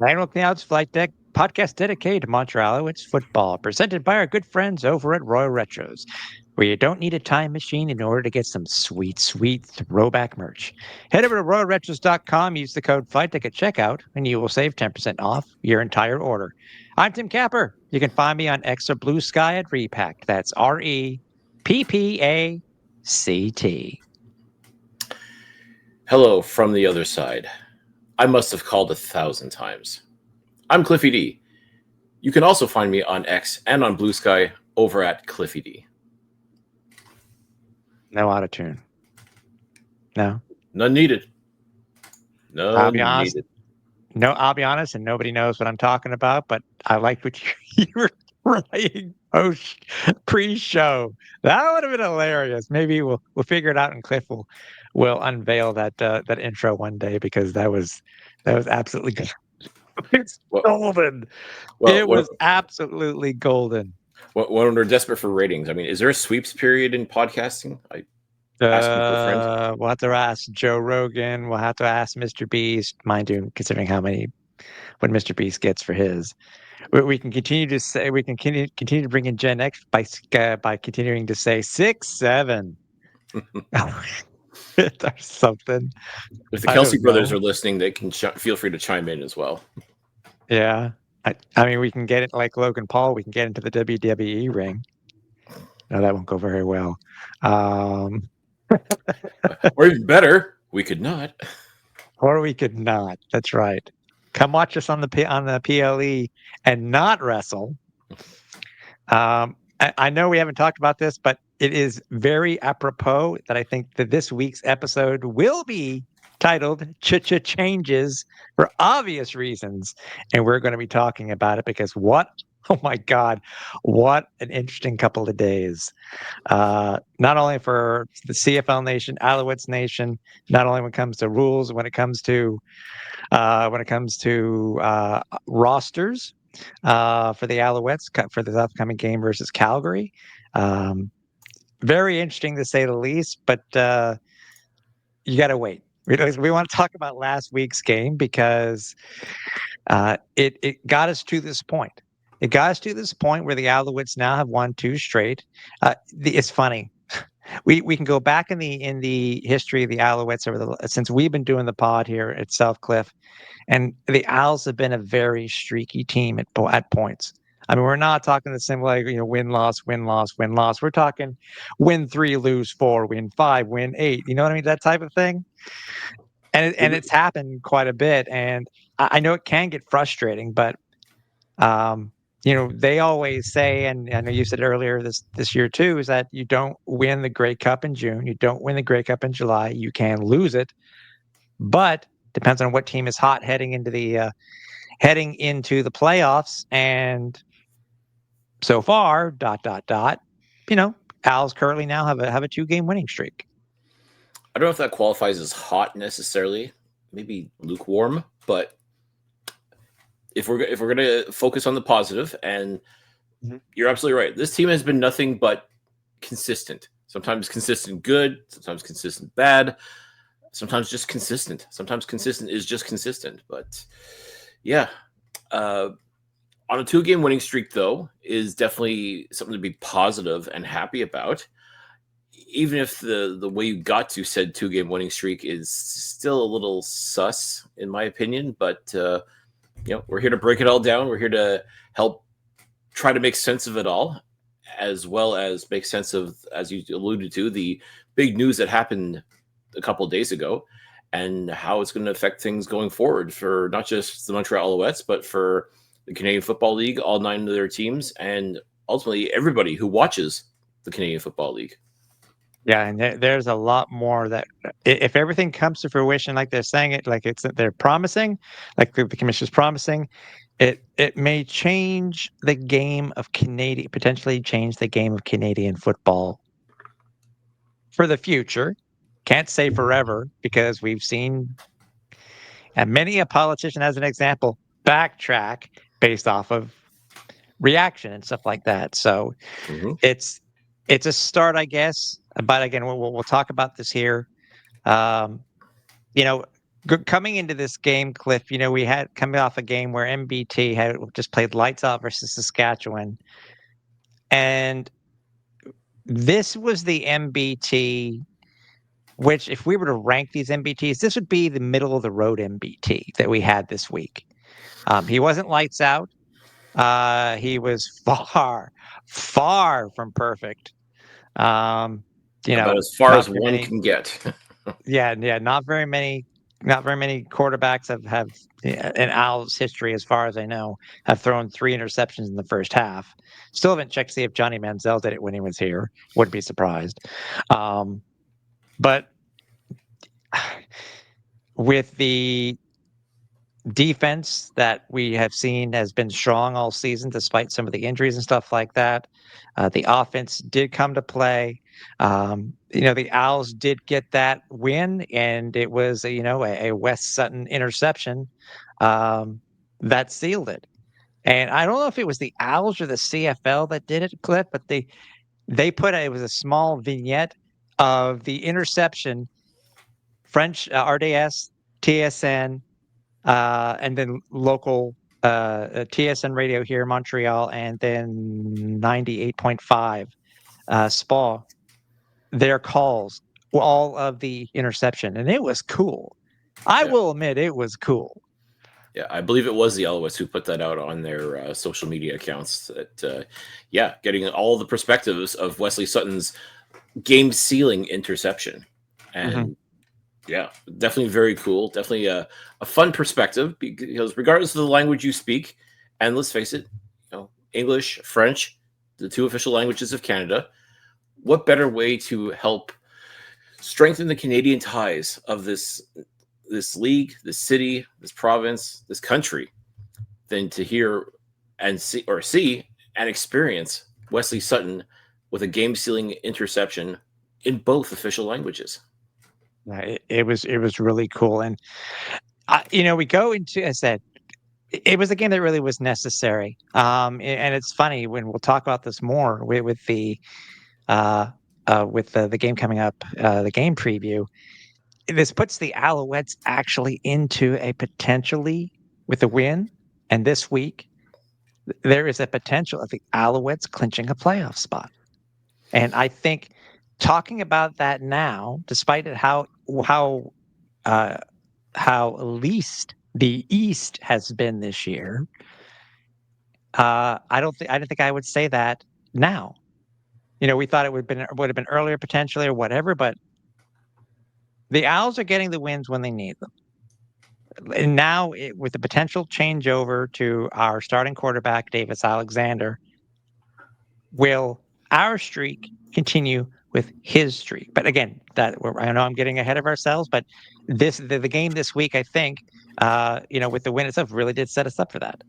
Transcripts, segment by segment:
Daniel Cloud's Flight Deck podcast dedicated to Montreal Alouettes football, presented by our good friends over at Royal Retros, where you don't need a time machine in order to get some sweet, sweet throwback merch. Head over to royalretros.com, use the code FlightDeck at checkout, and you will save 10% off your entire order. I'm Tim Capper. You can find me on X or Blue Sky at Repact. That's REPPACT. Hello from the other side. I must have called 1,000 times. I'm Cliffy D. You can also find me on X and on Blue Sky over at Cliffy D. No auto tune. No. None needed. I'll be None honest. needed. No, I'll be honest, and nobody knows what I'm talking about, but I liked what you were playing pre-show. That would have been hilarious. Maybe we'll figure it out, and Cliff will unveil that intro one day because that was absolutely good. It's Well, golden. well, It was absolutely golden. when we're desperate for ratings, I mean, is there a sweeps period in podcasting? I asking for a friend. We'll have to ask Joe Rogan. We'll have to ask Mr. Beast. Mind you, considering what Mr. Beast gets for his. We can continue to say continue to bring in Gen X by continuing to say 6, 7, or something. If the I Kelsey don't brothers know. are listening, they can feel free to chime in as well. Yeah, I mean we can get it like Logan Paul. We can get into the WWE ring. No, that won't go very well. Um, Or even better, we could not. or we could not. That's right. Come watch us on the PLE and not wrestle. I know we haven't talked about this, but it is very apropos that I think that this week's episode will be titled Changes for obvious reasons. And we're going to be talking about it because oh my God, what an interesting couple of days. Not only for the CFL Nation, Alouettes Nation, not only when it comes to rules, when it comes to rosters for the Alouettes for this upcoming game versus Calgary. Um, Very interesting to say the least, but you got to wait. We want to talk about last week's game because it got us to this point. It got us to this point where the Alouettes now have won 2 straight. It's funny. We can go back in the history of the Alouettes since we've been doing the pod here at South Cliff, and the Owls have been a very streaky team at points. I mean, we're not talking the same like win loss win loss win loss. We're talking win 3 lose 4 win 5 win 8. You know what I mean? That type of thing. And it's happened quite a bit. And I know it can get frustrating, but they always say, and I know you said earlier this year too, is that you don't win the Grey Cup in June, you don't win the Grey Cup in July, you can lose it, but depends on what team is hot heading into the playoffs. And so far, Owls currently now have a 2-game winning streak. I don't know if that qualifies as hot necessarily. Maybe lukewarm, but if we're going to focus on the positive, and you're absolutely right, this team has been nothing but consistent. Sometimes consistent good, sometimes consistent bad, sometimes just consistent. Sometimes consistent is just consistent. But yeah, on a 2-game winning streak though is definitely something to be positive and happy about. Even if the way you got to said 2-game winning streak is still a little sus in my opinion, but we're here to break it all down. We're here to help try to make sense of it all, as well as make sense of, as you alluded to, the big news that happened a couple of days ago and how it's going to affect things going forward for not just the Montreal Alouettes, but for the Canadian Football League, all 9 of their teams, and ultimately everybody who watches the Canadian Football League. Yeah, and there's a lot more that if everything comes to fruition like they're saying it, like they're promising, like the commissioner's promising, it may change the game of potentially change the game of Canadian football for the future. Can't say forever because we've seen, and many a politician, as an example, backtrack based off of reaction and stuff like that. So it's a start, I guess. But again, we'll talk about this here. Um, coming into this game, Cliff, we had coming off a game where MBT had just played lights out versus Saskatchewan, and this was the MBT. Which, if we were to rank these MBTs, this would be the middle of the road MBT that we had this week. He wasn't lights out. He was far, far from perfect. About as far Not as very one many. can get. Yeah, not very many. Not very many quarterbacks have in Al's history, as far as I know, have thrown 3 interceptions in the first half. Still haven't checked to see if Johnny Manziel did it when he was here. Wouldn't be surprised. But with the defense that we have seen has been strong all season, despite some of the injuries and stuff like that. The offense did come to play. The Owls did get that win, and it was a Wes Sutton interception that sealed it. And I don't know if it was the Owls or the CFL that did it, Cliff, but they put it was a small vignette of the interception, French RDS, TSN, and then local TSN radio here in Montreal, and then 98.5 SPA, their calls, all of the interception. And it was cool. I will admit it was cool. Yeah, I believe it was the Alouettes who put that out on their social media accounts. That, getting all the perspectives of Wesley Sutton's game-sealing interception. And yeah, definitely very cool. Definitely a fun perspective, because regardless of the language you speak, and let's face it, English, French, the 2 official languages of Canada, what better way to help strengthen the Canadian ties of this league, this city, this province, this country, than to hear and see and experience Wesley Sutton with a game-sealing interception in both official languages. It was really cool. And we go into, as I said, it was a game that really was necessary. And it's funny when we'll talk about this more with the game coming up, the game preview. This puts the Alouettes actually into a potentially, with a win, and this week there is a potential of the Alouettes clinching a playoff spot. And I think talking about that now, despite it how least the East has been this year, I didn't think I would say that now. We thought it would have been earlier potentially or whatever, but the Owls are getting the wins when they need them. And now, with the potential changeover to our starting quarterback, Davis Alexander, will our streak continue with his streak? But again, I know I'm getting ahead of ourselves, but the game this week, I think, with the win itself, really did set us up for that.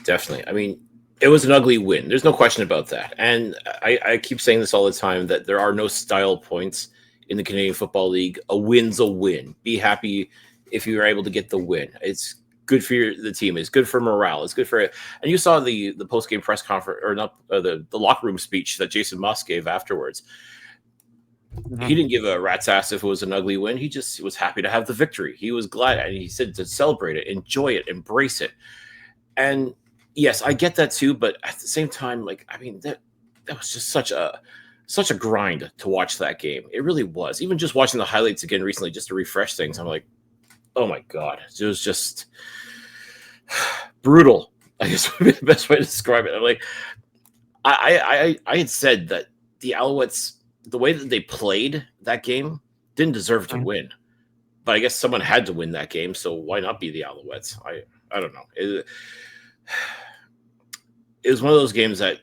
Definitely. I mean, it was an ugly win. There's no question about that. And I keep saying this all the time, that there are no style points in the Canadian Football League. A win's a win. Be happy if you are able to get the win. It's good for the team. It's good for morale. It's good for it. And you saw the post-game press conference, or not, the locker room speech that Jason Moss gave afterwards. He didn't give a rat's ass if it was an ugly win. He just was happy to have the victory. He was glad, and he said to celebrate it, enjoy it, embrace it. And yes, I get that too, but at the same time, that was just such a grind to watch that game. It really was. Even just watching the highlights again recently, just to refresh things, I'm like, oh my God, it was just brutal, I guess would be the best way to describe it. I'm like, I had said that the Alouettes, the way that they played that game, didn't deserve to win. But I guess someone had to win that game, so why not be the Alouettes? I don't know. It was one of those games that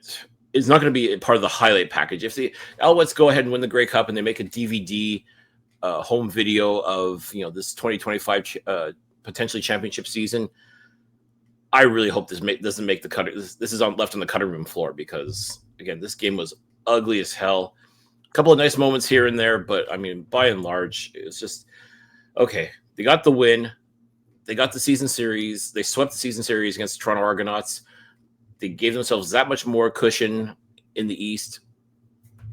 is not going to be part of the highlight package. If the Alouettes go ahead and win the Grey Cup and they make a DVD home video of this 2025 potentially championship season, I really hope this doesn't make the cut. This is left on the cutting room floor, because again, this game was ugly as hell. A couple of nice moments here and there, but I mean, by and large, it's just okay. They got the win. They got the season series. They swept the season series against the Toronto Argonauts. They gave themselves that much more cushion in the East.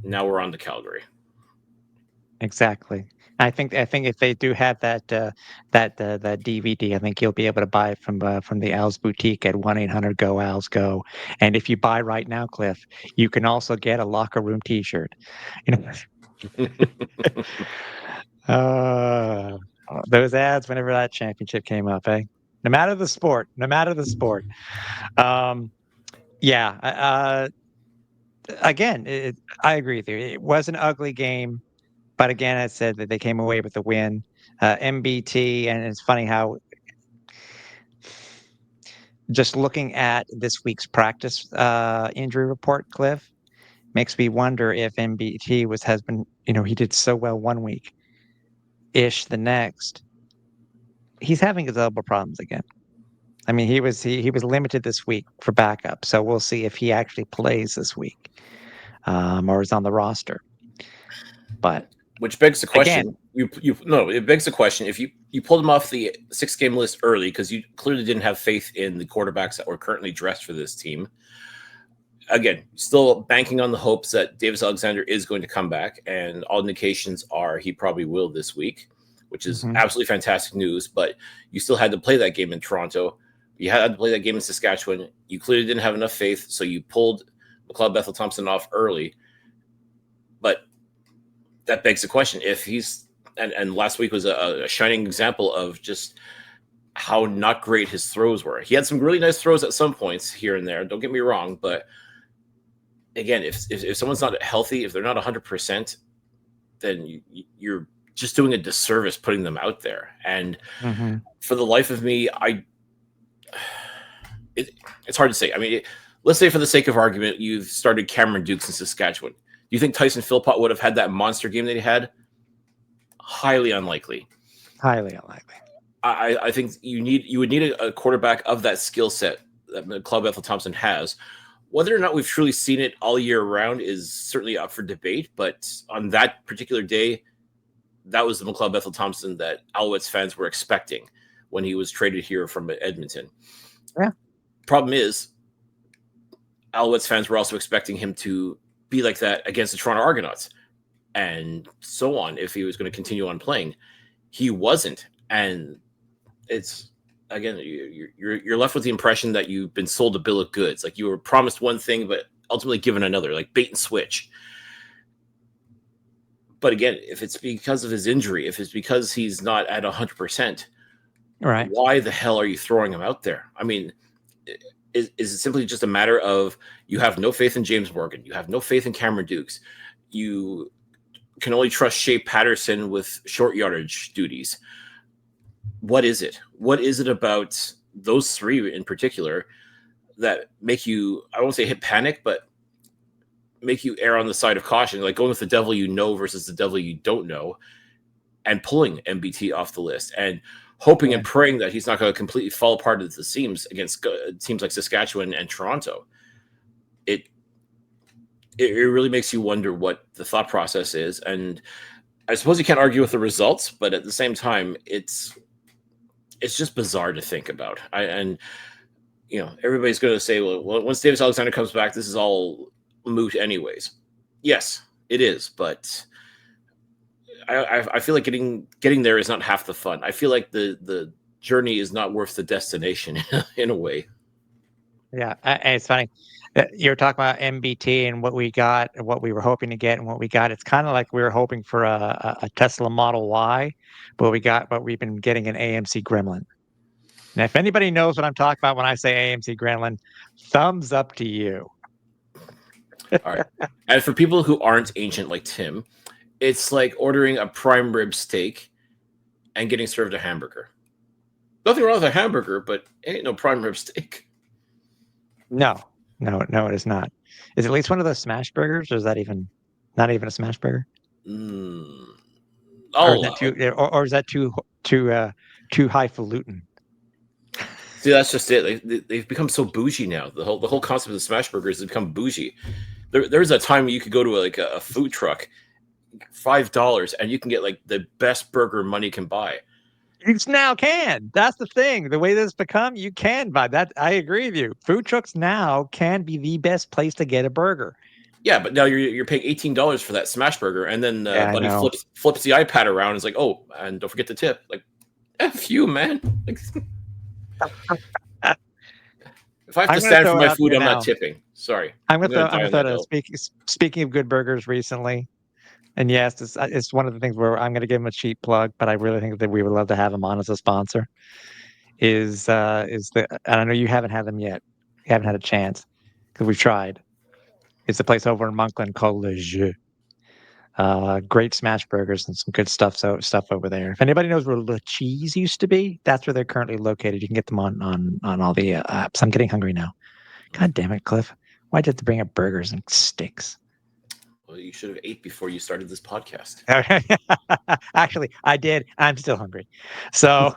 Now we're on to Calgary. Exactly. I think if they do have that DVD, I think you'll be able to buy it from the Owls boutique at 1-800-GO-OWLS-GO. And if you buy right now, Cliff, you can also get a locker room T-shirt. You know, uh, those ads whenever that championship came up, eh? No matter the sport, no matter the sport. Um, yeah. Again, I agree with you. It was an ugly game. But again, I said that they came away with the win. MBT, and it's funny how just looking at this week's practice injury report, Cliff, makes me wonder if MBT has been, he did so well one week, ish the next. He's having his elbow problems again. I mean, he was limited this week for backup, so we'll see if he actually plays this week or is on the roster. But which begs the question. Again, It begs the question. If you pulled him off the 6-game list early because you clearly didn't have faith in the quarterbacks that were currently dressed for this team. Again, still banking on the hopes that Davis Alexander is going to come back, and all indications are he probably will this week, which is absolutely fantastic news. But you still had to play that game in Toronto. You had to play that game in Saskatchewan. You clearly didn't have enough faith, so you pulled McLeod Bethel-Thompson off early. But that begs the question: if he's and last week was a shining example of just how not great his throws were. He had some really nice throws at some points here and there. Don't get me wrong, but again, if someone's not healthy, if they're not 100%, then you're just doing a disservice putting them out there. And for the life of me, it's hard to say. I mean, let's say for the sake of argument, you've started Cameron Dukes in Saskatchewan. Do you think Tyson Philpott would have had that monster game that he had? Highly unlikely. Highly unlikely. I think you would need a quarterback of that skill set that McLeod Bethel-Thompson has. Whether or not we've truly seen it all year round is certainly up for debate. But on that particular day, that was the McLeod Bethel-Thompson that Alouettes fans were expecting when he was traded here from Edmonton. Yeah. Problem is, Alouettes fans were also expecting him to be like that against the Toronto Argonauts and so on if he was going to continue on playing. He wasn't. And it's, again, you're left with the impression that you've been sold a bill of goods. Like you were promised one thing, but ultimately given another, like bait and switch. But again, if it's because of his injury, if it's because he's not at 100%, right? Why the hell are you throwing him out there? I mean, is it simply just a matter of you have no faith in James Morgan? You have no faith in Cameron Dukes. You can only trust Shea Patterson with short yardage duties. What is it? What is it about those three in particular that make you, I won't say hit panic, but make you err on the side of caution, like going with the devil you know versus the devil you don't know, and pulling MBT off the list and hoping and praying that he's not going to completely fall apart at the seams against teams like Saskatchewan and Toronto? It really makes you wonder what the thought process is. And I suppose you can't argue with the results, but at the same time, it's just bizarre to think about. And everybody's going to say, well, once Davis Alexander comes back, this is all moot anyways. Yes, it is. But I feel like getting there is not half the fun. I feel like the journey is not worth the destination in a way. Yeah. And it's funny. You're talking about MBT and what we got, and what we were hoping to get, and what we got. It's kind of like we were hoping for a Tesla Model Y, but we've been getting an AMC Gremlin. And if anybody knows what I'm talking about when I say AMC Gremlin, thumbs up to you. All right. And for people who aren't ancient like Tim, it's like ordering a prime rib steak and getting served a hamburger. Nothing wrong with a hamburger, but it ain't no prime rib steak. No, it is not. Is it at least one of those smash burgers, or is that not even a smash burger? Or is that too highfalutin? See, that's just it. They've become so bougie now. The whole concept of the smash burgers has become bougie. There's a time when you could go to a food truck, $5, and you can get like the best burger money can buy. You now can. That's the thing. The way this has become, you can buy that. I agree with you. Food trucks now can be the best place to get a burger. Yeah, but now you're paying $18 for that smash burger, and then Yeah, I Buddy know. flips the iPad around and is like, "Oh, and don't forget the tip." Like, F you, man. Like, if I have to I'm going to stand for throw it my out food, there I'm not now. tipping. Sorry, I'm I'm going to gonna throw. I'm die going on to that throw. hill. Speaking of good burgers, recently, and yes, it's one of the things where I'm going to give him a cheap plug, but I really think that we would love to have him on as a sponsor. Is the and I know you haven't had them yet. You haven't had a chance because we've tried. It's a place over in Monkland called Le Jeu. Great smash burgers and some good stuff over there. If anybody knows where Le Cheese used to be, that's where they're currently located. You can get them on all the apps. I'm getting hungry now. God damn it, Cliff! Why'd you have to bring up burgers and sticks? Well, you should have ate before you started this podcast. Actually, I did. I'm still hungry. So,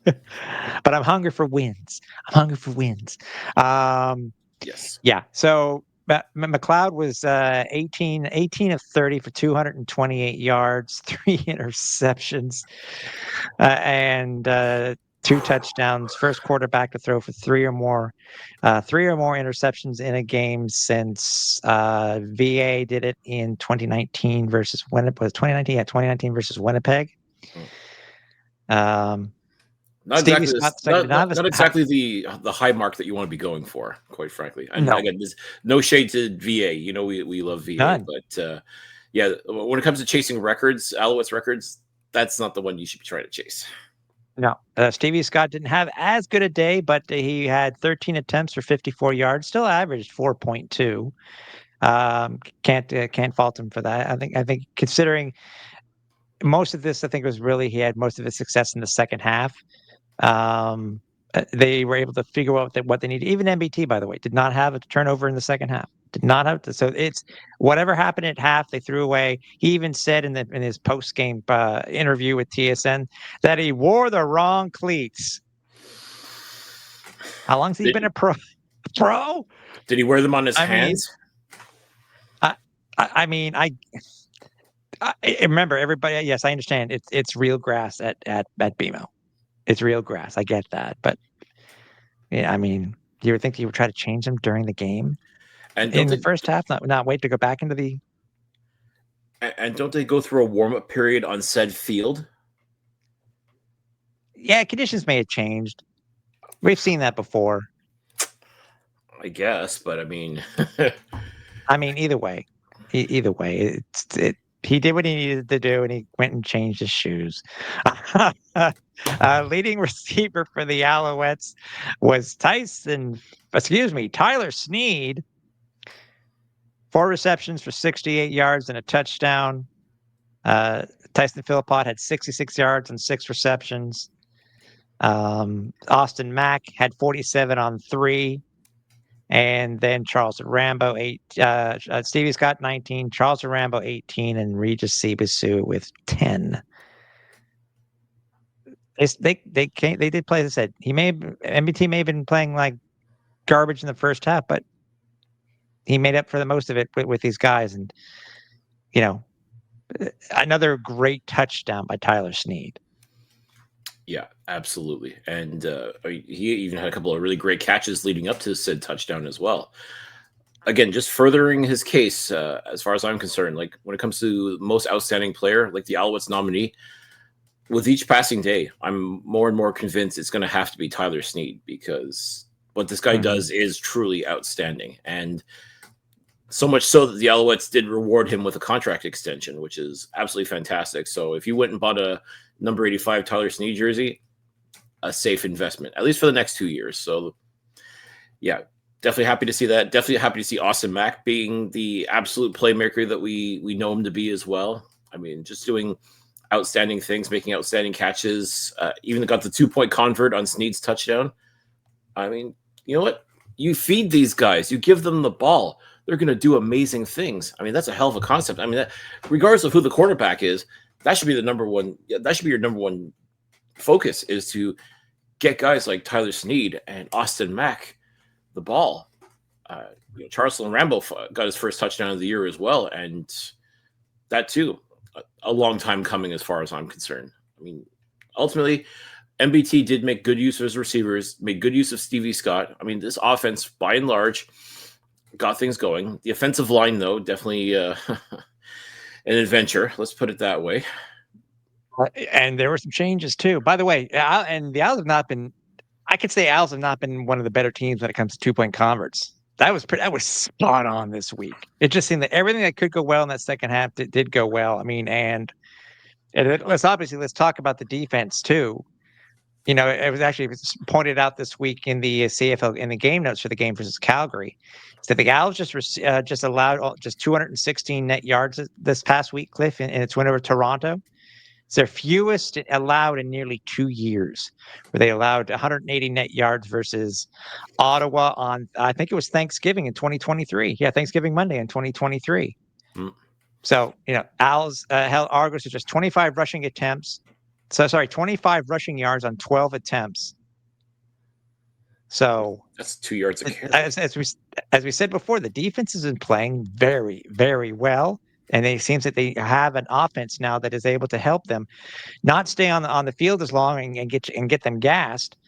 but I'm hungry for wins. I'm hungry for wins. Um, Yes. Yeah. So McLeod was 18 of 30 for 228 yards, three interceptions, and two touchdowns. First quarterback to throw for three or more interceptions in a game since VA did it in 2019 versus when it was 2019. Yeah, 2019 versus Winnipeg. Mm. Um, Not Stevie exactly this. Scott second. Not exactly the high mark that you want to be going for, quite frankly. And No, again, there's no shade to VA. You know, we love VA, none. but yeah, when it comes to chasing records, Alouettes records, that's not the one you should be trying to chase. No, Stevie Scott didn't have as good a day, but he had 13 attempts for 54 yards, still averaged 4.2. Can't fault him for that. I think considering most of this, I think was really he had most of his success in the second half. They were able to figure out what they needed. Even MBT, by the way, did not have a turnover in the second half. Did not have to. So it's whatever happened at half, they threw away. He even said in his post game interview with TSN that he wore the wrong cleats. How long's he been a pro? Pro? Did he wear them on his I mean, hands? I mean, I remember everybody. Yes, I understand. It's real grass at BMO. It's real grass. I get that, but yeah, I mean, you would think you would try to change them during the game And in the first half, not wait to go back into the. don't they go through a warm up period on said field? Yeah, conditions may have changed. We've seen that before. I guess, but I mean, I mean, either way, he did what he needed to do, and he went and changed his shoes. Leading receiver for the Alouettes was Tyler Sneed. 4 receptions for 68 yards and a touchdown. Tyson Philippot had 66 yards and 6 receptions. Austin Mack had 47 on 3. And then Charleston Rambo 8, Stevie Scott 19, Charleston Rambo 18, and Regis Sibasu with 10. They did play. As I said, MBT may have been playing like garbage in the first half, but he made up for the most of it with these guys. And another great touchdown by Tyler Sneed. yeah, absolutely. And he even had a couple of really great catches leading up to said touchdown as well. Again, just furthering his case, as far as I'm concerned, like when it comes to most outstanding player, like the Alouettes nominee, with each passing day, I'm more and more convinced it's going to have to be Tyler Sneed, because what this guy does is truly outstanding. And so much so that the Alouettes did reward him with a contract extension, which is absolutely fantastic. So if you went and bought a number 85 Tyler Sneed jersey, a safe investment, at least for the next 2 years. So yeah, definitely happy to see that. Definitely happy to see Austin Mack being the absolute playmaker that we know him to be as well. I mean, just doing outstanding things, making outstanding catches, even got the 2-point convert on Sneed's touchdown. I mean, you know what? You feed these guys, you give them the ball, they're going to do amazing things. I mean, that's a hell of a concept. I mean, regardless of who the quarterback is, that should be the number one. That should be your number one focus, is to get guys like Tyler Sneed and Austin Mack the ball. Charleston Rambo got his first touchdown of the year as well, and that too, a long time coming as far as I'm concerned. I mean, ultimately, MBT did make good use of his receivers, made good use of Stevie Scott. I mean, this offense, by and large, got things going. The offensive line, though, definitely an adventure. Let's put it that way. And there were some changes too. By the way, and the Owls have not been. I could say Owls have not been one of the better teams when it comes to 2-point converts. That was spot on this week. It just seemed that everything that could go well in that second half did go well. I mean, and let's talk about the defense too. It was pointed out this week in the CFL in the game notes for the game versus Calgary. So the Owls just allowed just 216 net yards this past week, Cliff, in its win over Toronto. It's their fewest allowed in nearly 2 years, where they allowed 180 net yards versus Ottawa on, I think it was Thanksgiving in 2023. Yeah, Thanksgiving Monday in 2023. Mm. So, Owls held Argos to just 25 rushing attempts. 25 rushing yards on 12 attempts. So that's 2 yards a carry. As we said before, the defense has been playing very, very well. And it seems that they have an offense now that is able to help them not stay on the field as long and get them gassed.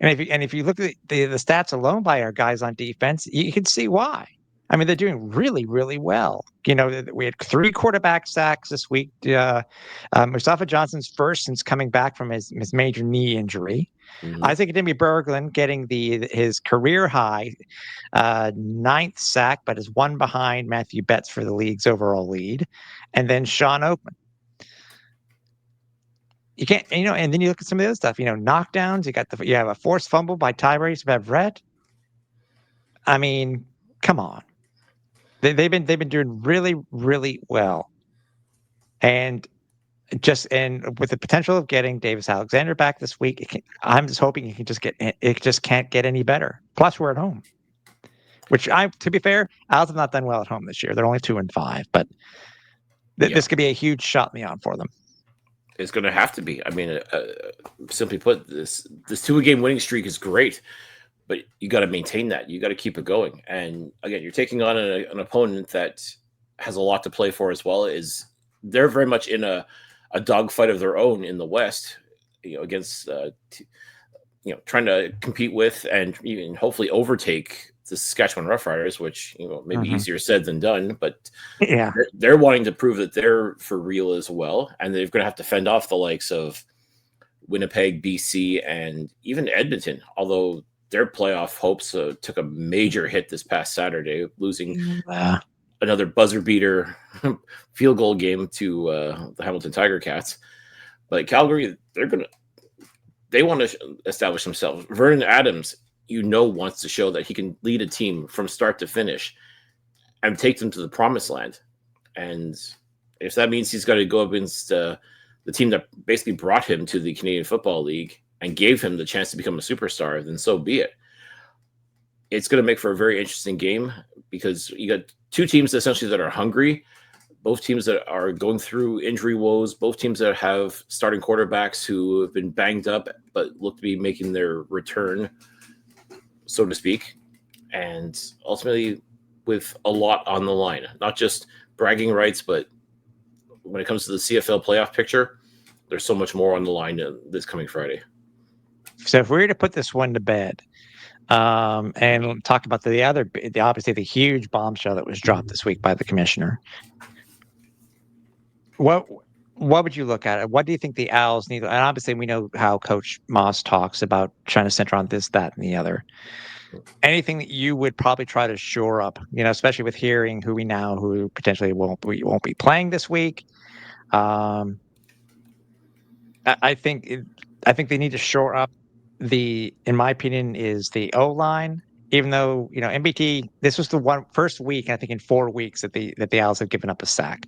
And if you look at the stats alone by our guys on defense, you can see why. I mean, they're doing really, really well. We had 3 quarterback sacks this week. Mustafa Johnson's first since coming back from his major knee injury. Mm-hmm. Isaac Ademi Berglund getting his career high 9th sack, but is one behind Matthew Betts for the league's overall lead. And then Sean Oakman. You can't, and then you look at some of the other stuff, knockdowns. You have a forced fumble by Tyrese Bevrett. I mean, come on. They've been doing really, really well. And with the potential of getting Davis Alexander back this week, I'm just hoping it just can't get any better. Plus, we're at home, which to be fair, Owls have not done well at home this year. They're only 2-5, but this could be a huge shot in the arm for them. It's going to have to be. I mean, simply put, this 2-game winning streak is great, but you got to maintain that. You got to keep it going. And again, you're taking on an opponent that has a lot to play for as well. They're very much in a dogfight of their own in the West, against trying to compete with and even hopefully overtake the Saskatchewan Roughriders, which maybe easier said than done, but yeah, they're wanting to prove that they're for real as well, and they're going to have to fend off the likes of Winnipeg, BC, and even Edmonton. Although their playoff hopes took a major hit this past Saturday, losing another buzzer beater field goal game to the Hamilton Tiger Cats. But Calgary, they want to establish themselves. Vernon Adams, wants to show that he can lead a team from start to finish and take them to the promised land. And if that means he's got to go up against the team that basically brought him to the Canadian Football League and gave him the chance to become a superstar, then so be it. It's going to make for a very interesting game because you got 2 teams essentially that are hungry, both teams that are going through injury woes, both teams that have starting quarterbacks who have been banged up but look to be making their return, so to speak, and ultimately with a lot on the line. Not just bragging rights, but when it comes to the CFL playoff picture, there's so much more on the line this coming Friday. So if we were to put this one to bed, and talk about obviously the huge bombshell that was dropped this week by the commissioner, what would you look at? What do you think the Owls need? And obviously we know how Coach Moss talks about trying to center on this, that, and the other. Anything that you would probably try to shore up, especially with hearing who potentially won't be playing this week. I think they need to shore up in my opinion, is the O-line. Even though MBT, this was the first week I think in 4 weeks that the Owls have given up a sack.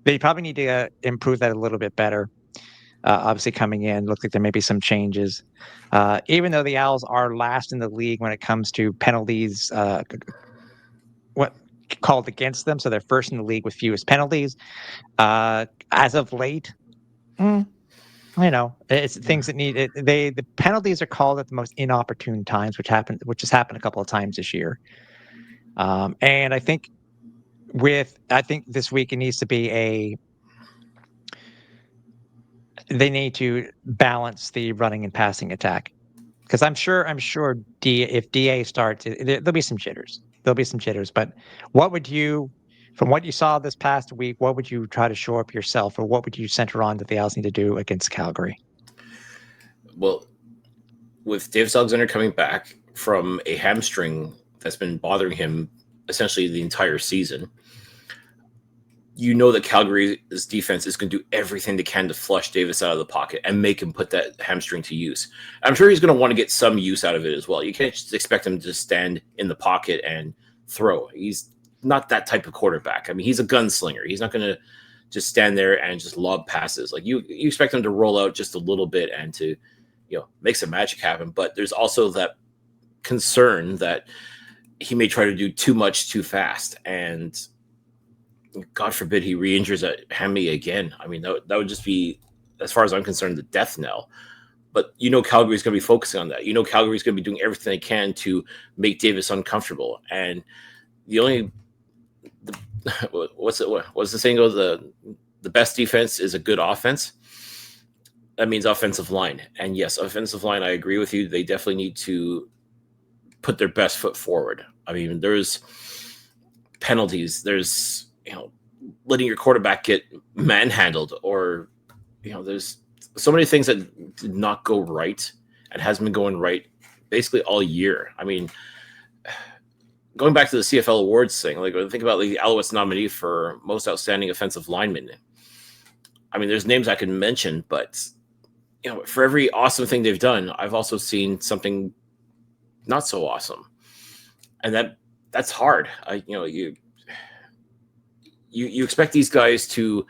They probably need to improve that a little bit better. Obviously, coming in, looks like there may be some changes. Even though the Owls are last in the league when it comes to penalties, what called against them, so they're first in the league with fewest penalties. As of late, it's things that need it. The penalties are called at the most inopportune times, which has happened a couple of times this year. And I think this week it needs to be they need to balance the running and passing attack, because I'm sure if DA starts, there'll be some jitters. there'll be some jitters. But what would you, from what you saw this past week, what would you try to shore up yourself, or what would you center on that the Owls need to do against Calgary? Well, with Davis Alexander coming back from a hamstring that's been bothering him essentially the entire season, you know that Calgary's defense is going to do everything they can to flush Davis out of the pocket and make him put that hamstring to use. I'm sure he's going to want to get some use out of it as well. You can't just expect him to stand in the pocket and throw. He's not that type of quarterback. I mean, he's a gunslinger. He's not going to just stand there and just lob passes. Like you expect him to roll out just a little bit and to, make some magic happen. But there's also that concern that he may try to do too much too fast, and God forbid he re-injures a hammy again. I mean, that would just be, as far as I'm concerned, the death knell. But Calgary's going to be focusing on that. Calgary's going to be doing everything they can to make Davis uncomfortable. And what's the saying goes? The best defense is a good offense. That means offensive line. And yes, offensive line, I agree with you. They definitely need to put their best foot forward. I mean, there's penalties. There's letting your quarterback get manhandled, or there's so many things that did not go right and hasn't been going right basically all year. I mean, going back to the CFL awards thing, like think about the Alouettes nominee for most outstanding offensive lineman. I mean, there's names I can mention, but for every awesome thing they've done, I've also seen something not so awesome, and that's hard. You expect these guys to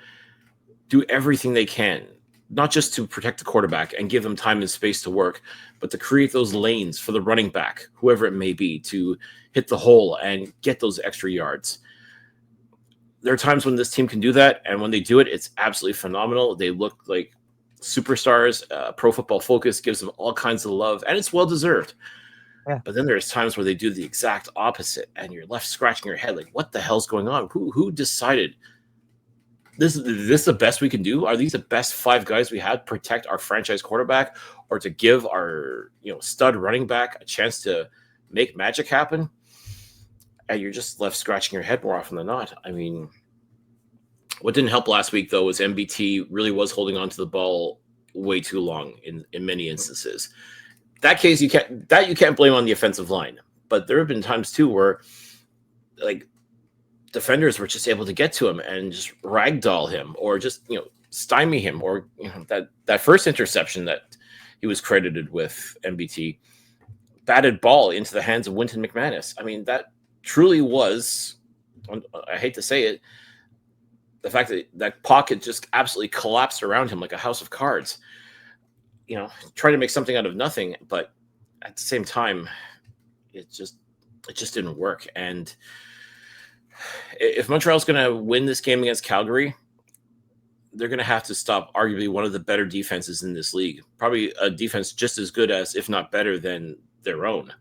do everything they can, not just to protect the quarterback and give them time and space to work, but to create those lanes for the running back, whoever it may be, to hit the hole and get those extra yards. There are times when this team can do that, and when they do it, it's absolutely phenomenal. They look like superstars. Pro Football Focus gives them all kinds of love, and it's well-deserved. Yeah. But then there's times where they do the exact opposite, and you're left scratching your head like, what the hell's going on? Who decided this is the best we can do? Are these the best 5 guys we had to protect our franchise quarterback, or to give our stud running back a chance to make magic happen? And you're just left scratching your head more often than not. I mean, what didn't help last week, though, was MBT really was holding on to the ball way too long in many instances. That case, you can't blame on the offensive line. But there have been times too where, like, defenders were just able to get to him and just ragdoll him, or just stymie him, or that first interception that he was credited with, MBT, batted ball into the hands of Wynton McManus. I mean, that truly was, I hate to say it, the fact that that pocket just absolutely collapsed around him like a house of cards. Trying to make something out of nothing, but at the same time, it just didn't work. And if Montreal's going to win this game against Calgary, they're going to have to stop arguably one of the better defenses in this league, probably a defense just as good as, if not better than, their own.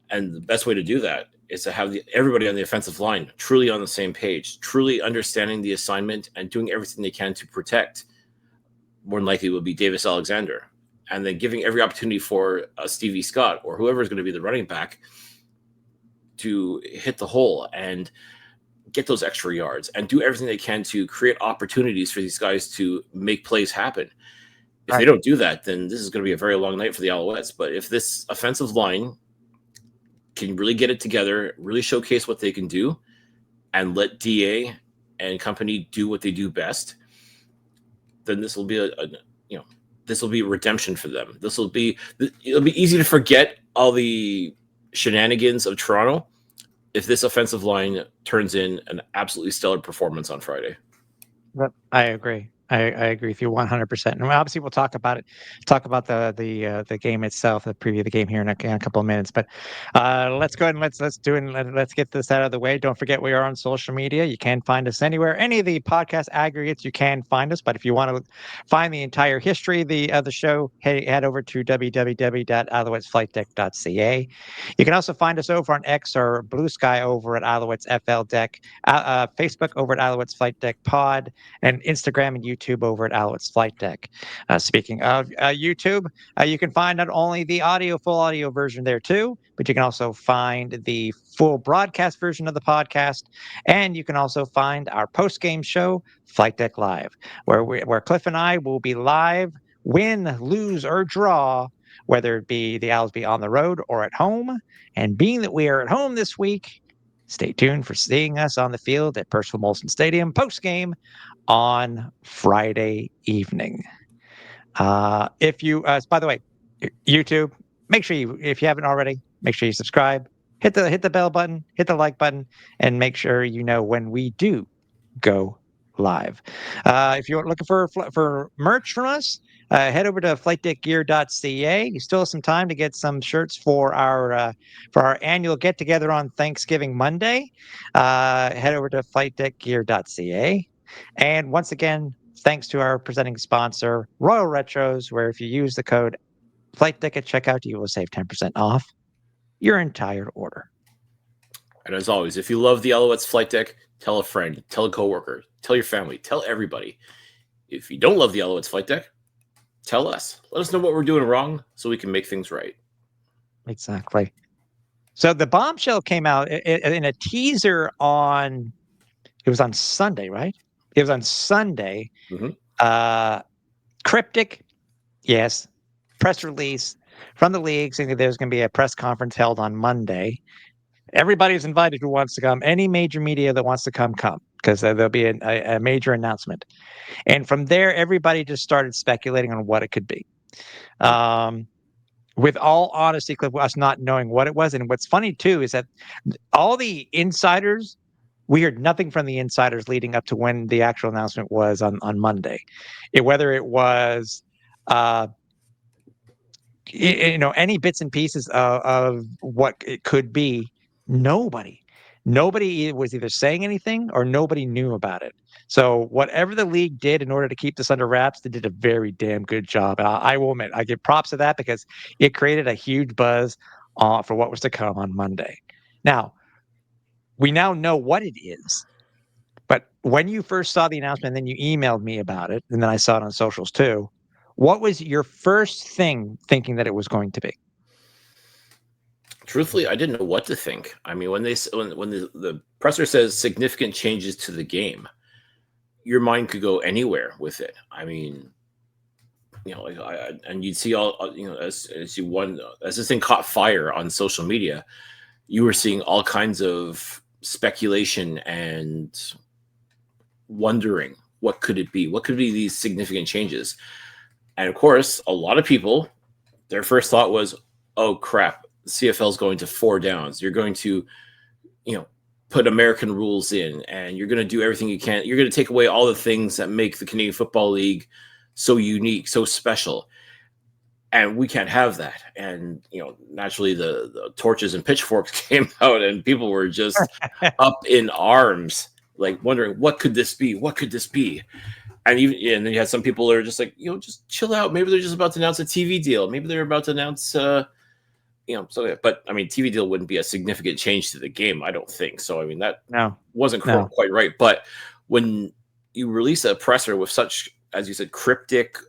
And the best way to do that is to have everybody on the offensive line truly on the same page, truly understanding the assignment and doing everything they can to protect. More than likely will be Davis Alexander, and then giving every opportunity for Stevie Scott or whoever is going to be the running back to hit the hole and get those extra yards and do everything they can to create opportunities for these guys to make plays happen. If they don't do that, then this is going to be a very long night for the Alouettes. But if this offensive line can really get it together, really showcase what they can do, and let DA and company do what they do best, then this will be this will be redemption for them. It'll be easy to forget all the shenanigans of Toronto if this offensive line turns in an absolutely stellar performance on Friday. I agree. I agree with you 100%. And obviously, we'll talk about the game itself, the preview of the game here in a couple of minutes. But let's go ahead and let's get this out of the way. Don't forget, we are on social media. You can find us anywhere. Any of the podcast aggregates, you can find us. But if you want to find the entire history of the show, head over to www.alouettesflightdeck.ca. You can also find us over on X or Blue Sky over at Alouettes FL Deck, Facebook over at Alouettes Flight Deck Pod, and Instagram and YouTube YouTube over at Alouettes Flightdeck. Speaking of YouTube, you can find not only the full audio version there too, but you can also find the full broadcast version of the podcast, and you can also find our post-game show, Flightdeck Live, where Cliff and I will be live, win, lose, or draw, whether it be the Owls be on the road or at home. And being that we are at home this week, stay tuned for seeing us on the field at Percival Molson Stadium post-game on Friday evening. If you, by the way, YouTube, make sure if you haven't already, make sure you subscribe, hit the bell button, hit the like button, and make sure you know when we do go live. If you're looking for merch from us, head over to flightdeckgear.ca. You still have some time to get some shirts for our annual get together on Thanksgiving Monday. Head over to flightdeckgear.ca. And once again, thanks to our presenting sponsor, Royal Retros, where if you use the code Flightdeck at checkout, you will save 10% off your entire order. And as always, if you love the Alouettes Flight Deck, tell a friend, tell a coworker, tell your family, tell everybody. If you don't love the Alouettes Flight Deck, tell us. Let us know what we're doing wrong so we can make things right. Exactly. So the bombshell came out in a teaser it was on Sunday, right? It was on Sunday. Mm-hmm. Cryptic, yes, press release from the league saying that there's going to be a press conference held on Monday. Everybody's invited who wants to come. Any major media that wants to come, because there'll be a major announcement. And from there, everybody just started speculating on what it could be. With all honesty, Cliff, us not knowing what it was. And what's funny, too, is that all the insiders, we heard nothing from the insiders leading up to when the actual announcement was on Monday. Whether it was any bits and pieces of what it could be, nobody was either saying anything or nobody knew about it. So whatever the league did in order to keep this under wraps, they did a very damn good job. And I will admit, I give props to that because it created a huge buzz for what was to come on Monday. Now, we now know what it is. But when you first saw the announcement, and then you emailed me about it, and then I saw it on socials too, what was your first thing thinking that it was going to be? Truthfully, I didn't know what to think. I mean, when the presser says significant changes to the game, your mind could go anywhere with it. I mean, and you'd see all, as this thing caught fire on social media, you were seeing all kinds of speculation and wondering what could it be? What could be these significant changes? And of course, a lot of people, their first thought was, oh crap, the CFL is going to 4 downs. You're going to, put American rules in, and you're going to do everything you can. You're going to take away all the things that make the Canadian Football League so unique, so special. And we can't have that. And, naturally the torches and pitchforks came out and people were just up in arms, like wondering, what could this be? What could this be? And then you had some people that are just like, just chill out. Maybe they're just about to announce a TV deal. Maybe they're about to announce, but I mean, TV deal wouldn't be a significant change to the game, I don't think. So, I mean, that wasn't quite right. But when you release a presser with such, as you said, cryptic,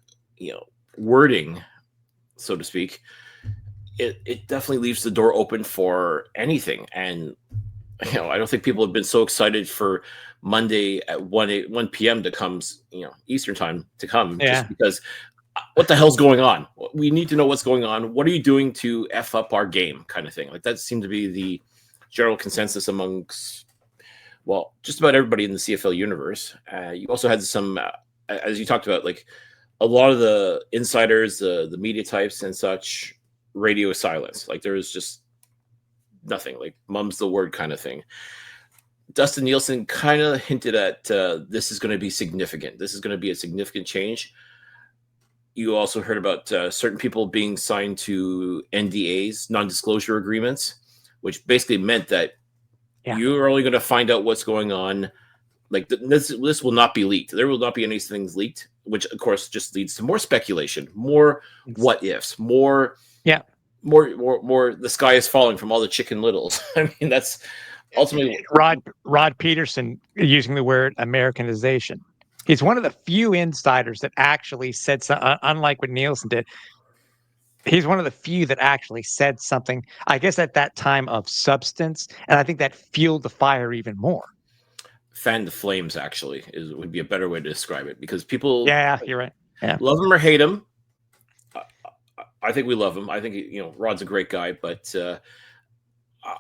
wording, so to speak, it definitely leaves the door open for anything. And, I don't think people have been so excited for Monday at 1 p.m. to come, Eastern time to come, just because what the hell's going on? We need to know what's going on. What are you doing to F up our game, kind of thing? Like, that seemed to be the general consensus amongst, just about everybody in the CFL universe. You also had some, as you talked about, like a lot of the insiders, the media types and such, radio silence. Like, there was just nothing, like mum's the word kind of thing. Dustin Nielsen kind of hinted at this is going to be significant. This is going to be a significant change. You also heard about certain people being signed to NDAs, non-disclosure agreements, which basically meant that you're only going to find out what's going on. Like, this will not be leaked. There will not be any things leaked, which of course just leads to more speculation, more what ifs, more the sky is falling from all the Chicken Littles. I mean, that's ultimately Rod Peterson using the word Americanization. He's one of the few insiders that actually said so, unlike what Nielsen did. He's one of the few that actually said something, I guess, at that time of substance, and I think that fueled the fire even more. Fan the flames, actually, would be a better way to describe it, because people, Yeah, you're right. Yeah. love him or hate him. I think we love him. I think Rod's a great guy, but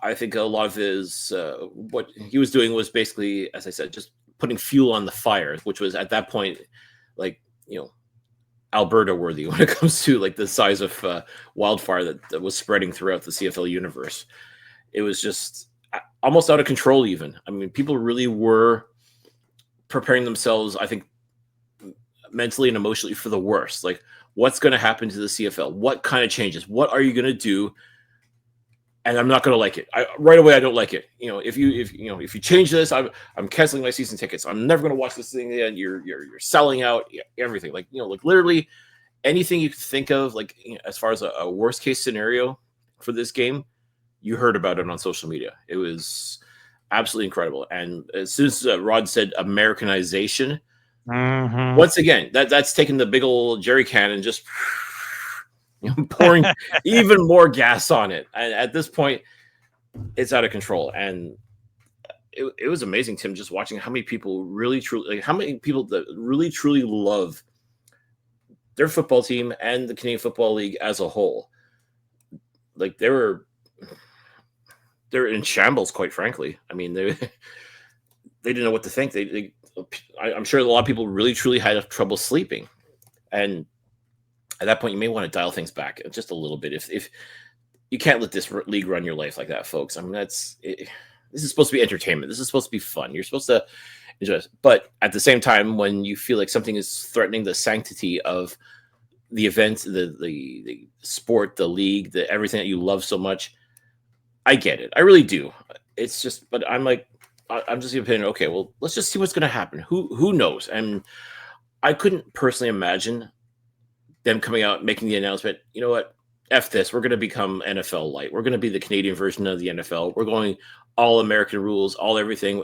I think a lot of his what he was doing was basically, as I said, just putting fuel on the fire, which was at that point like Alberta worthy when it comes to like the size of wildfire that was spreading throughout the CFL universe. It was just almost out of control. Even, I mean, people really were preparing themselves, I think, mentally and emotionally for the worst. Like, what's going to happen to the CFL? What kind of changes? What are you going to do? And I'm not going to like it. Right away, I don't like it. If you change this, I'm canceling my season tickets. I'm never going to watch this thing again. You're selling out everything. Like literally anything you could think of. Like as far as a worst case scenario for this game, you heard about it on social media. It was absolutely incredible. And as soon as Rod said Americanization, once again, that's taking the big old jerry can and just pouring even more gas on it. And at this point, it's out of control. And it was amazing, Tim, just watching how many people really truly, like how many people that really truly love their football team and the Canadian Football League as a whole. Like they're in shambles, quite frankly. I mean, they didn't know what to think. I'm sure a lot of people really truly had trouble sleeping. And at that point, you may want to dial things back just a little bit. If you can't let this league run your life like that, folks. I mean, this is supposed to be entertainment. This is supposed to be fun. You're supposed to enjoy it. But at the same time, when you feel like something is threatening the sanctity of the event, the sport, the league, everything that you love so much, I get it. I really do. It's just, but I'm just the opinion. Okay, well, let's just see what's going to happen. Who knows? And I couldn't personally imagine them coming out making the announcement, you know what, F this, we're going to become NFL light. We're going to be the Canadian version of the NFL. We're going all American rules, all everything,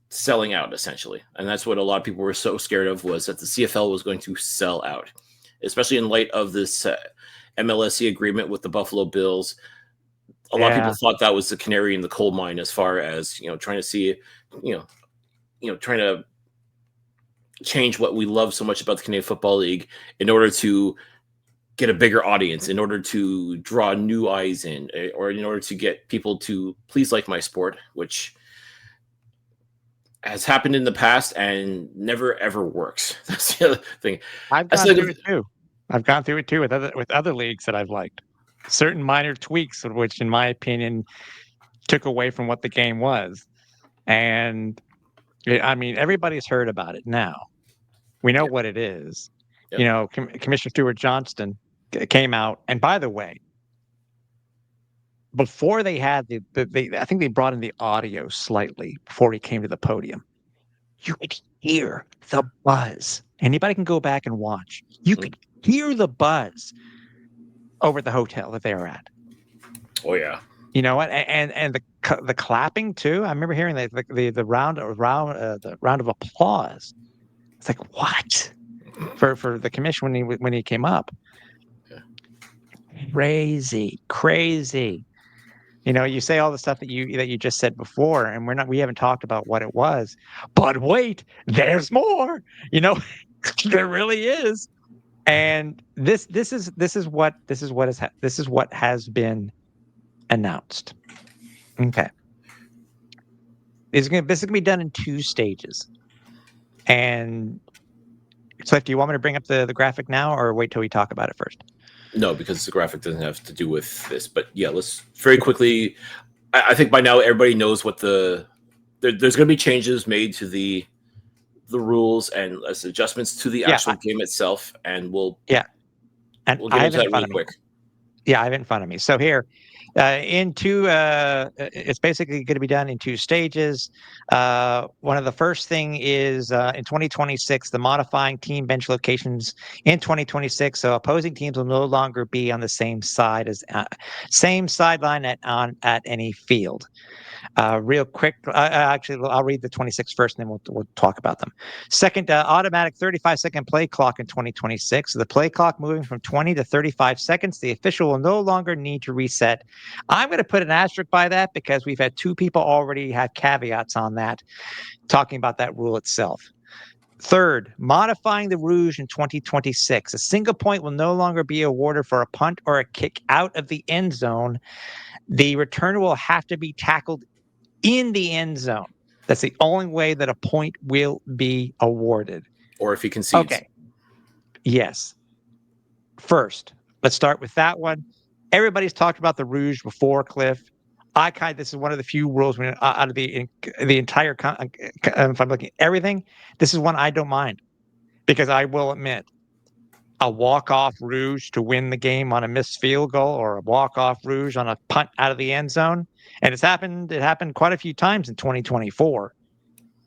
selling out essentially. And that's what a lot of people were so scared of, was that the CFL was going to sell out, especially in light of this MLSE agreement with the Buffalo Bills. A lot of people thought that was the canary in the coal mine as far as, trying to see, trying to change what we love so much about the Canadian Football League in order to get a bigger audience, in order to draw new eyes in, or in order to get people to please like my sport, which has happened in the past and never ever works. That's the other thing. I've gone through it too. I've gone through it too with other leagues that I've liked. Certain minor tweaks, which, in my opinion, took away from what the game was. And I mean, everybody's heard about it now. We know what it is. Yep. Commissioner Stuart Johnston came out, and by the way, before they had I think they brought in the audio slightly before he came to the podium. You could hear the buzz. Anybody can go back and watch. You could hear the buzz over the hotel that they were at. Oh yeah. You know what? And the clapping too. I remember hearing the round of applause. It's like, what? For the commission when he came up. Yeah. Crazy. You say all the stuff that you just said before, and we haven't talked about what it was. But wait, there's more. There really is. And this is what has been announced. Okay. This is going to be done in 2 stages. And Cliff, do you want me to bring up the graphic now, or wait till we talk about it first? No, because the graphic doesn't have to do with this. But yeah, let's very quickly. I think by now everybody knows what there's going to be changes made to the rules and adjustments to the actual game itself, and we'll get into that really quick. Yeah, I have it in front of me. So here, It's basically going to be done in 2 stages. One of the first thing is in 2026, the modifying team bench locations in 2026. So opposing teams will no longer be on the same same sideline at any field. Real quick, actually, I'll read the 26 first, and then we'll talk about them. Second, automatic 35-second play clock in 2026. So the play clock moving from 20 to 35 seconds. The official will no longer need to reset. I'm going to put an asterisk by that because we've had 2 people already have caveats on that, talking about that rule itself. Third, modifying the Rouge in 2026. A single point will no longer be awarded for a punt or a kick out of the end zone. The returner will have to be tackled in the end zone. That's the only way that a point will be awarded. Or if he concedes. Okay. Yes. First, let's start with that one. Everybody's talked about the Rouge before, Cliff. This is one of the few rules out of the entire, if I'm looking at everything, this is one I don't mind, because I will admit, a walk-off Rouge to win the game on a missed field goal, or a walk-off Rouge on a punt out of the end zone, and it happened quite a few times in 2024.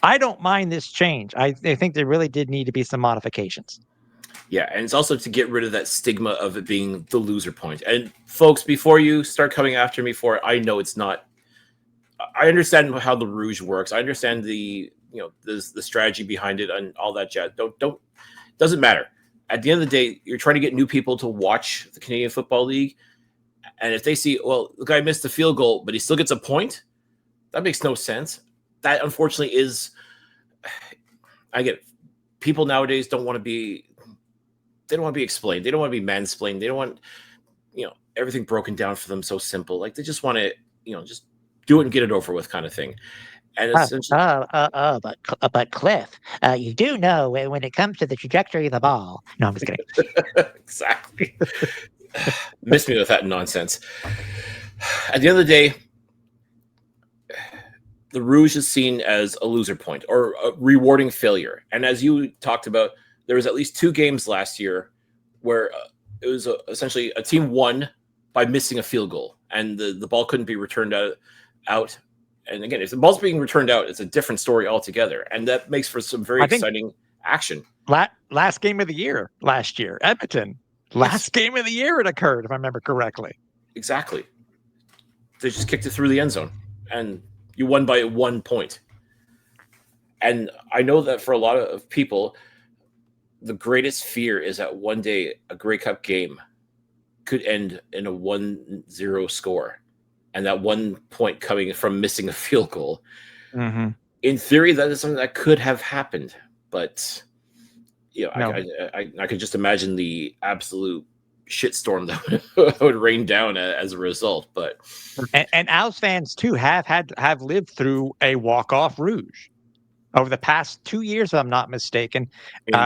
I don't mind this change. I think there really did need to be some modifications. Yeah, and it's also to get rid of that stigma of it being the loser point. And folks, before you start coming after me for it, I know it's not. I understand how the Rouge works. I understand the strategy behind it and all that jazz. Doesn't matter. At the end of the day, you're trying to get new people to watch the Canadian Football League, and if they see, well, the guy missed the field goal, but he still gets a point, that makes no sense. That unfortunately is. I get it. People nowadays don't want to be. They don't want to be explained. They don't want to be mansplained. They don't want, everything broken down for them so simple. Like, they just want to, just do it and get it over with, kind of thing. And essentially, but Cliff, you do know when it comes to the trajectory of the ball. No, I'm just kidding. Exactly. Miss me with that nonsense. At the end of the day, the Rouge is seen as a loser point or a rewarding failure. And as you talked about, there was at least 2 games last year where it was essentially a team won by missing a field goal, and the ball couldn't be returned out. And again, if the ball's being returned out, it's a different story altogether, and that makes for some very exciting action. Last game of the year last year, Edmonton. Last game of the year it occurred, if I remember correctly. Exactly. They just kicked it through the end zone, and you won by 1 point. And I know that for a lot of people, the greatest fear is that one day a Grey Cup game could end in a 1-0 score, and that 1 point coming from missing a field goal. Mm-hmm. In theory, that is something that could have happened, but no. I could just imagine the absolute shitstorm that would rain down as a result. But and Als fans too have lived through a walk-off Rouge over the past 2 years, if I'm not mistaken.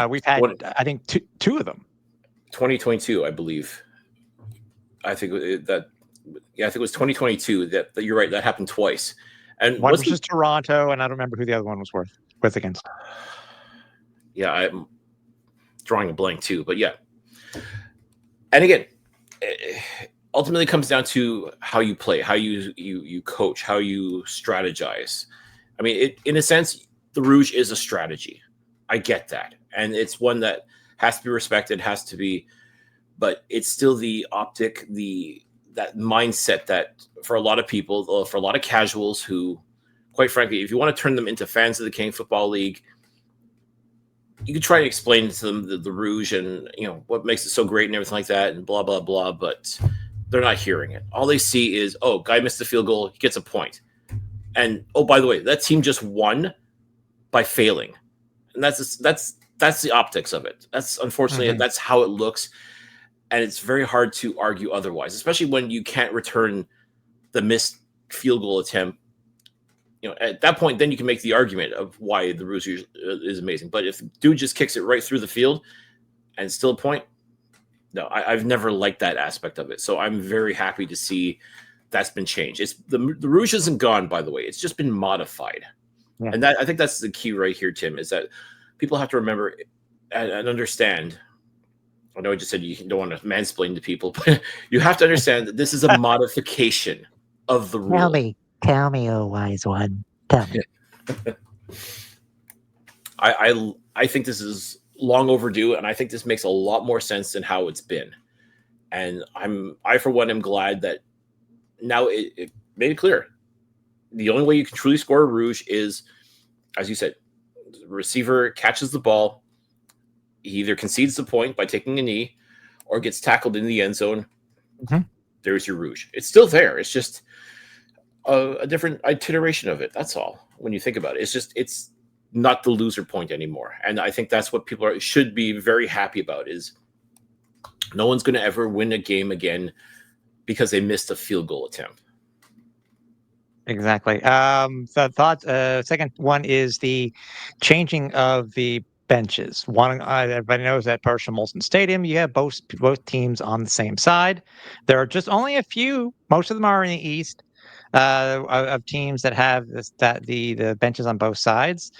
We've had, I think, two of them. 2022, I believe. I think it was 2022 that you're right. That happened twice. And one was just Toronto, and I don't remember who the other one was against. Yeah, I'm drawing a blank too, but yeah. And again, ultimately it comes down to how you play, how you coach, how you strategize. I mean, in a sense, the Rouge is a strategy. I get that. And it's one that has to be respected, but it's still the optic, that mindset that for a lot of people, for a lot of casuals who, quite frankly, if you want to turn them into fans of the Canadian Football League, you could try to explain to them the Rouge and what makes it so great and everything like that and blah, blah, blah, but they're not hearing it. All they see is, oh, guy missed the field goal, he gets a point. And, oh, by the way, that team just won by failing. And that's the optics of it. That's unfortunately, that's how it looks. And it's very hard to argue otherwise, especially when you can't return the missed field goal attempt. At that point, then you can make the argument of why the Rouge is amazing. But if the dude just kicks it right through the field and still a point, no, I've never liked that aspect of it. So I'm very happy to see that's been changed. The Rouge isn't gone, by the way. It's just been modified. Yeah. And I think that's the key right here, Tim, is that people have to remember and understand. I know I just said you don't want to mansplain to people, but you have to understand that this is a modification of the rule. Tell me, oh wise one, tell me. I think this is long overdue, and I think this makes a lot more sense than how it's been. And I for one am glad that now it made it clear. The only way you can truly score a rouge is, as you said, the receiver catches the ball, he either concedes the point by taking a knee, or gets tackled in the end zone. Mm-hmm. There's your rouge. It's still there. It's just a different iteration of it. That's all. When you think about it, it's not the loser point anymore. And I think that's what people should be very happy about. Is no one's going to ever win a game again because they missed a field goal attempt. Exactly. The thought. Second one is the changing of the benches. One, everybody knows at Parsham Molson Stadium, you have both teams on the same side. There are just only a few. Most of them are in the East. Of teams that have the benches on both sides.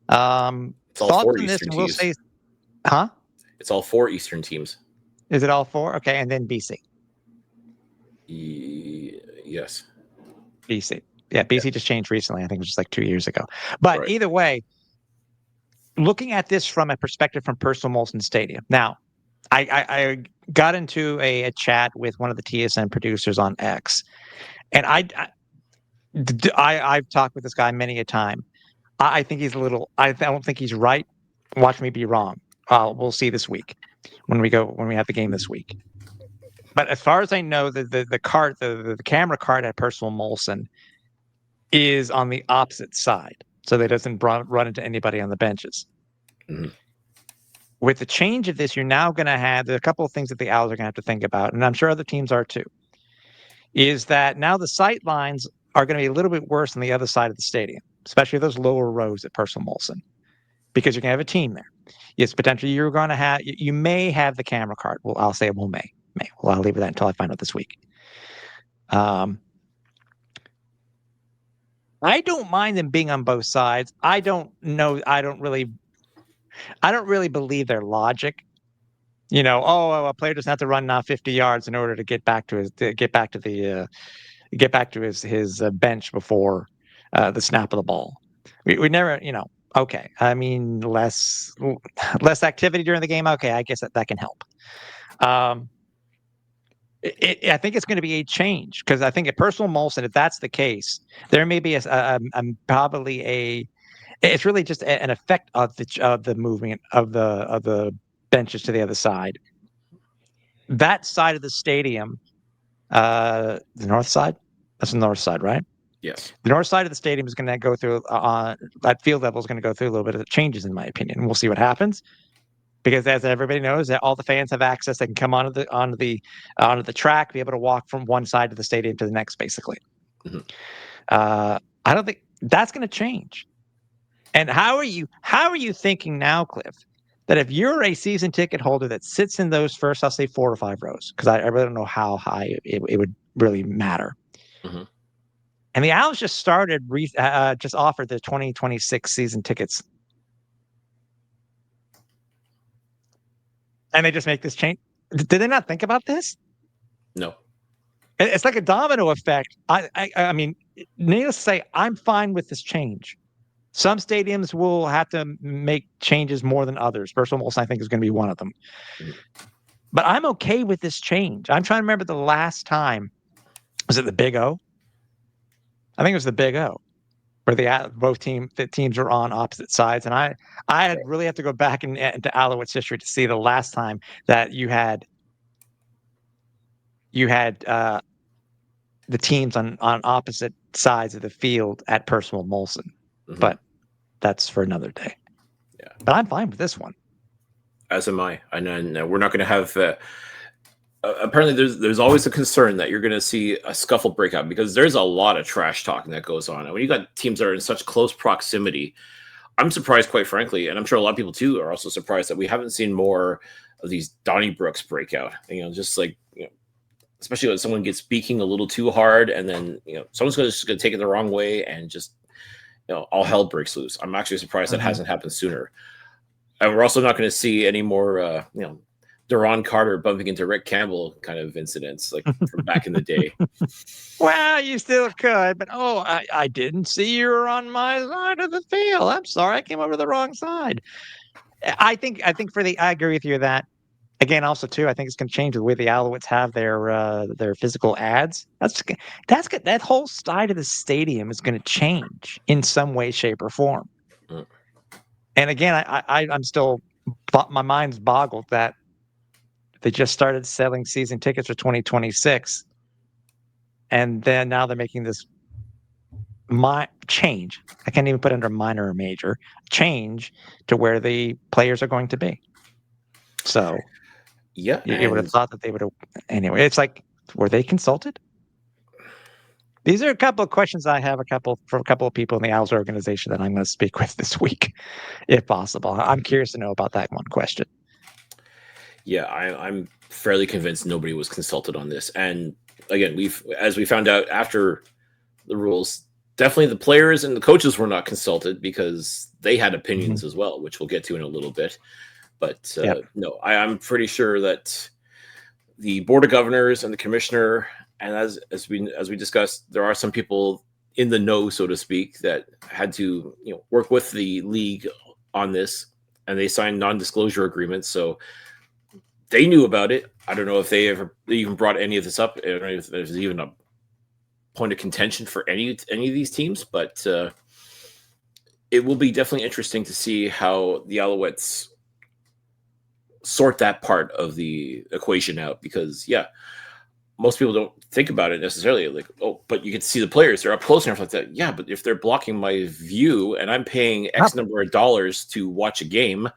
It's all Thoughts four on this, Eastern and we'll teams. say, huh? It's all four Eastern teams. Is it all four? Okay, and then BC. Yes. BC. Yeah, BC just changed recently. I think it was just like 2 years ago. But Right. either way, looking at this from a perspective from Percival Molson Stadium. Now, I got into a chat with one of the TSN producers on X, and I've talked with this guy many a time. I think he's a little. I don't think he's right. Watch me be wrong. We'll see this week when we have the game this week. But as far as I know, the camera card at Percival Molson is on the opposite side, so that it doesn't run into anybody on the benches. Mm-hmm. With the change of this, you're now going to have a couple of things that the Owls are going to have to think about, and I'm sure other teams are too. Is that now the sight lines are going to be a little bit worse on the other side of the stadium, especially those lower rows at Percival Molson, because you're going to have a team there. Yes, potentially you're going to have, you may have the camera card. Well, I'll say, well, may. Well, I'll leave it that until I find out this week. I don't mind them being on both sides. I don't really believe their logic. You know, a player doesn't have to run now 50 yards in order to get back to his bench before the snap of the ball. We never, okay. I mean, less activity during the game. Okay, I guess that can help. I think it's going to be a change, because I think at Percival Molson, if that's the case, there may be it's really just an effect of the movement of the benches to the other side. That side of the stadium, the north side, that's the north side, right? Yes. The north side of the stadium is going to go through that field level is going to go through a little bit of changes, in my opinion. We'll see what happens, because as everybody knows, that all the fans have access. They can come onto the track, be able to walk from one side of the stadium to the next, basically. Mm-hmm. I don't think that's going to change. And how are you thinking now, Cliff, that if you're a season ticket holder that sits in those first, I'll say 4 or 5 rows, because I really don't know how high it would really matter. Mm-hmm. And the Owls just just offered the 2026 season tickets. And they just make this change. Did they not think about this? No. It's like a domino effect. I mean, needless to say, I'm fine with this change. Some stadiums will have to make changes more than others. Percival Molson, I think, is going to be one of them. Mm-hmm. But I'm okay with this change. I'm trying to remember the last time. Was it the Big O? I think it was the Big O, where the teams were on opposite sides. And I really have to go back into Alouettes history to see the last time that you had the teams on opposite sides of the field at Percival Molson. Mm-hmm. But that's for another day. Yeah. But I'm fine with this one. As am I. And we're not going to have. Apparently, there's always a concern that you're going to see a scuffle break out, because there's a lot of trash talking that goes on. And when you got teams that are in such close proximity, I'm surprised, quite frankly, and I'm sure a lot of people too are also surprised that we haven't seen more of these Donnybrooks break out. Just like, especially when someone gets speaking a little too hard, and then someone's just going to take it the wrong way, and just all hell breaks loose. I'm actually surprised that hasn't happened sooner. And we're also not going to see any more Deron Carter bumping into Rick Campbell kind of incidents, like from back in the day. Well, you still could, but I didn't see you were on my side of the field. I'm sorry, I came over the wrong side. I think I agree with you that again. Also, too, I think it's going to change the way the Alouettes have their physical ads. That's good. That whole side of the stadium is going to change in some way, shape, or form. Mm. And again, I'm still my mind's boggled that they just started selling season tickets for 2026, and then now they're making this change. I can't even put under minor or major change to where the players are going to be. So Yeah, you would have and thought that they would have. Anyway, it's like, were they consulted? These are a couple of questions I have from a couple of people in the Owls organization that I'm going to speak with this week, if possible. I'm curious to know about that one question. yeah, I'm fairly convinced nobody was consulted on this. And again, as we found out after the rules, definitely the players and the coaches were not consulted because they had opinions as well, which we'll get to in a little bit. But no, I'm pretty sure that the board of governors and the commissioner, and as we discussed, there are some people in the know, so to speak, that had to work with the league on this, and they signed non-disclosure agreements, so they knew about it. I don't know if they ever even brought any of this up. I don't know if there's even a point of contention for any of these teams, but it will be definitely interesting to see how the Alouettes sort that part of the equation out, because most people don't think about it necessarily, like, oh, but you can see the players, they're up close enough like that. Yeah, but if they're blocking my view and I'm paying X number of dollars to watch a game,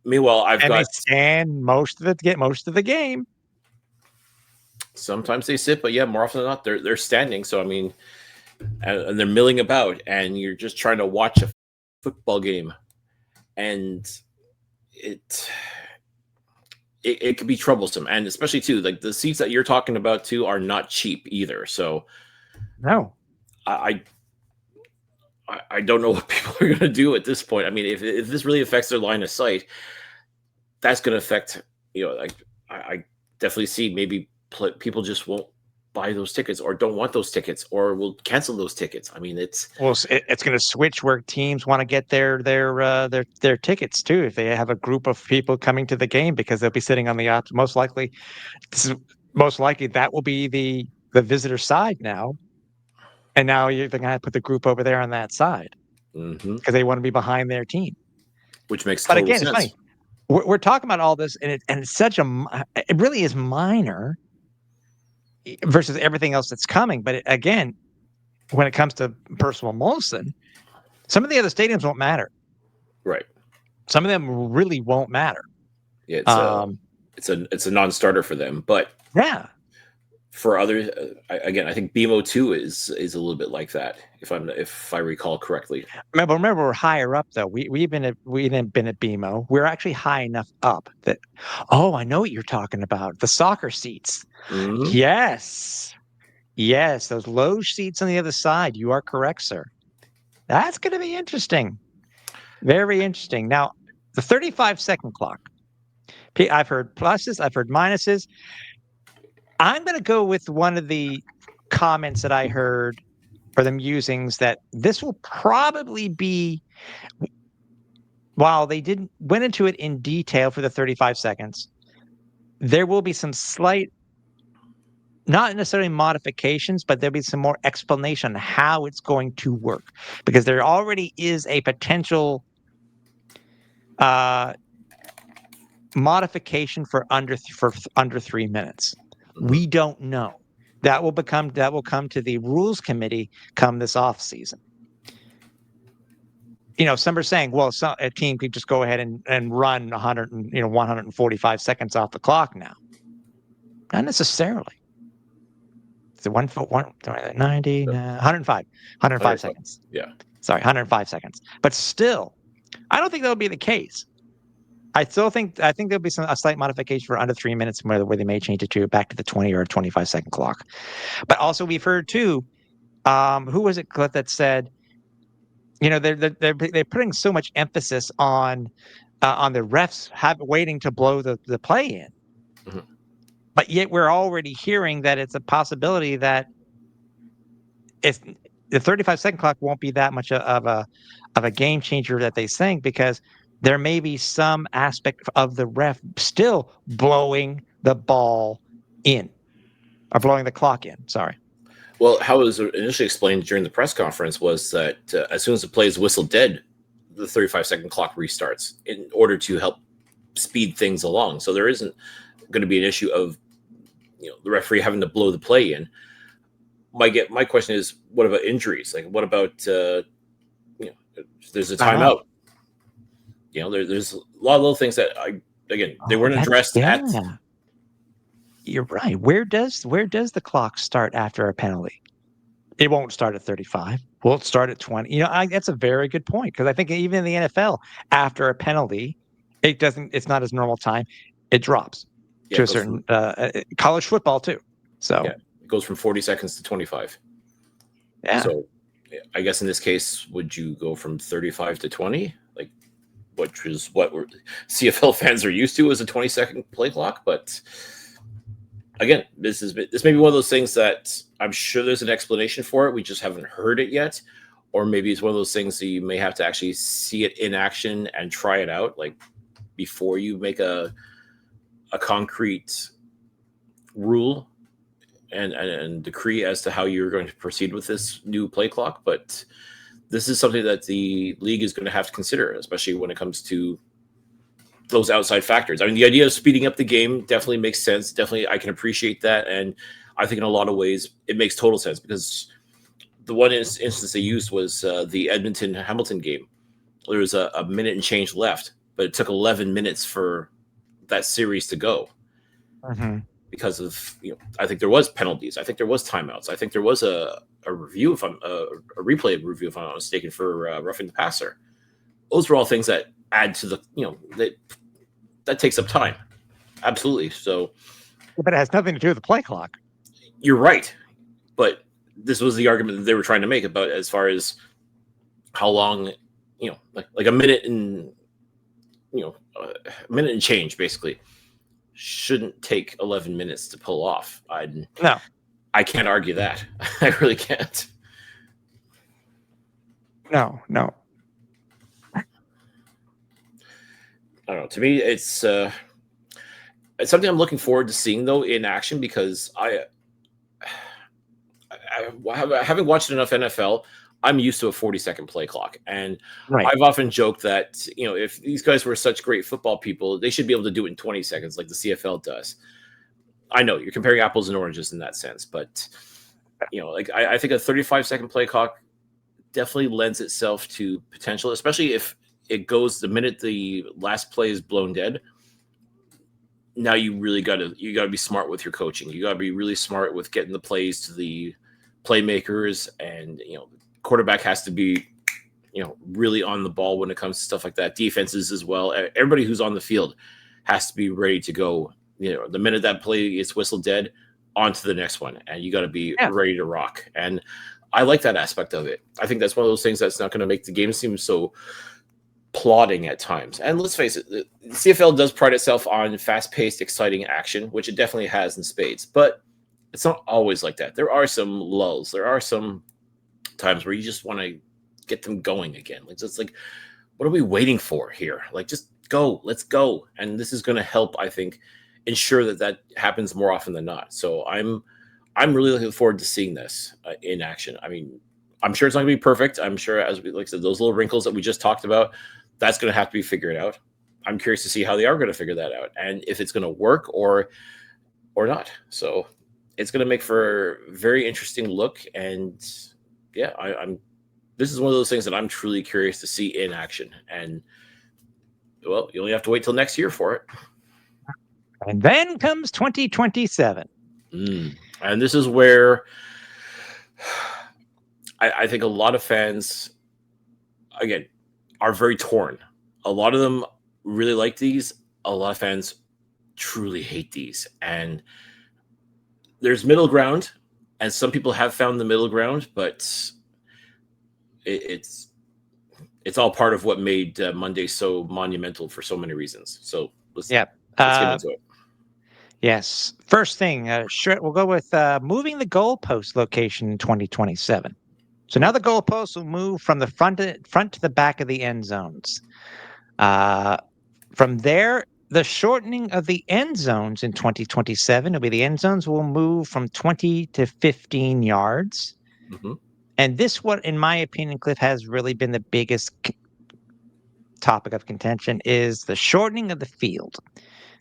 meanwhile they stand most of the game. Sometimes they sit, but more often than not they're standing. So I mean, and they're milling about, and you're just trying to watch a football game, and it can be troublesome, and especially too, like the seats that you're talking about too are not cheap either. So no, I don't know what people are going to do at this point. I mean, if this really affects their line of sight, that's going to affect, like I definitely see maybe people just won't buy those tickets or don't want those tickets or will cancel those tickets. I mean, it's going to switch where teams want to get their tickets too. If they have a group of people coming to the game, because they'll be sitting on the most likely that will be the visitor side now. And now you're going to put the group over there on that side because they want to be behind their team. Which makes but total again, sense. It's funny. We're talking about all this, and it's such it really is minor versus everything else that's coming. But again, when it comes to Percival Molson, some of the other stadiums won't matter. Right. Some of them really won't matter. Yeah, it's a non-starter for them, but for others, again, I think BMO 2 is a little bit like that, if I recall correctly. Remember, we're higher up though. We didn't been at BMO. We're actually high enough up that I know what you're talking about. The soccer seats. Mm-hmm. Yes, those low seats on the other side. You are correct, sir. That's going to be interesting. Very interesting. Now, the 35-second clock. I've heard pluses. I've heard minuses. I'm going to go with one of the comments that I heard, or the musings, that this will probably be, while they didn't went into it in detail for the 35 seconds, there will be some slight, not necessarily modifications, but there'll be some more explanation on how it's going to work, because there already is a potential modification for under 3 minutes. We don't know. That will come to the rules committee come this off season. Some are saying, well, a team could just go ahead and run 145 seconds off the clock now. Not necessarily. It's a 90, 105 seconds. Yeah. Sorry, 105 seconds. But still, I don't think that'll be the case. I think there'll be a slight modification for under 3 minutes, where they may change it back to the 20 or 25-second clock. But also, we've heard too, who was it, Cliff, that said, they're putting so much emphasis on on the refs waiting to blow the play in. Mhm. But yet we're already hearing that it's a possibility that it's the 35-second clock won't be that much of a game changer that they think, because there may be some aspect of the ref still blowing the ball in, or blowing the clock in. Sorry. Well, how it was initially explained during the press conference was that as soon as the play is whistled dead, the 35-second clock restarts in order to help speed things along. So there isn't going to be an issue of the referee having to blow the play in. My question is, what about injuries? Like, what about there's a timeout. There's a lot of little things that they weren't addressed at. You're right. Where does the clock start after a penalty? It won't start at 35. Will it start at 20? That's a very good point, because I think even in the NFL, after a penalty, it's not as normal time. It drops to a certain college football too. So yeah, it goes from 40 seconds to 25. Yeah. So I guess in this case, would you go from 35 to 20? Like, which is what CFL fans are used to as a 20-second play clock. But again, this may be one of those things that I'm sure there's an explanation for it. We just haven't heard it yet. Or maybe it's one of those things that you may have to actually see it in action and try it out, like before you make a concrete rule and decree as to how you're going to proceed with this new play clock. But this is something that the league is going to have to consider, especially when it comes to those outside factors. I mean, the idea of speeding up the game definitely makes sense. Definitely, I can appreciate that. And I think in a lot of ways, it makes total sense, because the one instance they used was the Edmonton-Hamilton game. There was a minute and change left, but it took 11 minutes for that series to go. Mm-hmm. Because of, I think there was penalties. I think there was timeouts. I think there was a review, if I'm a replay review, if I'm not mistaken, for roughing the passer. Those are all things that add to the, that takes up time. Absolutely. So, but it has nothing to do with the play clock. You're right, but this was the argument that they were trying to make about as far as how long, like a minute and a minute and change basically shouldn't take 11 minutes to pull off. No, I can't argue that. I really can't. No. I don't know. To me, it's something I'm looking forward to seeing though in action, because I having watched enough NFL, I'm used to a 40-second play clock. And right. I've often joked that, if these guys were such great football people, they should be able to do it in 20 seconds like the CFL does. I know you're comparing apples and oranges in that sense, but, I think a 35-second play clock definitely lends itself to potential, especially if it goes the minute the last play is blown dead. Now you really got to be smart with your coaching. You got to be really smart with getting the plays to the playmakers, and quarterback has to be really on the ball when it comes to stuff like that. Defenses as well. Everybody who's on the field has to be ready to go. The minute that play is whistled dead, on to the next one, and you got to be ready to rock. And I like that aspect of it. I think that's one of those things that's not going to make the game seem so plodding at times. And let's face it, the CFL does pride itself on fast-paced, exciting action, which it definitely has in spades. But it's not always like that. There are some lulls. There are some times where you just want to get them going again. Like, what are we waiting for here? Like, just go. Let's go. And this is going to help, I think, ensure that happens more often than not. So I'm really looking forward to seeing this in action. I mean, I'm sure it's not going to be perfect. I'm sure, as we like I said, those little wrinkles that we just talked about, that's going to have to be figured out. I'm curious to see how they are going to figure that out, and if it's going to work or not. So it's going to make for a very interesting look. And yeah, this is one of those things that I'm truly curious to see in action. And well, you only have to wait till next year for it. And then comes 2027. And this is where I think a lot of fans, again, are very torn. A lot of them really like these. A lot of fans truly hate these. And there's middle ground, and some people have found the middle ground, but it's it's all part of what made Monday so monumental for so many reasons. So let's Yeah. let's get into it. Yes. First thing, we'll go with moving the goalpost location in 2027. So now the goalposts will move from the front to the back of the end zones. From there, the shortening of the end zones in 2027 will be the end zones will move from 20 to 15 yards. Mm-hmm. And this one, in my opinion, Cliff, has really been the biggest topic of contention is the shortening of the field.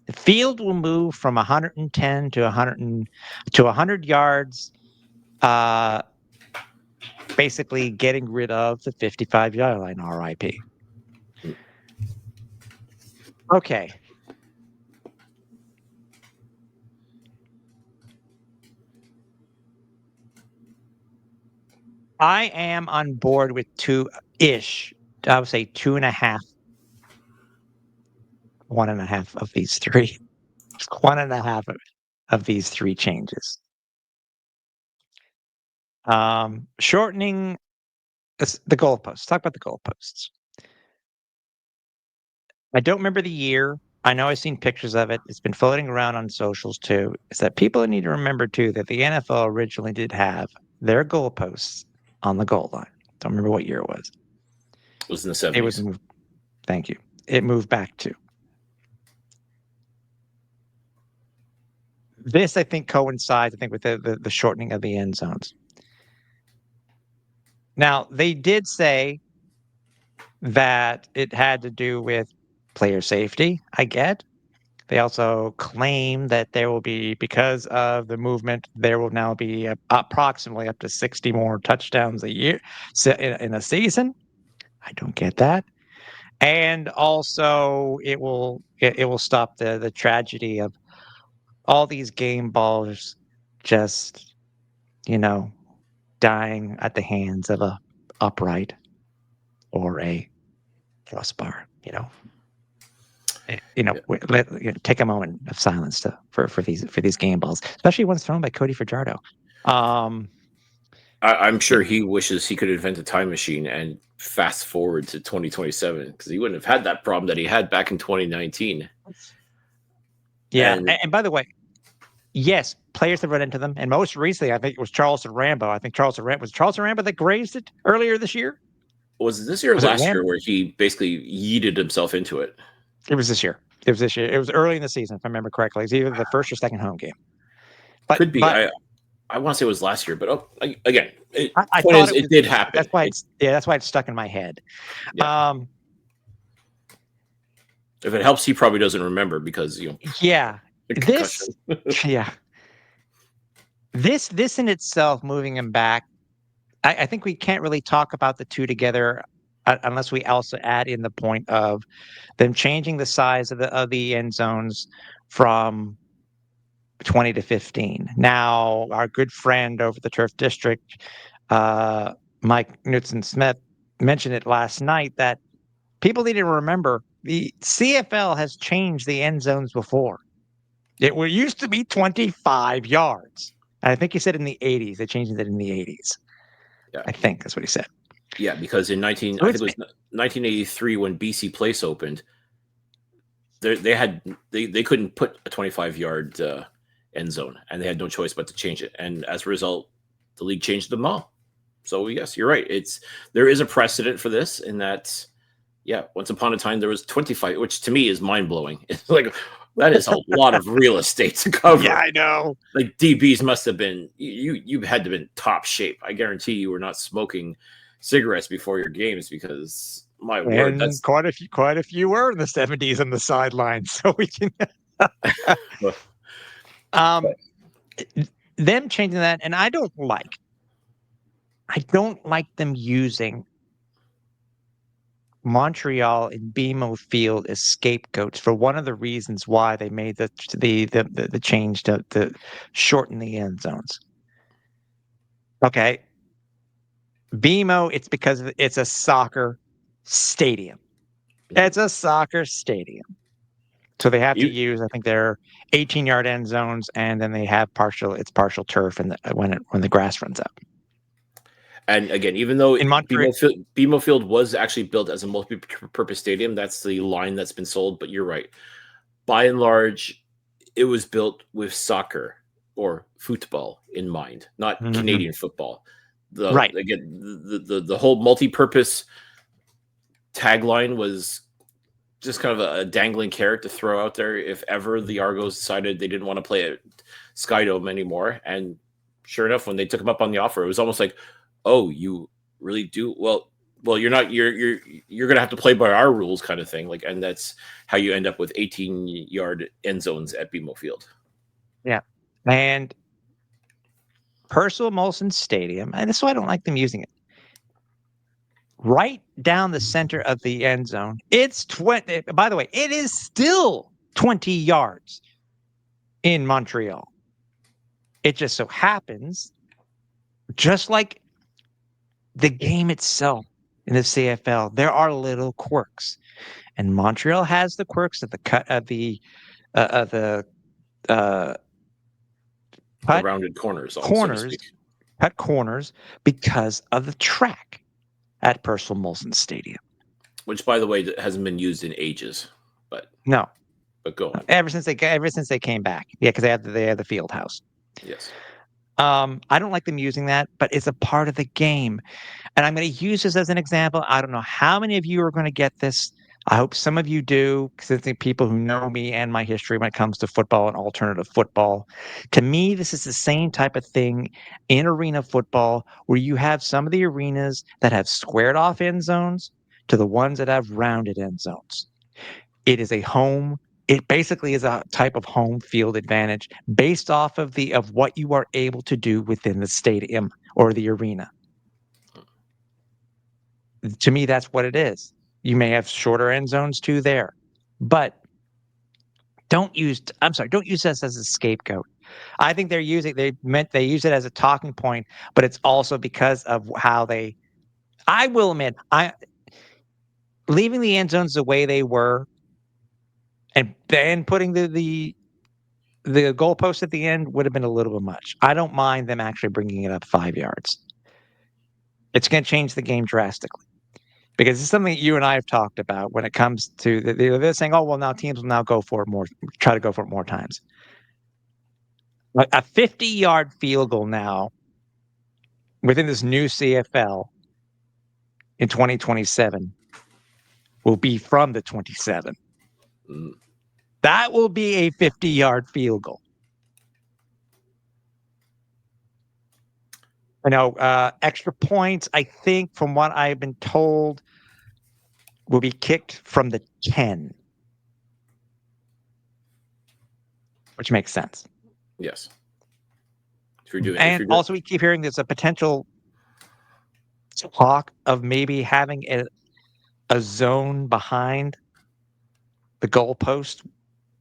The field will move from 110 to 100 yards, basically getting rid of the 55-yard line, RIP. Okay. I am on board with two-ish. I would say 2.5, 1.5 of these three. 1.5 of these three changes. Shortening the goalposts. Talk about the goalposts. I don't remember the year. I know I've seen pictures of it. It's been floating around on socials too. Is that people need to remember too that the NFL originally did have their goalposts on the goal line. Don't remember what year it was. It was in the 70s. It was moved. Thank you. It moved back to. This, I think, coincides, with the shortening of the end zones. Now, they did say that it had to do with player safety, I get. They also claim that there will be, because of the movement, there will now be approximately up to 60 more touchdowns a year in a season. I don't get that. And also, it will stop the tragedy of all these game balls just, dying at the hands of a upright or a crossbar. Take a moment of silence for these game balls, especially ones thrown by Cody Fajardo. I'm sure he wishes he could invent a time machine and fast forward to 2027 because he wouldn't have had that problem that he had back in 2019. Yeah, and by the way, yes, players have run into them, and most recently, I think it was Charleston Rambo. I think Charleston Rambo that grazed it earlier this year. Was it this year or last year where he basically yeeted himself into it? It was this year. It was early in the season, if I remember correctly. It was either the first or second home game. Could be. I want to say it was last year, but again, I thought it did happen. That's why that's why it's stuck in my head. Yeah. If it helps, he probably doesn't remember because Yeah. This in itself, moving him back, I think we can't really talk about the two together unless we also add in the point of them changing the size of the end zones from 20 to 15. Now, our good friend over the Turf District, Mike Knutson Smith, mentioned it last night that people need to remember the CFL has changed the end zones before. It used to be 25 yards. And I think he said in the 80s. They changed it in the 80s. Yeah. I think that's what he said. Yeah, because in I think it was 1983 when BC Place opened, they couldn't put a 25-yard end zone, and they had no choice but to change it. And as a result, the league changed them all. So yes, you're right. There is a precedent for this in that, yeah, once upon a time there was 25, which to me is mind blowing. It's like that is a lot of real estate to cover. Yeah, I know. Like DBs must have been you had to have been top shape. I guarantee you were not smoking cigarettes before your games because my word, that's quite a few were in the 70s on the sidelines. So we can them changing that, and I don't like them using Montreal and BMO Field as scapegoats for one of the reasons why they made the change to shorten the end zones. Okay. BMO, it's because it's a soccer stadium. It's a soccer stadium. So they have to use, I think, their 18-yard end zones, and then they have partial turf when the grass runs out. And again, even though In Montreal, BMO Field was actually built as a multi-purpose stadium, that's the line that's been sold. But you're right. By and large, it was built with soccer or football in mind, not Canadian football. Right. The whole multi-purpose tagline was just kind of a dangling carrot to throw out there if ever the Argos decided they didn't want to play at Skydome anymore. And sure enough, when they took them up on the offer, it was almost like, oh, you really do? Well, you're not. You're gonna have to play by our rules, kind of thing. Like, and that's how you end up with 18-yard end zones at BMO Field. Yeah, and Percival Molson Stadium, and that's why I don't like them using it. Right down the center of the end zone, it's 20. By the way, it is still 20 yards in Montreal. It just so happens, just like the game itself in the CFL, there are little quirks, and Montreal has the quirks of the cut of the rounded corners, so to speak. Cut corners because of the track at Percival Molson Stadium, which, by the way, hasn't been used in ages. But no, but go on. Ever since they came back, yeah, because they had the field house. Yes. I don't like them using that, but it's a part of the game. And I'm going to use this as an example. I don't know how many of you are going to get this. I hope some of you do, because I think people who know me and my history when it comes to football and alternative football. To me, this is the same type of thing in arena football where you have some of the arenas that have squared off end zones to the ones that have rounded end zones. It is a home. It basically is a type of home field advantage based off of what you are able to do within the stadium or the arena. To me, that's what it is. You may have shorter end zones too there, but don't use this as a scapegoat. I think they use it as a talking point, but it's also because of how I will admit, leaving the end zones the way they were and then putting the goalpost at the end would have been a little bit much. I don't mind them actually bringing it up 5 yards. It's going to change the game drastically. Because it's something that you and I have talked about when it comes to they're saying, oh, well, now teams will now try to go for it more times. Like a 50-yard field goal now within this new CFL in 2027 will be from the 27. That will be a 50-yard field goal. Extra points, I think, from what I've been told, will be kicked from the 10. Which makes sense. Yes. Also, we keep hearing there's a potential talk of maybe having a zone behind the goalpost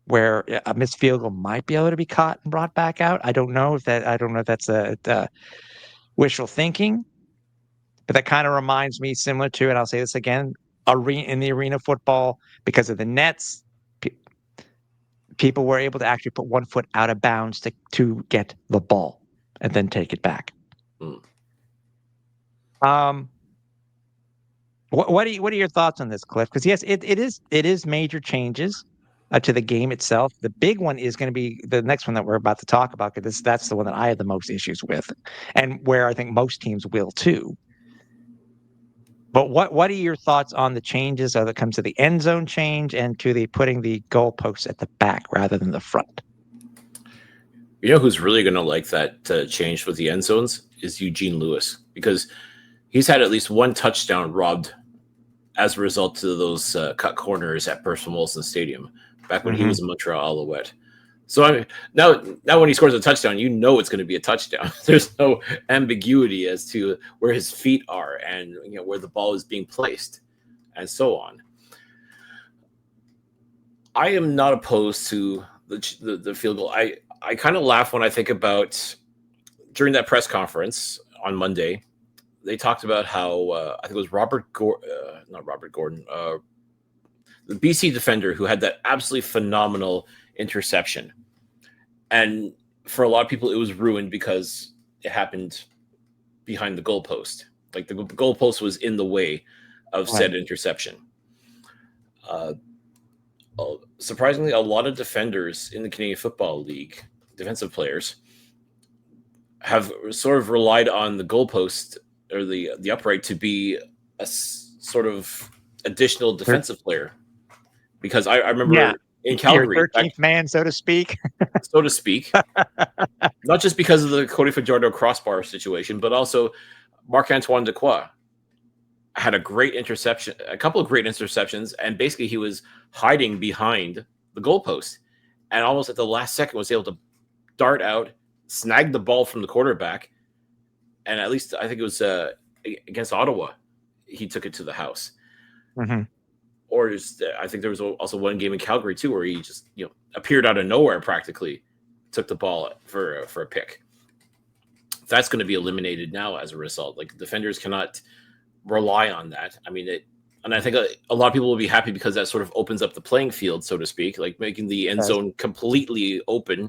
where a missed field goal might be able to be caught and brought back out. I don't know if that's a wishful thinking, but that kind of reminds me similar to, and I'll say this again, in the arena football, because of the nets, people were able to actually put 1 foot out of bounds to get the ball and then take it back. What are your thoughts on this, Cliff? Because yes, it is major changes to the game itself. The big one is going to be the next one that we're about to talk about, because that's the one that I have the most issues with, and where I think most teams will too. But what are your thoughts on the changes that comes to the end zone change and to the putting the goalposts at the back rather than the front? You know who's really going to like that change with the end zones is Eugene Lewis, because he's had at least one touchdown robbed as a result of those cut corners at Percival Molson Stadium back when he was a Montreal Alouette. So now when he scores a touchdown, you know it's going to be a touchdown. There's no ambiguity as to where his feet are and where the ball is being placed, and so on. I am not opposed to the field goal. I kind of laugh when I think about during that press conference on Monday. They talked about how I think it was not Robert Gordon, the BC defender who had that absolutely phenomenal interception. And for a lot of people, it was ruined because it happened behind the goalpost. Like the goalpost was in the way of said interception. Surprisingly, a lot of defenders in the Canadian Football League, defensive players, have sort of relied on the goalpost or the upright to be a sort of additional defensive player. Because I remember in Calgary, your 13th man, so to speak. So to speak, not just because of the Cody Fajardo crossbar situation, but also Marc-Antoine Dequoy had a great interception, a couple of great interceptions, and basically he was hiding behind the goalpost, and almost at the last second was able to dart out, snag the ball from the quarterback, and at least I think it was against Ottawa, he took it to the house. Mm-hmm. Or just, I think there was also one game in Calgary too where he just appeared out of nowhere, practically took the ball for a pick. That's going to be eliminated now as a result. Like defenders cannot rely on that. I mean, and I think a lot of people will be happy because that sort of opens up the playing field, so to speak, like making the end zone completely open.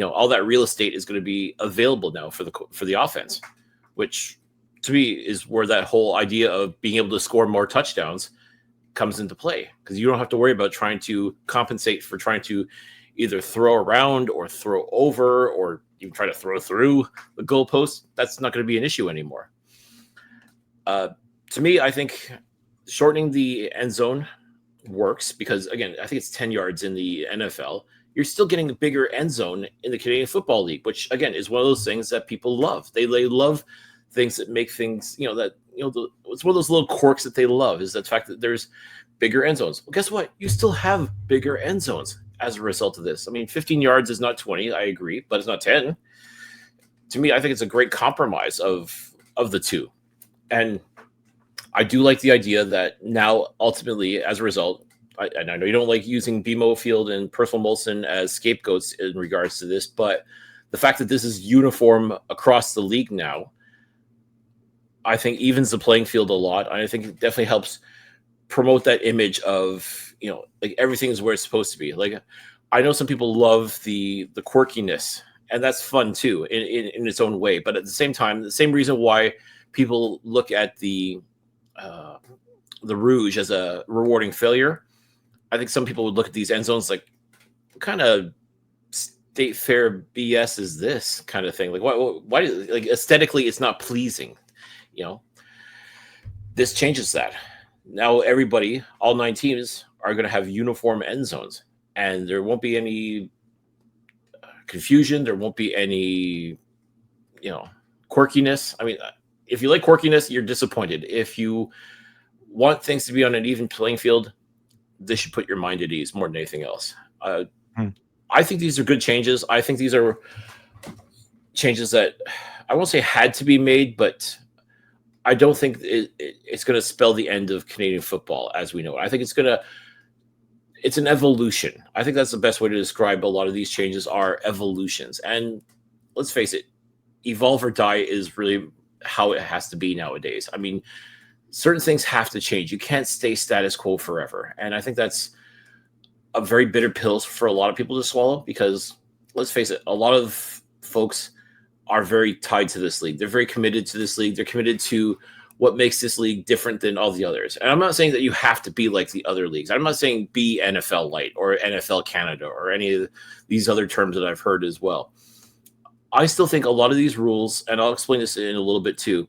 All that real estate is going to be available now for the offense, which to me is where that whole idea of being able to score more touchdowns comes into play, because you don't have to worry about trying to compensate for trying to either throw around or throw over or even try to throw through the goalpost. That's not going to be an issue anymore. To me, I think shortening the end zone works because, again, I think it's 10 yards in the NFL. You're still getting a bigger end zone in the Canadian Football League, which, again, is one of those things that people love. They love things that make things, it's one of those little quirks that they love, is the fact that there's bigger end zones. Well, guess what? You still have bigger end zones as a result of this. I mean, 15 yards is not 20, I agree, but it's not 10. To me, I think it's a great compromise of the two. And I do like the idea that now, ultimately, as a result, and I know you don't like using BMO Field and Percival Molson as scapegoats in regards to this, but the fact that this is uniform across the league now, I think evens the playing field a lot. I think it definitely helps promote that image of, like everything is where it's supposed to be. Like, I know some people love the quirkiness, and that's fun too in its own way. But at the same time, the same reason why people look at the Rouge as a rewarding failure, I think some people would look at these end zones like, what kind of state fair BS is this kind of thing? Like, why like aesthetically it's not pleasing. This changes that. Now everybody, all 9 teams, are going to have uniform end zones, and there won't be any confusion. There won't be any, quirkiness. I mean, if you like quirkiness, you're disappointed. If you want things to be on an even playing field, this should put your mind at ease more than anything else. I think these are good changes. I think these are changes that I won't say had to be made, but I don't think it's going to spell the end of Canadian football as we know it. I think it's an evolution. I think that's the best way to describe a lot of these changes are evolutions. And let's face it, evolve or die is really how it has to be nowadays. I mean, certain things have to change. You can't stay status quo forever. And I think that's a very bitter pill for a lot of people to swallow, because let's face it, a lot of folks are very tied to this league. They're very committed to this league. They're committed to what makes this league different than all the others. And I'm not saying that you have to be like the other leagues. I'm not saying be NFL Light or NFL Canada or any of these other terms that I've heard as well. I still think a lot of these rules, and I'll explain this in a little bit too,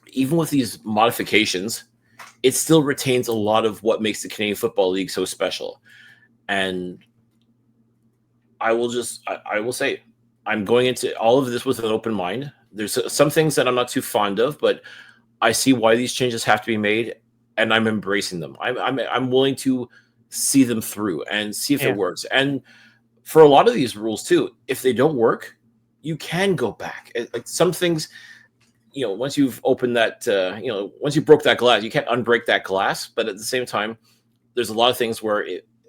even with these modifications, it still retains a lot of what makes the Canadian Football League so special. And I will say, I'm going into all of this with an open mind. There's some things that I'm not too fond of, but I see why these changes have to be made, and I'm embracing them. I'm willing to see them through and see if it works. And for a lot of these rules too, if they don't work, you can go back. Like some things, once you've opened that, once you broke that glass, you can't unbreak that glass. But at the same time, there's a lot of things where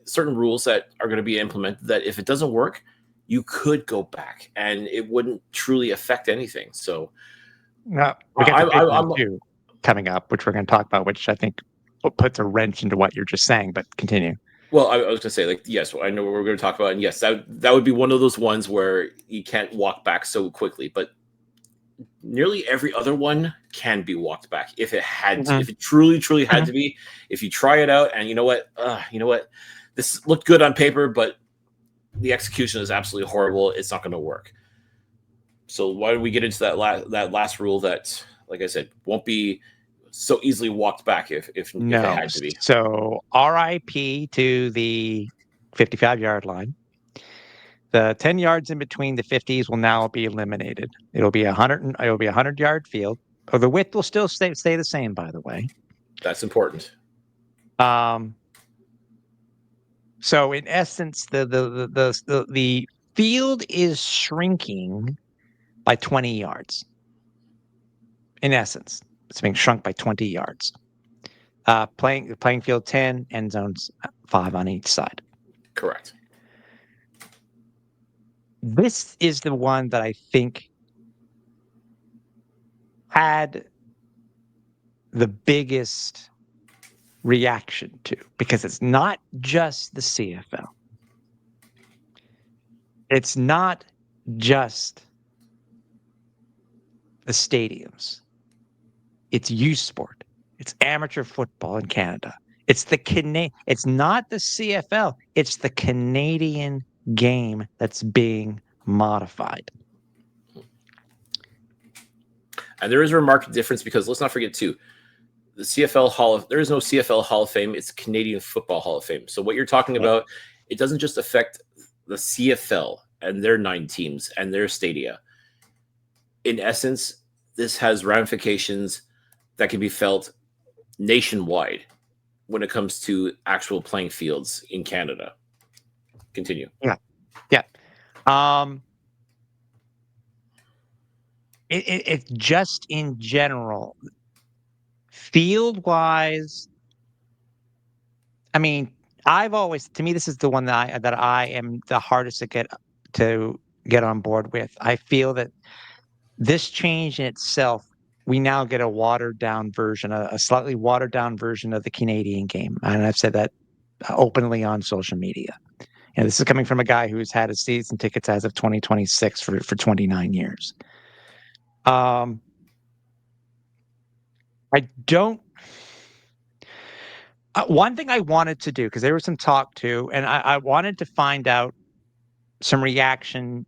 certain rules that are going to be implemented that if it doesn't work, you could go back and it wouldn't truly affect anything. So no, we got the big one too coming up, which we're going to talk about, which I think puts a wrench into what you're just saying, but continue. Well, I was going to say, like, yes, I know what we're going to talk about. And yes, that would be one of those ones where you can't walk back so quickly. But nearly every other one can be walked back if it had to, if it truly had to be. If you try it out and you know what, this looked good on paper, but the execution is absolutely horrible. It's not going to work. So why don't we get into that last rule that, like I said, won't be so easily walked back if it had to be. So RIP to the 55-yard line. The 10 yards in between the 50s will now be eliminated. It'll be a 100-yard field. Or the width will still stay the same, by the way. That's important. So in essence, the field is shrinking by 20 yards. In essence, it's being shrunk by 20 yards. Playing field 10, end zones 5 on each side. Correct. This is the one that I think had the biggest reaction to, because it's not just the CFL. It's not just the stadiums. It's youth sport. It's amateur football in Canada. It's not the CFL. It's the Canadian game that's being modified. And there is a remarkable difference because let's not forget too, there is no CFL Hall of Fame. It's Canadian Football Hall of Fame. So what you're talking about, it doesn't just affect the CFL and their 9 teams and their stadia. In essence, this has ramifications that can be felt nationwide when it comes to actual playing fields in Canada. Continue. Yeah. It's just in general, field-wise. I mean, to me, this is the one that I am the hardest to get on board with. I feel that this change in itself, we now get a watered-down version, a slightly watered-down version of the Canadian game, and I've said that openly on social media. And this is coming from a guy who's had his season tickets as of 2026 for 29 years. I don't. One thing I wanted to do, because there was some talk too, and I wanted to find out some reaction.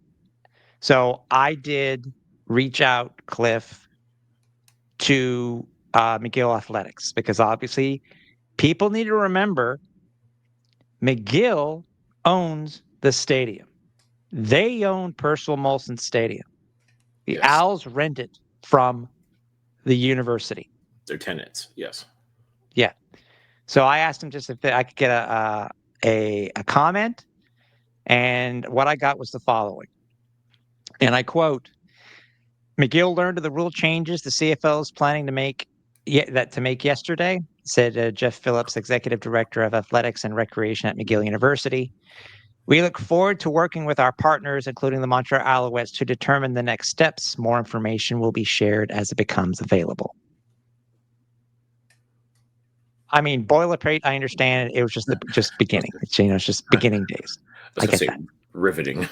So I did reach out, Cliff, to McGill Athletics, because obviously people need to remember McGill owns the stadium. They own Percival Molson Stadium. The Owls rent it from the university. They're tenants, yes. Yeah. So I asked him just if I could get a comment, and what I got was the following. And I quote, McGill learned of the rule changes the CFL is planning to make yesterday, said Jeff Phillips, Executive Director of Athletics and Recreation at McGill University. We look forward to working with our partners, including the Montreal Alouettes, to determine the next steps. More information will be shared as it becomes available. I mean, boilerplate, I understand. It was just beginning. It's just beginning days. I get that. Riveting.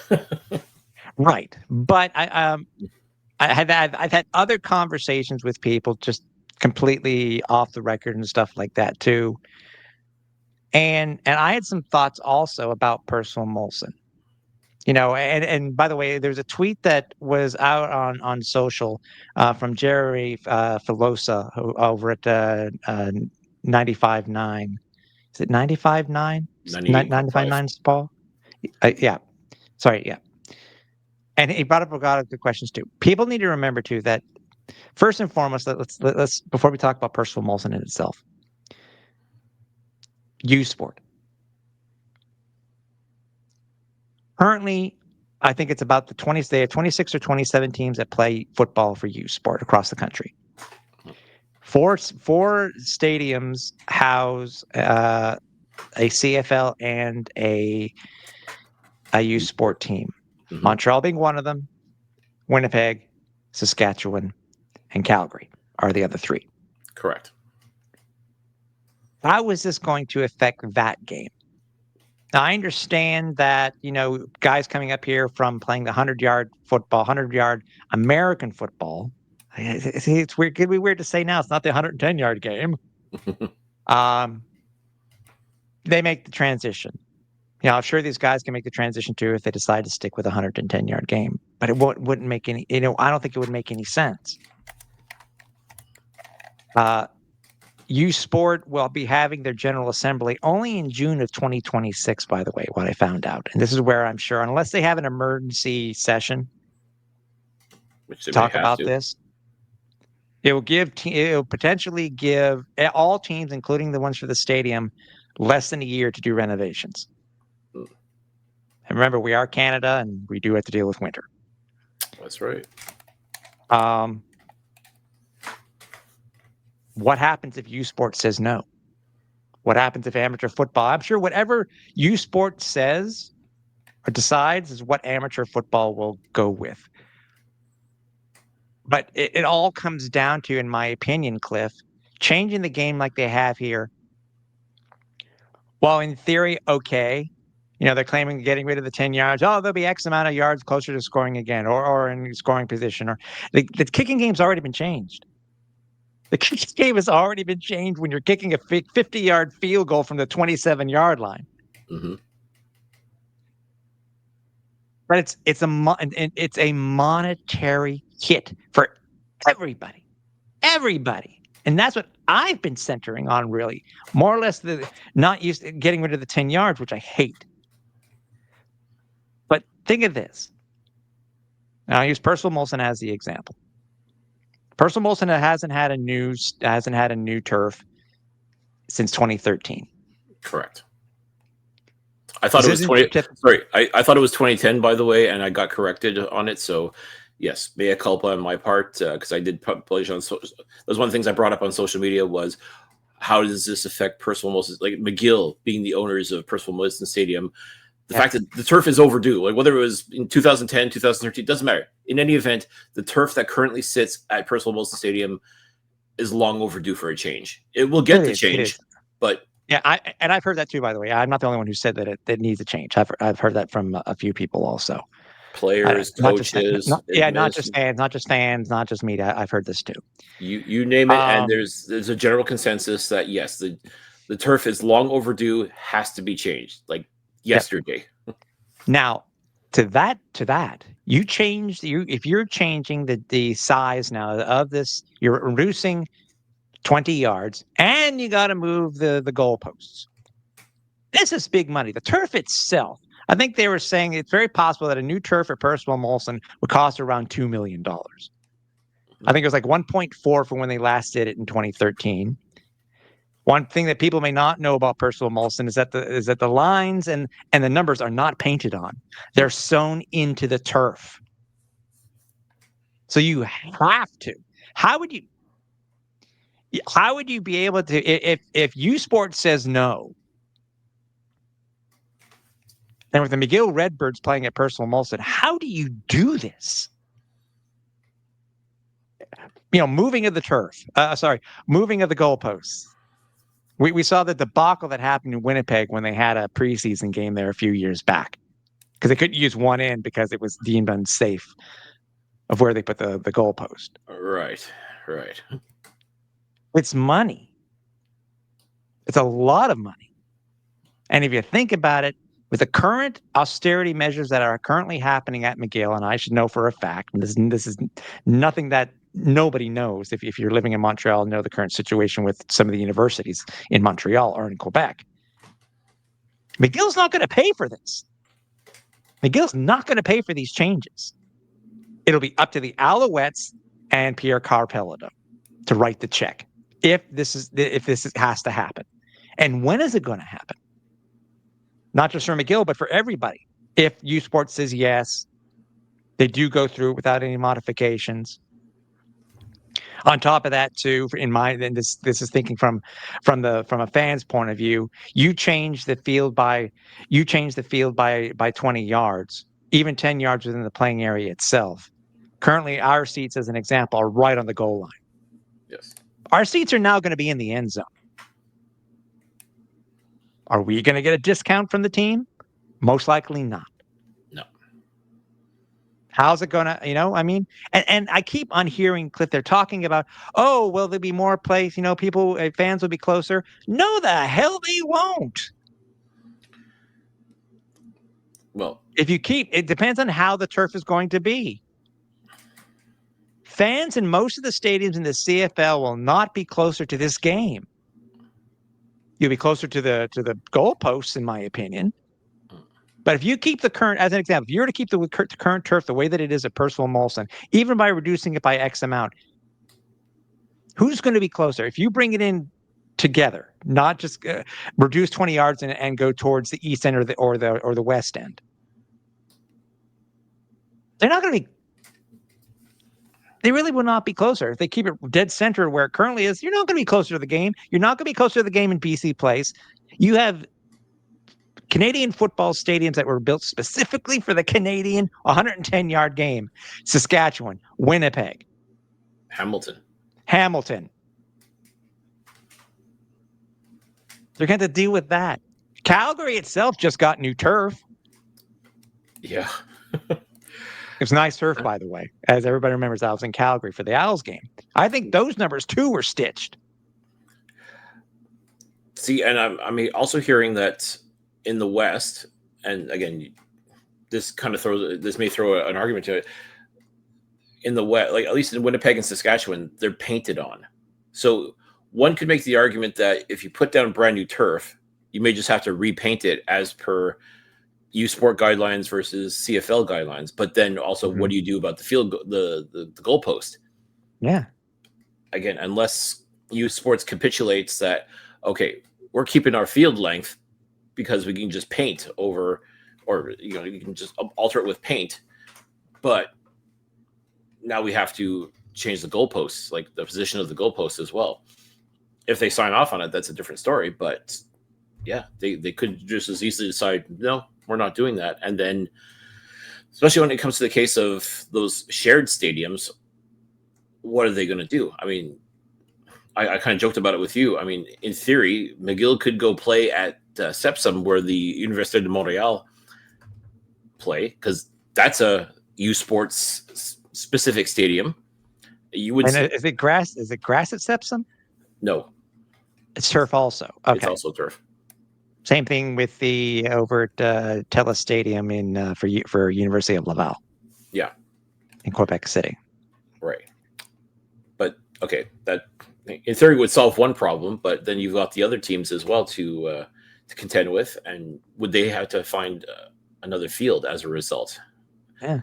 Right. But I've had other conversations with people just completely off the record and stuff like that too. And I had some thoughts also about Percival Molson. And by the way, there's a tweet that was out on social from Jerry Filosa over at 95.9. Is it 95.9? 95.9 Paul? Yeah. Sorry, yeah. And he brought up a lot of good questions too. People need to remember too that first and foremost, let's before we talk about Percival Molson in itself, youth sport. Currently, I think it's about they have 26 or 27 teams that play football for youth sport across the country. Four stadiums house a CFL and a youth sport team. Mm-hmm. Montreal being one of them, Winnipeg, Saskatchewan, and Calgary are the other 3. Correct. How is this going to affect that game? Now, I understand that, guys coming up here from playing the 100-yard football, 100-yard American football, See, it's weird. Could be weird to say now. It's not the 110-yard game. They make the transition. I'm sure these guys can make the transition too if they decide to stick with a 110-yard game. But it wouldn't make any. I don't think it would make any sense. U Sport will be having their General Assembly only in June of 2026, by the way, what I found out. And this is where I'm sure, unless they have an emergency session, which they talk may have about to. this, it will potentially give all teams, including the ones for the stadium, less than a year to do renovations. And remember, we are Canada, and we do have to deal with winter. That's right. What happens if U Sport says no? What happens if amateur football? I'm sure whatever U Sport says or decides is what amateur football will go with. But it all comes down to, in my opinion, Cliff, changing the game like they have here. While in theory, okay, they're claiming getting rid of the 10 yards. Oh, there'll be X amount of yards closer to scoring again, or in scoring position. Or the kicking game's already been changed. The kicking game has already been changed when you're kicking a 50-yard field goal from the 27-yard line. Mm-hmm. But it's a monetary hit for everybody, and that's what I've been centering on, really, more or less. Not used to getting rid of the 10 yards, which I hate. But think of this. Now, I use Percival Molson as the example. Percival Molson hasn't had a new turf since 2013. Correct. I thought it was 20. Sorry, I thought it was 2010, by the way, and I got corrected on it. So, yes, mea culpa on my part, because I did publish on. That was one of the things I brought up on social media was, how does this affect Percival Molson? Like McGill being the owners of Percival Molson Stadium, the fact that the turf is overdue. Like whether it was in 2010, 2013, doesn't matter. In any event, the turf that currently sits at Percival Molson Stadium is long overdue for a change. It will get the change, but. Yeah, I've heard that too. By the way, I'm not the only one who said that it needs a change. I've heard that from a few people also. Players, coaches, not just fans, not just media. I've heard this too. You name it, and there's a general consensus that yes, the turf is long overdue, has to be changed, like yesterday. Yep. Now, to that, if you're changing the size now of this, you're reducing 20 yards, and you got to move the goalposts. This is big money. The turf itself, I think they were saying it's very possible that a new turf at Percival Molson would cost around $2 million. I think it was like 1.4 for when they last did it in 2013. One thing that people may not know about Percival Molson is that the lines and the numbers are not painted on; they're sewn into the turf. So you have to. How would you be able to, if U Sports says no, and with the McGill Redbirds playing at Percival Molson, how do you do this? Moving of the turf. Moving of the goalposts. We saw the debacle that happened in Winnipeg when they had a preseason game there a few years back, because they couldn't use one end because it was deemed unsafe of where they put the goalpost. Right. It's money. It's a lot of money. And if you think about it, with the current austerity measures that are currently happening at McGill, and I should know for a fact, and this is nothing that nobody knows if you're living in Montreal and know the current situation with some of the universities in Montreal or in Quebec. McGill's not going to pay for this. McGill's not going to pay for these changes. It'll be up to the Alouettes and Pierre Carpelado to write the check if this has to happen. And when is it going to happen? Not just for McGill, but for everybody. If U Sports says yes, they do go through without any modifications. On top of that, too, and this is thinking from a fan's point of view, you change the field by 20 yards, even 10 yards within the playing area itself. Currently, our seats, as an example, are right on the goal line. Yes. Our seats are now going to be in the end zone. Are we going to get a discount from the team? Most likely not. No. How's it gonna, I mean, and I keep on hearing Cliff, they're talking about, oh, will there be more place, people, fans will be closer. No, the hell they won't. Well, If you keep, it depends on how the turf is going to be. Fans in most of the stadiums in the CFL will not be closer to this game. You'll be closer to the goalposts, in my opinion. But if you keep the current, as an example, if you were to keep the current turf the way that it is at Percival Molson, even by reducing it by X amount, who's going to be closer? If you bring it in together, not just reduce 20 yards and go towards the east end or the west end, they're not going to be. They really will not be closer. If they keep it dead center where it currently is, you're not going to be closer to the game. You're not going to be closer to the game in BC Place. You have Canadian football stadiums that were built specifically for the Canadian 110-yard game. Saskatchewan, Winnipeg, Hamilton. They're going to deal with that. Calgary itself just got new turf. Yeah. It's nice turf, by the way. As everybody remembers, I was in Calgary for the Owls game. I think those numbers, too, were stitched. See, and I'm also hearing that in the West, and again, this may throw an argument to it. In the West, like at least in Winnipeg and Saskatchewan, they're painted on. So one could make the argument that if you put down brand new turf, you may just have to repaint it as per U Sport guidelines versus CFL guidelines. But then also, what do you do about the field, the goalpost? Yeah. Again, unless U Sports capitulates that, okay, we're keeping our field length because we can just paint over, or you can just alter it with paint, but now we have to change the goalposts, like the position of the goalposts as well. If they sign off on it, that's a different story. But yeah, they could just as easily decide, no, we're not doing that. And then, especially when it comes to the case of those shared stadiums, what are they going to do? I mean, I kind of joked about it with you. I mean, in theory, McGill could go play at Sepsum, where the Université de Montréal play, because that's a U Sports specific stadium. You would. And is it grass? Is it grass at Sepsum? No, it's turf also. Okay, it's also turf. Same thing with the over at Telus Stadium in for University of Laval. Yeah, in Quebec City. Right, but okay, that in theory would solve one problem, but then you've got the other teams as well to contend with, and would they have to find another field as a result? Yeah.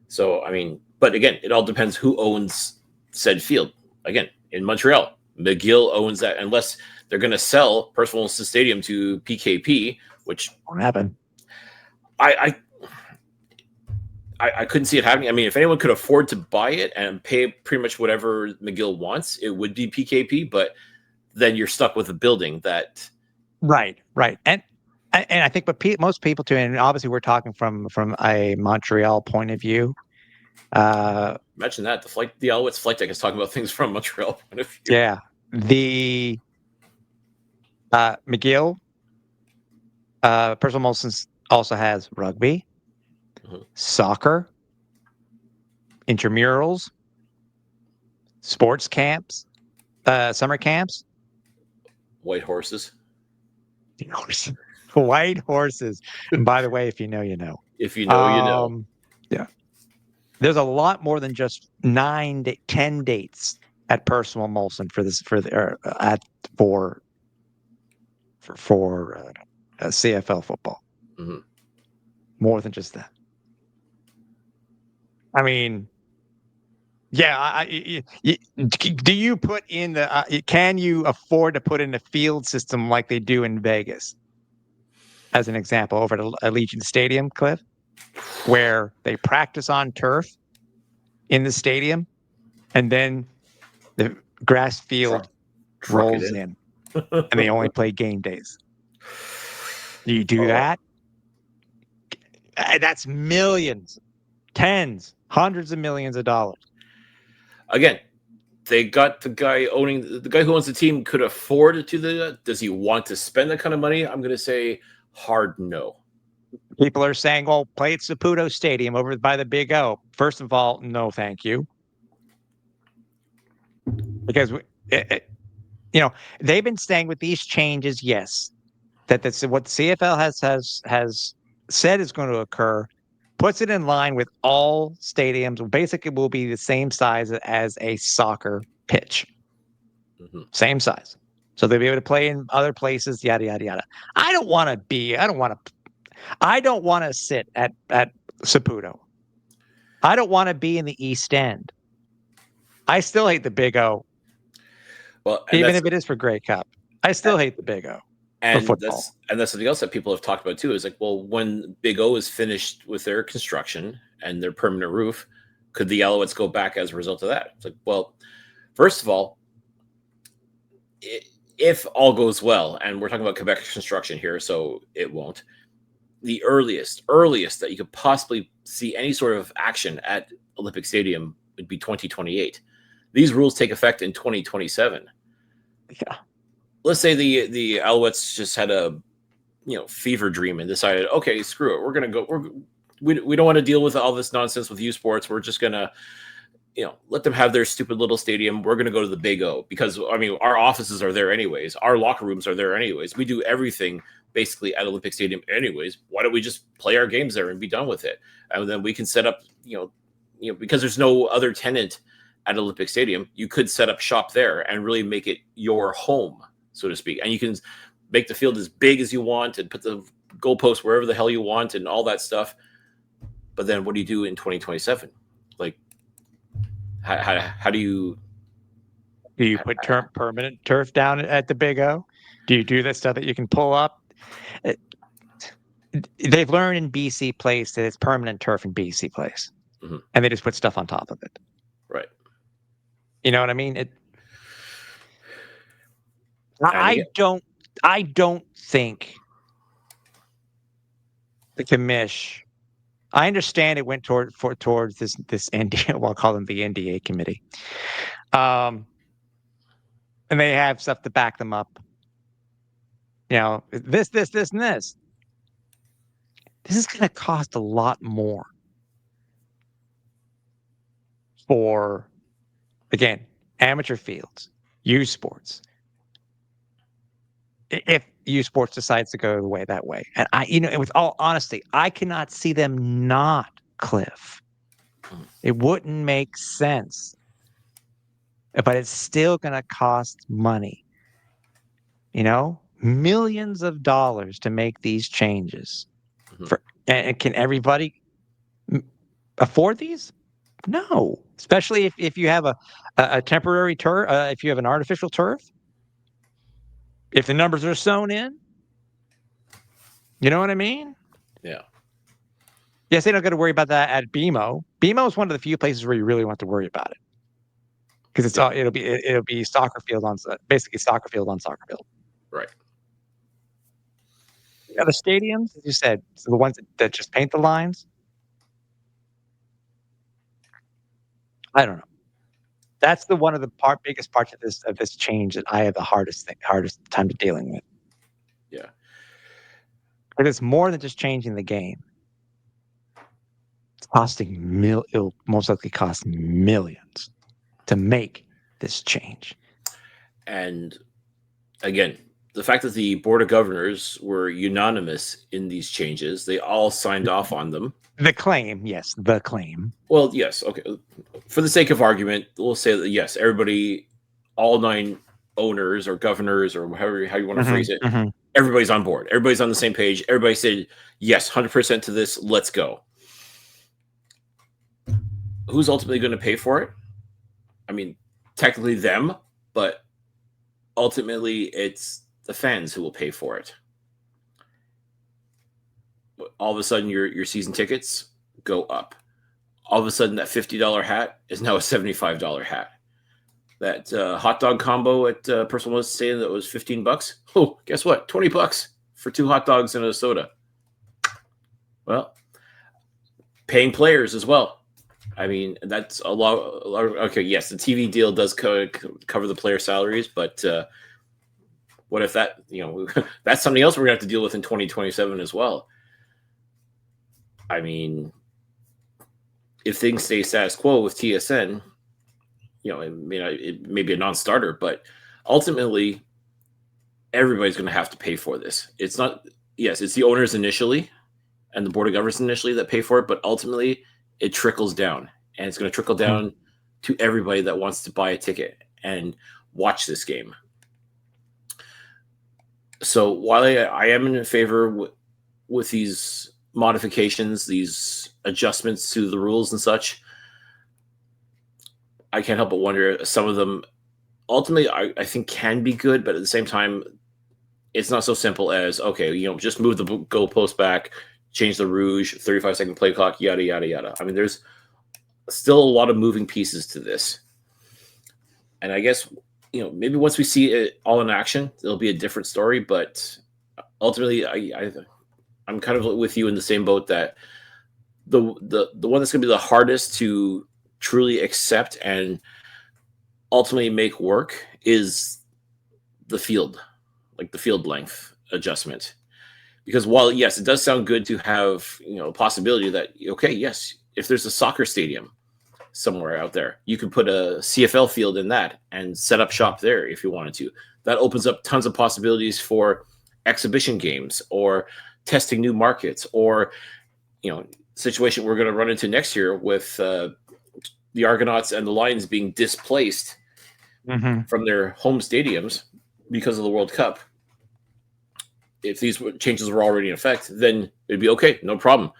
So I mean, but again, it all depends who owns said field. Again, in Montreal, McGill owns that, unless they're going to sell Percival Molson Stadium to PKP, which won't happen. I couldn't see it happening. I mean, if anyone could afford to buy it and pay pretty much whatever McGill wants, it would be PKP. But then you're stuck with a building that. Right. And I think, but most people too, and obviously we're talking from a Montreal point of view. Imagine that the Alouettes Flightdeck is talking about things from Montreal point of view. Yeah, the McGill, Percival Molson also has rugby, soccer, intramurals, sports camps, summer camps, white horses. White horses. And by the way, if you know, you know. If you know, you know. Yeah. There's a lot more than just 9 to 10 dates at Percival Molson for CFL football. Mm-hmm. More than just that. I mean, yeah. Do you put in the? Can you afford to put in a field system like they do in Vegas? As an example, over at Allegiant Stadium, Cliff, where they practice on turf in the stadium, and then the grass field rolls in, and they only play game days. Do you do that? That's millions, tens, hundreds of millions of dollars. Again, they got the guy who owns the team could afford to do that. Does he want to spend that kind of money? I'm going to say hard no. People are saying, "Well, play at Saputo Stadium over by the Big O." First of all, no, thank you, because they've been saying with these changes, yes, that's what the CFL has said is going to occur, puts it in line with all stadiums. Basically, will be the same size as a soccer pitch, same size. So they'll be able to play in other places, yada yada yada. I don't want to sit at Saputo. I don't want to be in the East End. I still hate the Big O, Well, even if it is for Grey Cup. I still hate the Big O for football. That's something else that people have talked about too. Is like, well, when Big O is finished with their construction and their permanent roof, could the Alouettes go back as a result of that? It's like, well, first of all, if all goes well, and we're talking about Quebec construction here, so it won't. The earliest that you could possibly see any sort of action at Olympic Stadium would be 2028. These rules take effect in 2027. Yeah. Let's say the Alouettes just had a fever dream and decided, okay, screw it, we're gonna go. We don't want to deal with all this nonsense with U Sports. We're just gonna let them have their stupid little stadium. We're gonna go to the Big O because our offices are there anyways. Our locker rooms are there anyways. We do everything basically at Olympic Stadium anyways. Why don't we just play our games there and be done with it? And then we can set up, because there's no other tenant at Olympic Stadium, you could set up shop there and really make it your home, so to speak. And you can make the field as big as you want and put the goalposts wherever the hell you want and all that stuff. But then what do you do in 2027? Like, how do you... Do you put permanent turf down at the Big O? Do you do that stuff that you can pull up? They've learned in BC Place that it's permanent turf in BC Place, and they just put stuff on top of it. Right. You know what I mean? I don't think the commish. I understand it went towards this NDA. Well, I'll call them the NDA committee, and they have stuff to back them up. This, and this. This is going to cost a lot more for, again, amateur fields, U Sports. If U Sports decides to go that way, and with all honesty, I cannot see them not, Cliff. It wouldn't make sense, but it's still going to cost money. Millions of dollars to make these changes. And can everybody afford these? No, especially if you have a temporary turf, if you have an artificial turf, if the numbers are sewn in. You know what I mean? Yeah. Yes, they don't got to worry about that at BMO. BMO is one of the few places where you really want to worry about it because it'll be soccer field on basically soccer field on soccer field. Right. The stadiums, as you said, so the ones that just paint the lines. I don't know. That's one of the biggest parts of this change that I have the hardest time dealing with. Yeah. But it's more than just changing the game. It's costing it'll most likely cost millions to make this change. And again, the fact that the Board of Governors were unanimous in these changes, they all signed off on them. The claim, yes, the claim. Well, yes, okay. For the sake of argument, we'll say that yes, everybody, all 9 owners or governors or how you want to phrase it, everybody's on board. Everybody's on the same page. Everybody said yes, 100% to this. Let's go. Who's ultimately going to pay for it? I mean, technically them, but ultimately it's the fans who will pay for it. All of a sudden, your season tickets go up. All of a sudden, that $50 hat is now a $75 hat. That hot dog combo at person was saying that was $15. Oh, guess what? $20 for 2 hot dogs and a soda. Well, paying players as well. I mean, that's a lot. Okay, yes, the TV deal does cover the player salaries, but what if that? That's something else we're gonna have to deal with in 2027 as well. I mean, if things stay status quo with TSN, it may be a non-starter, but ultimately everybody's going to have to pay for this. It's not, yes, it's the owners initially and the board of governors initially that pay for it, but ultimately it trickles down, and it's going to trickle down to everybody that wants to buy a ticket and watch this game. So while I am in favor with these modifications, these adjustments to the rules and such, I can't help but wonder, some of them ultimately I think can be good, but at the same time, it's not so simple as, okay, just move the goalpost back, change the rouge, 35-second play clock, yada, yada, yada. I mean, there's still a lot of moving pieces to this. And I guess, maybe once we see it all in action, it'll be a different story. But ultimately, I'm kind of with you in the same boat that the one that's going to be the hardest to truly accept and ultimately make work is the field, like the field length adjustment. Because while, yes, it does sound good to have, a possibility that, okay, yes, if there's a soccer stadium somewhere out there, you could put a CFL field in that and set up shop there if you wanted to. That opens up tons of possibilities for exhibition games or testing new markets, or, situation we're going to run into next year with the Argonauts and the Lions being displaced from their home stadiums because of the World Cup. If these changes were already in effect, then it'd be okay, no problem.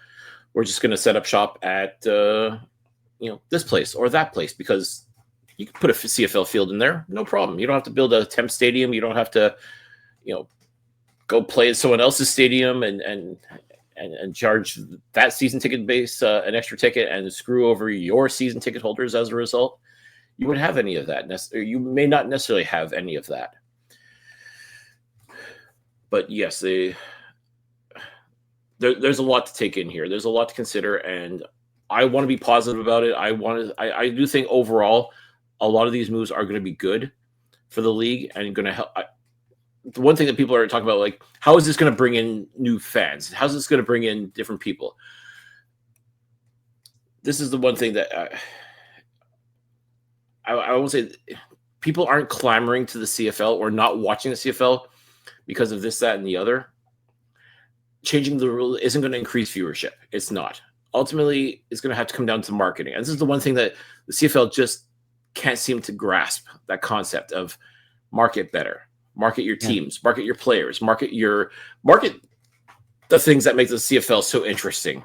We're just going to set up shop at this place or that place, because you can put a CFL field in there, no problem. You don't have to build a temp stadium. You don't have to, go play at someone else's stadium and charge that season ticket base an extra ticket and screw over your season ticket holders as a result. You wouldn't have any of that. You may not necessarily have any of that. But yes, there's a lot to take in here. There's a lot to consider, and I want to be positive about it. I do think overall, a lot of these moves are going to be good for the league and going to help. The one thing that people are talking about, like, how is this going to bring in new fans? How's this going to bring in different people? This is the one thing that I won't say people aren't clamoring to the CFL or not watching the CFL because of this, that, and the other. Changing the rule isn't going to increase viewership. It's not. Ultimately, it's going to have to come down to marketing. And this is the one thing that the CFL just can't seem to grasp, that concept of market better. Market your teams, market your players, market the things that make the CFL so interesting.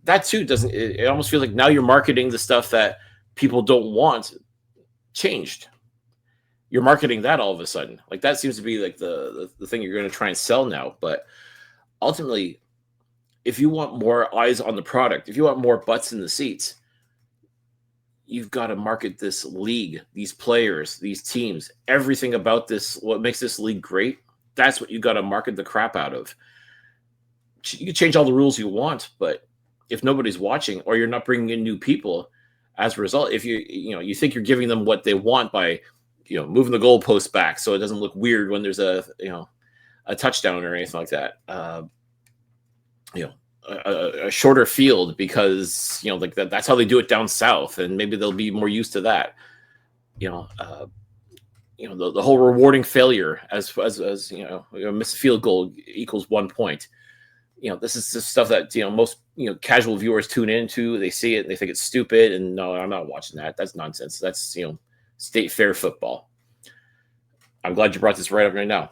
That too it almost feels like now you're marketing the stuff that people don't want changed. You're marketing that all of a sudden. Like, that seems to be like the thing you're going to try and sell now. But ultimately, if you want more eyes on the product, if you want more butts in the seats, you've got to market this league, these players, these teams, everything about this, what makes this league great. That's what you got to market the crap out of. You can change all the rules you want, but if nobody's watching or you're not bringing in new people as a result, if you think you're giving them what they want by, moving the goalpost back so it doesn't look weird when there's a touchdown or anything like that, a shorter field because like that's how they do it down south, and maybe they'll be more used to that. The whole rewarding failure as miss a field goal equals 1 point. This is just stuff that most casual viewers tune into. They see it and they think it's stupid, and no, I'm not watching that. That's nonsense. That's state fair football. I'm glad you brought this right up right now.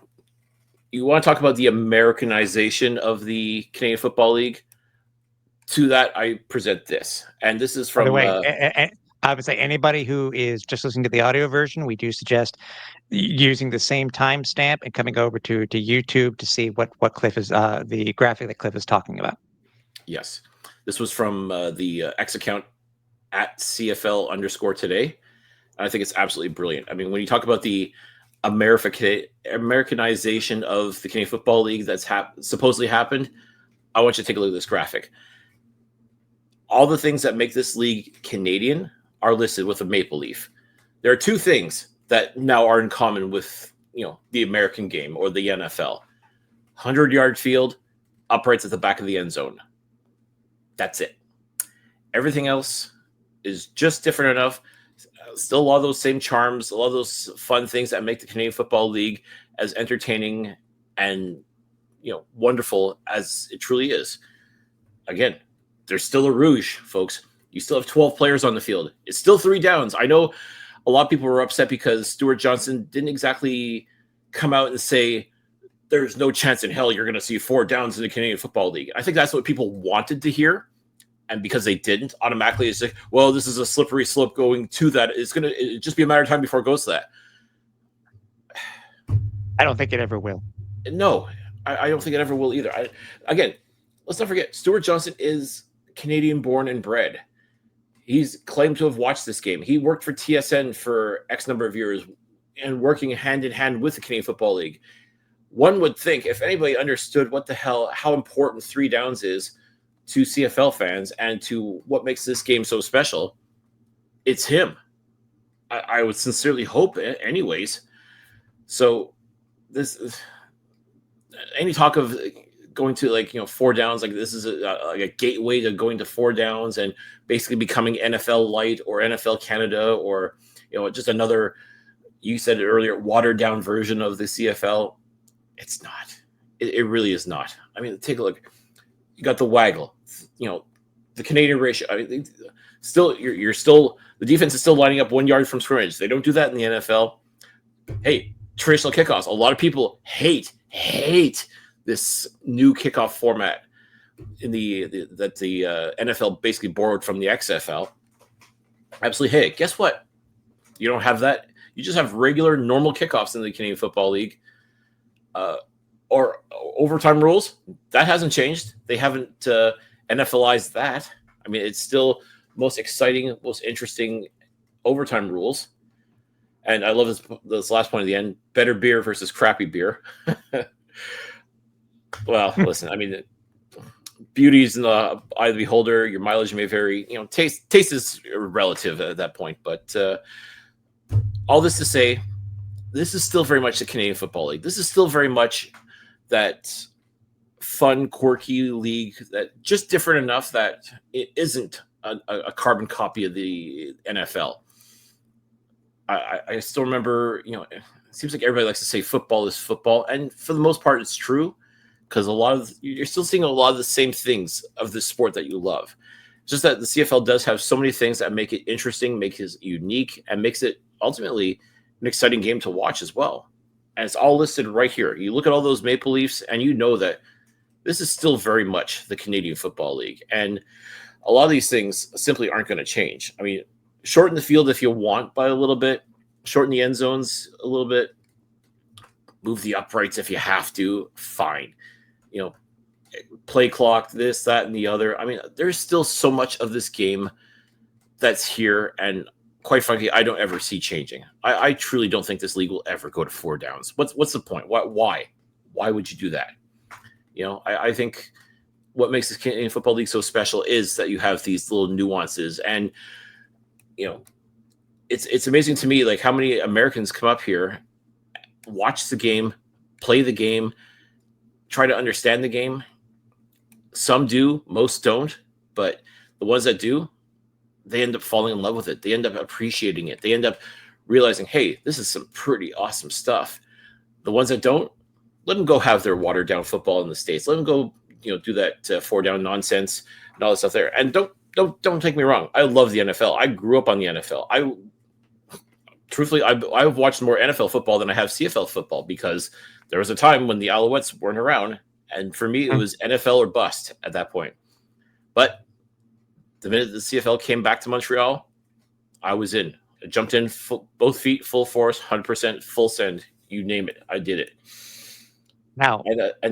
You want to talk about the Americanization of the Canadian Football League? To that, I present this. And this is from... By the way, I would say anybody who is just listening to the audio version, we do suggest using the same timestamp and coming over to YouTube to see what Cliff is, the graphic that Cliff is talking about. Yes. This was from the X account at CFL_today. I think it's absolutely brilliant. I mean, when you talk about the Americanization of the Canadian Football League that's supposedly happened, I want you to take a look at this graphic. All the things that make this league Canadian are listed with a maple leaf. There are two things that now are in common with the American game or the NFL: 100-yard field, uprights at the back of the end zone. That's it. Everything else is just different enough. Still a lot of those same charms, a lot of those fun things that make the Canadian Football League as entertaining and wonderful as it truly is. Again, there's still a rouge, folks. You still have 12 players on the field. It's still 3 downs. I know a lot of people were upset because Stuart Johnson didn't exactly come out and say there's no chance in hell you're going to see 4 downs in the Canadian Football League. I think that's what people wanted to hear. And because they didn't, automatically it's like, well, this is a slippery slope going to that. It's going to just be a matter of time before it goes to that. I don't think it ever will. No, I don't think it ever will either. Again, let's not forget, Stuart Johnson is Canadian born and bred. He's claimed to have watched this game. He worked for TSN for X number of years and working hand in hand with the Canadian Football League. One would think if anybody understood how important 3 downs is to CFL fans and to what makes this game so special, it's him. I would sincerely hope anyways. So this is any talk of going to 4 downs, like this is a gateway to going to 4 downs and basically becoming NFL Light or NFL Canada or just another, you said it earlier, watered down version of the CFL. It's not. It really is not. I mean, take a look. You got the waggle, the Canadian ratio. I mean, still, you're still, the defense is still lining up 1 yard from scrimmage. They don't do that in the NFL. Hey, traditional kickoffs. A lot of people hate this new kickoff format in that the NFL basically borrowed from the XFL. Absolutely. Hey, guess what? You don't have that. You just have regular, normal kickoffs in the Canadian Football League. Or overtime rules, that hasn't changed. They haven't NFLized that. I mean, it's still most exciting, most interesting overtime rules. And I love this last point at the end: better beer versus crappy beer. Well, listen, I mean, beauty's in the eye of the beholder. Your mileage may vary. Taste is relative at that point. But all this to say, this is still very much the Canadian Football League. This is still very much that fun, quirky league that just different enough that it isn't a carbon copy of the NFL. I still remember, it seems like everybody likes to say football is football. And for the most part, it's true because you're still seeing a lot of the same things of the sport that you love. It's just that the CFL does have so many things that make it interesting, make it unique, and makes it ultimately an exciting game to watch as well. And it's all listed right here. You look at all those Maple Leafs and you know that this is still very much the Canadian Football League. And a lot of these things simply aren't going to change. I mean, shorten the field if you want by a little bit, shorten the end zones a little bit, move the uprights if you have to, fine. Play clock, this, that, and the other. I mean, there's still so much of this game that's here, and quite frankly, I don't ever see changing. I truly don't think this league will ever go to 4 downs. What's the point? Why? Why would you do that? I think what makes the Canadian Football League so special is that you have these little nuances, and it's amazing to me like how many Americans come up here, watch the game, play the game, try to understand the game. Some do, most don't, but the ones that do, they end up falling in love with it. They end up appreciating it. They end up realizing, hey, this is some pretty awesome stuff. The ones that don't, let them go have their watered down football in the States. Let them go, do that 4 down nonsense and all that stuff there. And don't take me wrong. I love the NFL. I grew up on the NFL. Truthfully, I've watched more NFL football than I have CFL football because there was a time when the Alouettes weren't around. And for me, it was NFL or bust at that point. But the minute the CFL came back to Montreal, I was in. I jumped in both feet, full force, 100% full send. You name it. I did it. Now,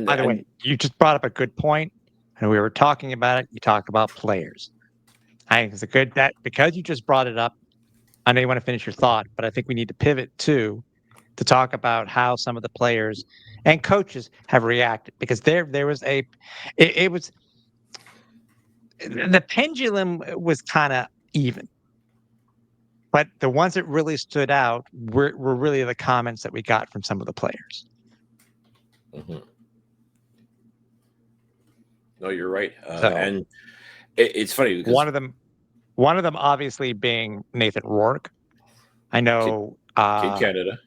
by the way, you just brought up a good point, and we were talking about it. You talk about players. I think it's a good that because you just brought it up. I know you want to finish your thought, but I think we need to pivot to talk about how some of the players and coaches have reacted because there was it was the pendulum was kind of even, but the ones that really stood out were really the comments that we got from some of the players. Mm-hmm. No, you're right. And It's funny because One of them obviously being Nathan Rourke. I know. Kid Canada.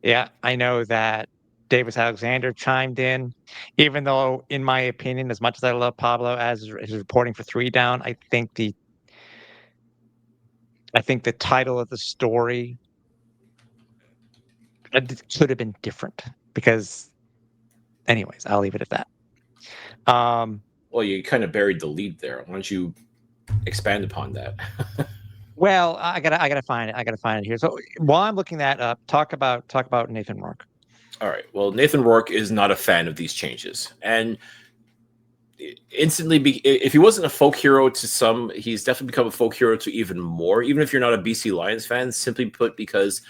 Yeah, I know that Davis Alexander chimed in, even though, in my opinion, as much as I love Pablo as his reporting for Three Down, I think the title of the story could have been different because, anyways, I'll leave it at that. Well, you kind of buried the lead there. Why don't you expand upon that? Well, I gotta find it. I gotta find it here. So while I'm looking that up, talk about Nathan Rourke. All right. Well, Nathan Rourke is not a fan of these changes, and instantly, if he wasn't a folk hero to some, he's definitely become a folk hero to even more. Even if you're not a BC Lions fan, simply put, because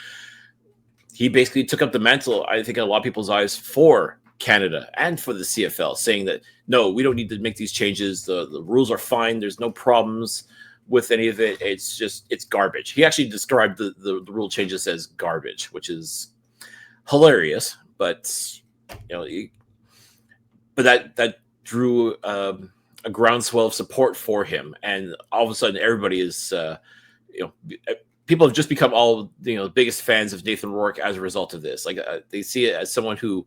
he basically took up the mantle, I think, in a lot of people's eyes for Canada and for the CFL, saying that no, we don't need to make these changes. The rules are fine. There's no problems with any of it. It's garbage. He actually described the rule changes as garbage, which is hilarious. But that drew a groundswell of support for him, and all of a sudden, everybody is people have just become all the biggest fans of Nathan Rourke as a result of this. Like they see it as someone who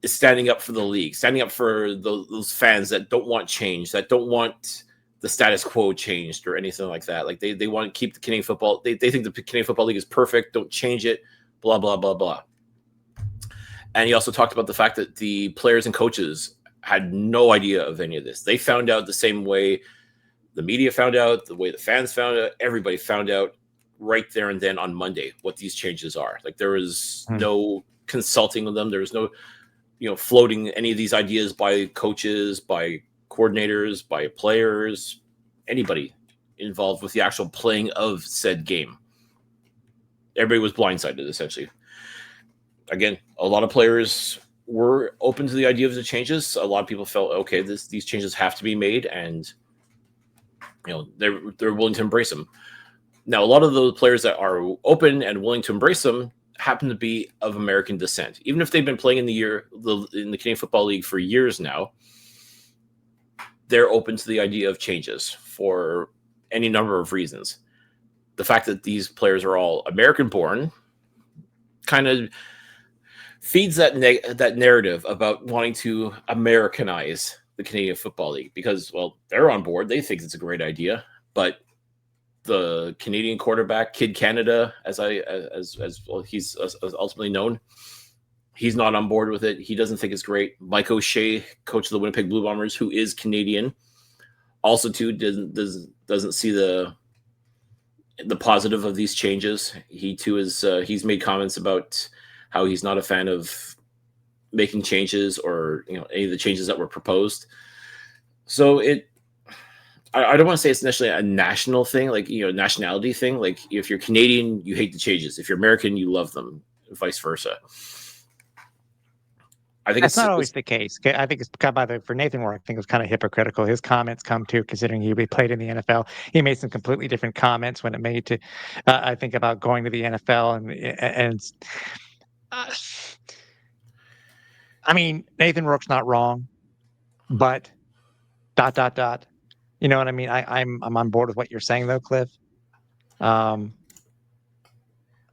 is standing up for the league, standing up for those fans that don't want change, that don't want the status quo changed or anything like that. Like they want to keep the Canadian football. They think the Canadian Football League is perfect. Don't change it. Blah blah blah blah. And he also talked about the fact that the players and coaches had no idea of any of this. They found out the same way the media found out, the way the fans found out. Everybody found out right there and then on Monday what these changes are. Like there was no consulting with them. There was no floating any of these ideas by coaches, by coordinators, by players, anybody involved with the actual playing of said game. Everybody was blindsided, essentially. Again, a lot of players were open to the idea of the changes. A lot of people felt, okay, these changes have to be made, and they're willing to embrace them. Now, a lot of those players that are open and willing to embrace them happen to be of American descent. Even if they've been playing in the Canadian Football League for years now, they're open to the idea of changes for any number of reasons. The fact that these players are all American-born kind of feeds that narrative about wanting to Americanize the Canadian Football League because, well, they're on board. They think it's a great idea, but the Canadian quarterback, Kid Canada, as well, he's ultimately known, he's not on board with it. He doesn't think it's great. Mike O'Shea, coach of the Winnipeg Blue Bombers, who is Canadian, also too doesn't see the positive of these changes. He too is he's made comments about how he's not a fan of making changes or any of the changes that were proposed. So I don't want to say it's necessarily a national thing, like nationality thing. Like if you're Canadian, you hate the changes. If you're American, you love them, vice versa. I think that's not always the case. I think it's for Nathan Rourke. I think it was kind of hypocritical. His comments come too, considering he played in the NFL. He made some completely different comments when it made to, I think, about going to the NFL and. I mean, Nathan Rourke's not wrong, but ... You know what I mean? I'm on board with what you're saying, though, Cliff. And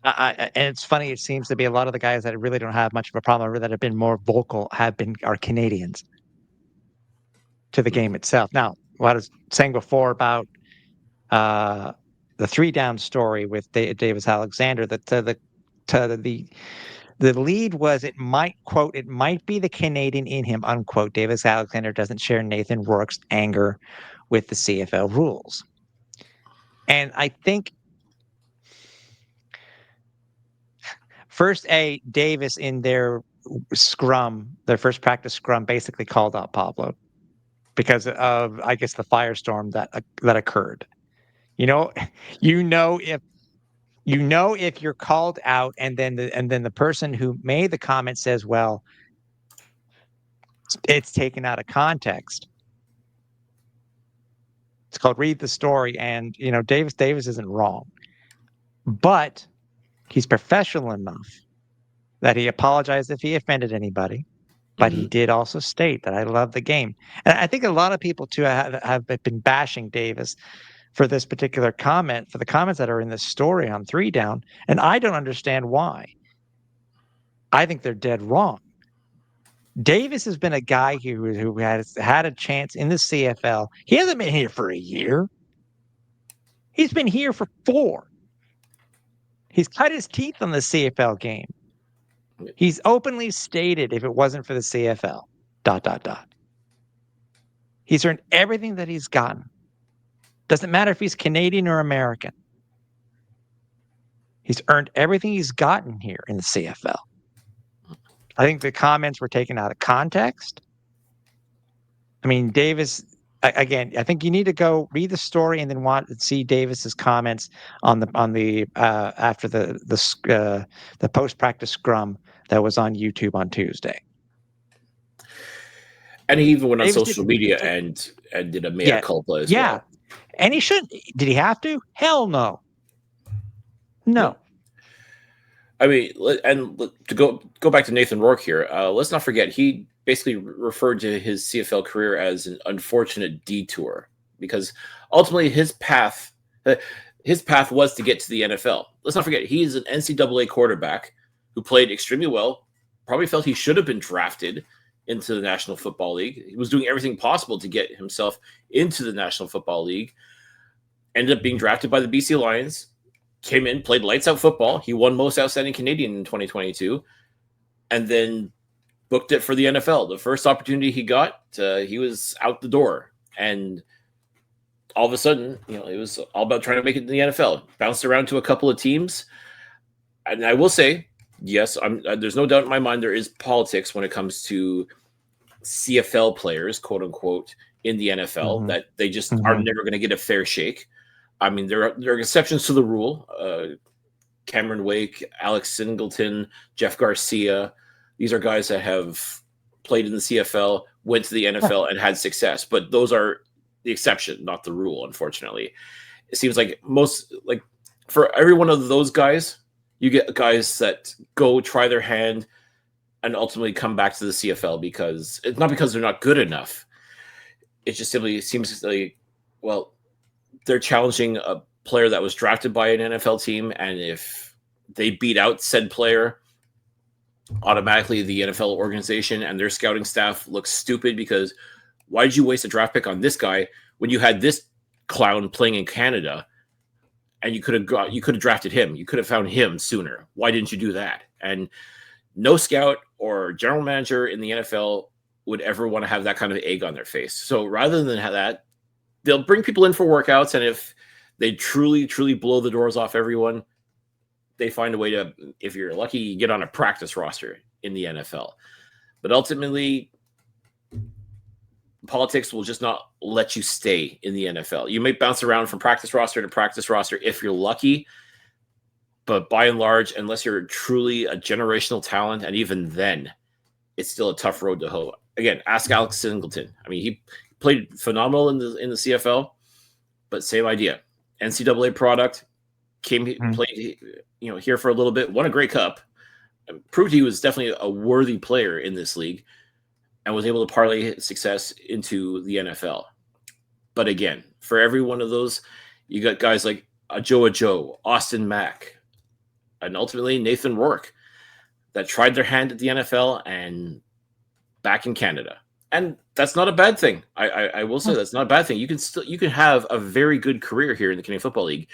it's funny. It seems to be a lot of the guys that really don't have much of a problem, or that have been more vocal, are Canadians to the game itself. Now, what I was saying before about the 3-down story with Davis Alexander, that the lead was, it might be the Canadian in him, unquote. Davis Alexander doesn't share Nathan Rourke's anger with the CFL rules. And I think Davis in their first practice scrum, basically called out Pablo because of, I guess, the firestorm that occurred. If you're called out, and then the person who made the comment says, well, it's taken out of context. It's called read the story. And, Davis isn't wrong, but he's professional enough that he apologized if he offended anybody. But he did also state that I love the game. And I think a lot of people too have been bashing Davis for this particular comment, for the comments that are in this story on 3 Down, and I don't understand why. I think they're dead wrong. Davis has been a guy who has had a chance in the CFL. He hasn't been here for a year. He's been here for 4. He's cut his teeth on the CFL game. He's openly stated if it wasn't for the CFL, ... He's earned everything that he's gotten. Doesn't matter if he's Canadian or American. He's earned everything he's gotten here in the CFL. I think the comments were taken out of context. I mean, Davis, again, I think you need to go read the story and then see Davis's comments on the after the post-practice scrum that was on YouTube on Tuesday. And he even went on social media and did a mea culpa as well. And he shouldn't. Did he have to? Hell no. No. I mean, and to go back to Nathan Rourke here, let's not forget he basically referred to his CFL career as an unfortunate detour because ultimately his path was to get to the NFL. Let's not forget he's an NCAA quarterback who played extremely well. Probably felt he should have been drafted into the National Football League. He was doing everything possible to get himself into the National Football League. Ended up being drafted by the BC Lions. Came in, played lights out football. He won Most Outstanding Canadian in 2022, and then booked it for the NFL. The first opportunity he got, he was out the door, and all of a sudden, it was all about trying to make it in the NFL. Bounced around to a couple of teams, and I will say, yes, there's no doubt in my mind there is politics when it comes to CFL players, quote unquote, in the NFL that they just are never going to get a fair shake. I mean, there are exceptions to the rule. Cameron Wake, Alex Singleton, Jeff Garcia. These are guys that have played in the CFL, went to the NFL, and had success. But those are the exception, not the rule, unfortunately. It seems like for every one of those guys, you get guys that go try their hand and ultimately come back to the CFL because it's not because they're not good enough. It just simply seems like, well, they're challenging a player that was drafted by an NFL team, and if they beat out said player, automatically the NFL organization and their scouting staff looks stupid because why did you waste a draft pick on this guy when you had this clown playing in Canada and you could have drafted him. You could have found him sooner. Why didn't you do that? And no scout or general manager in the NFL would ever want to have that kind of egg on their face. So rather than have that, they'll bring people in for workouts, and if they truly, truly blow the doors off everyone, they find a way to, if you're lucky, you get on a practice roster in the NFL. But ultimately, politics will just not let you stay in the NFL. You may bounce around from practice roster to practice roster if you're lucky, but by and large, unless you're truly a generational talent, and even then, it's still a tough road to hoe. Again, ask Alex Singleton. I mean, he played phenomenal in the CFL, but same idea. NCAA product, played here for a little bit, won a Grey Cup, proved he was definitely a worthy player in this league, and was able to parlay his success into the NFL. But again, for every one of those, you got guys like Joe, Austin Mack, and ultimately Nathan Rourke that tried their hand at the NFL and back in Canada. And that's not a bad thing. I will say that's not a bad thing. You can have a very good career here in the Canadian Football League.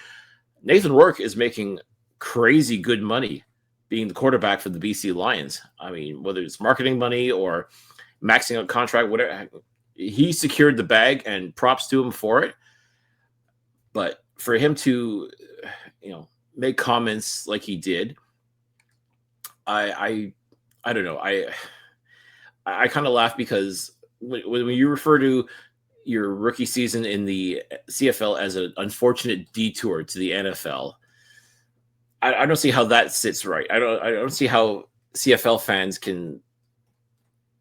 Nathan Rourke is making crazy good money being the quarterback for the BC Lions. I mean, whether it's marketing money or maxing out contract, whatever, he secured the bag, and props to him for it. But for him to, make comments like he did, I don't know. I kind of laugh because when you refer to your rookie season in the CFL as an unfortunate detour to the NFL, I don't see how that sits right. I don't see how CFL fans can